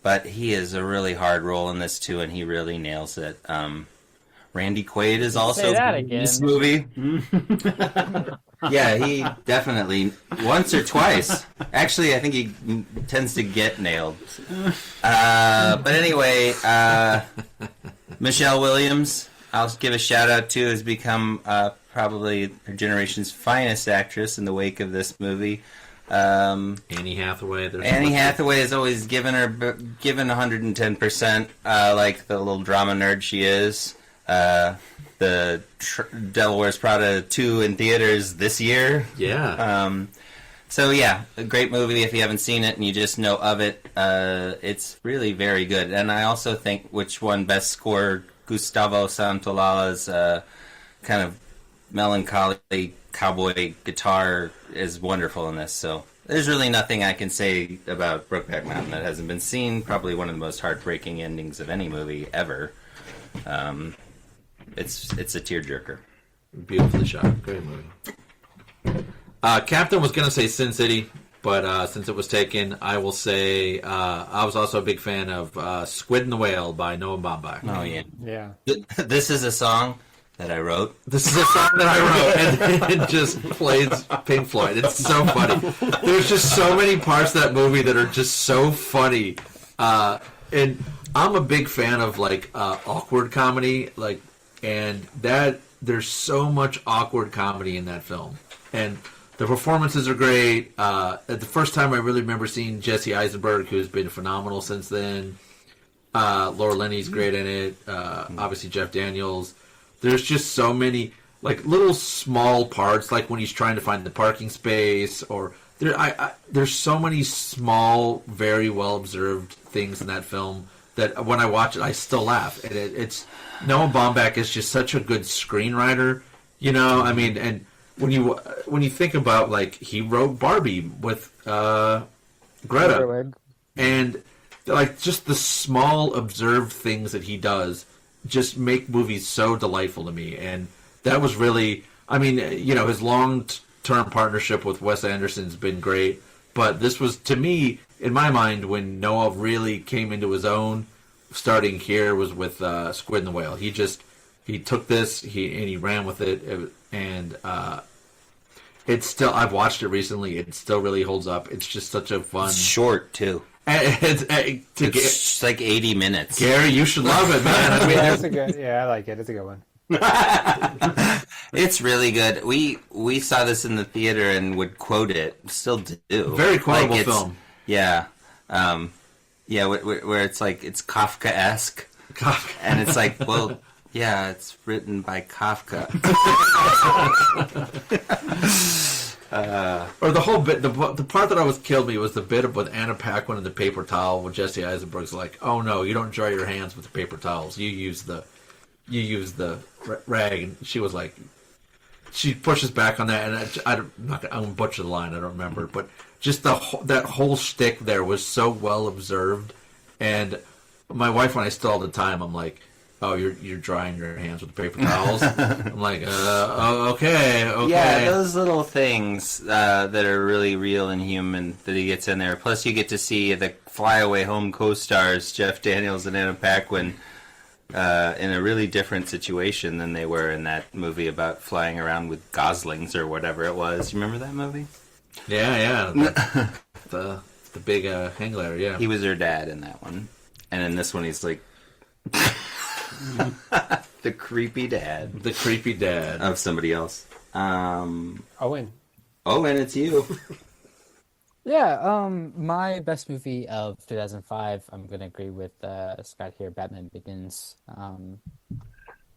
But he is a really hard role in this too, and he really nails it. Randy Quaid is also Say that in again. this movie. Yeah, he definitely once or twice. Actually, I think he tends to get nailed. But anyway, Michelle Williams, I'll give a shout out to, has become probably her generation's finest actress in the wake of this movie. Annie Hathaway. Annie Hathaway has always given 110%, like the little drama nerd she is. The Devil Wears Prada 2 in theaters this year. Yeah. So yeah, a great movie if you haven't seen it and you just know of it. It's really very good. And I also think which won Best Score, Gustavo Santaolalla's kind of melancholy cowboy guitar is wonderful in this. So there's really nothing I can say about Brokeback Mountain that hasn't been seen. Probably one of the most heartbreaking endings of any movie ever. It's a tearjerker. Beautifully shot. Great movie. Captain was going to say Sin City, but since it was taken, I will say I was also a big fan of Squid and the Whale by Noah Baumbach. Oh, yeah. Yeah. This is a song that I wrote. This is a song that I wrote, and it just plays Pink Floyd. It's so funny. There's just so many parts of that movie that are just so funny. And I'm a big fan of, like, awkward comedy, and that there's so much awkward comedy in that film. And the performances are great. At the first time I really remember seeing Jesse Eisenberg, who's been phenomenal since then. Laura Linney's great in it. Obviously Jeff Daniels. There's just so many, like, little small parts, like when he's trying to find the parking space, or there's so many small, very well observed things in that film that when I watch it, I still laugh. And it's Noah Baumbach is just such a good screenwriter, I mean, and when you think about, like, he wrote Barbie with Greta, and like just the small observed things that he does just make movies so delightful to me. And that was really, I mean, his long-term partnership with Wes Anderson's been great, but this was, to me, in my mind, when Noah really came into his own, starting here, was with Squid and the Whale. He took this, and he ran with it, and it's still, I've watched it recently, it still really holds up. It's just such a fun... It's short, too. It's like 80 minutes. Gary, you should love it, man. I mean, That's a good. Yeah, I like it. It's a good one. It's really good. We saw this in the theater and would quote it. Still do. Very quotable film. Yeah. Yeah, where it's like, it's Kafka-esque. And it's like, well, yeah, it's written by Kafka. Or the whole bit, the part that always killed me was the bit with Anna Paquin and the paper towel, where Jesse Eisenberg's like, "Oh no, you don't dry your hands with the paper towels. You use the rag." And she was like, she pushes back on that, and I'm gonna butcher the line. I don't remember, but just that whole shtick there was so well observed. And my wife and I still all the time, I'm like, "Oh, you're drying your hands with paper towels." I'm like, okay. Yeah, those little things that are really real and human that he gets in there. Plus, you get to see the flyaway home co-stars, Jeff Daniels and Anna Paquin, in a really different situation than they were in that movie about flying around with goslings or whatever it was. You remember that movie? Yeah. The big hang glider, yeah. He was her dad in that one. And in this one, he's like... the creepy dad of somebody else. Owen, it's you. Yeah, my best movie of 2005, I'm gonna agree with Scott here. Batman Begins.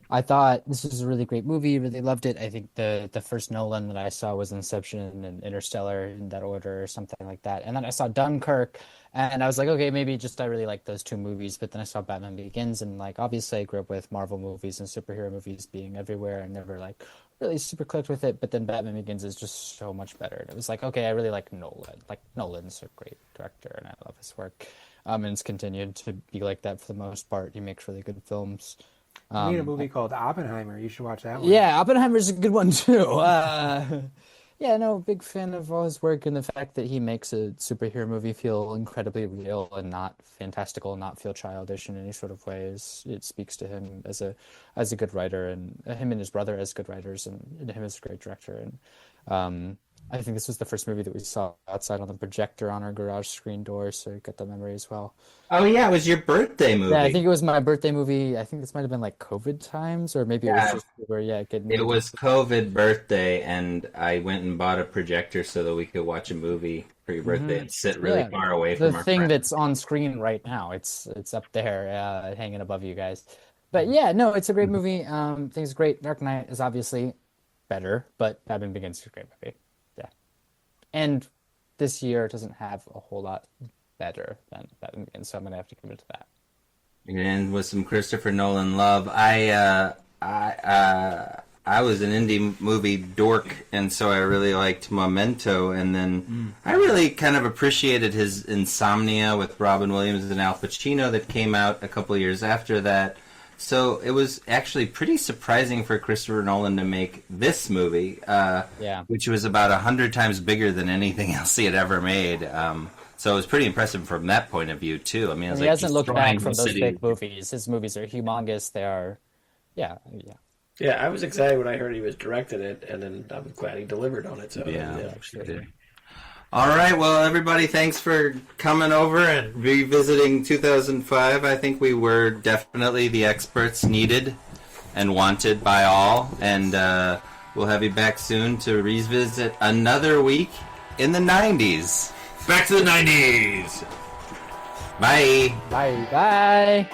I thought this was a really great movie. Really loved it. I think the first Nolan that I saw was Inception and Interstellar in that order or something like that. And then I saw Dunkirk, and I was like, okay, maybe just I really like those two movies. But then I saw Batman Begins, and like obviously I grew up with Marvel movies and superhero movies being everywhere, and never like really super clicked with it. But then Batman Begins is just so much better. And it was like, okay, I really like Nolan. Like Nolan's a great director, and I love his work. And it's continued to be like that for the most part. He makes really good films. you need a movie called Oppenheimer. You should watch that one. Yeah, Oppenheimer's a good one too. Yeah, no, big fan of all his work and the fact that he makes a superhero movie feel incredibly real and not fantastical, not feel childish in any sort of ways. It speaks to him as a good writer, and him and his brother as good writers, and him as a great director. And I think this was the first movie that we saw outside on the projector on our garage screen door, so you got the memory as well. Oh yeah, it was your birthday movie. Yeah, I think it was my birthday movie. I think this might have been like COVID times, or maybe it was just where it was COVID birthday, and I went and bought a projector so that we could watch a movie for your birthday and sit really far away from our thing friends. That's on screen right now. It's up there, hanging above you guys. But yeah, no, it's a great movie. I think it's great. Dark Knight is obviously better, but Batman Begins is a great movie. Yeah, and this year doesn't have a whole lot better than Batman Begins, so I'm gonna have to commit to that. And with some Christopher Nolan love, I was an indie movie dork, and so I really liked Memento, and then I really kind of appreciated his Insomnia with Robin Williams and Al Pacino that came out a couple years after that. So it was actually pretty surprising for Christopher Nolan to make this movie, which was about 100 times bigger than anything else he had ever made. So it was pretty impressive from that point of view, too. I mean, he hasn't looked back from those big movies. His movies are humongous. They are, yeah. Yeah, I was excited when I heard he was directing it, and then I'm glad he delivered on it. So sure did. All right, well, everybody, thanks for coming over and revisiting 2005. I think we were definitely the experts needed and wanted by all, and we'll have you back soon to revisit another week in the 90s. Back to the 90s. Bye. Bye.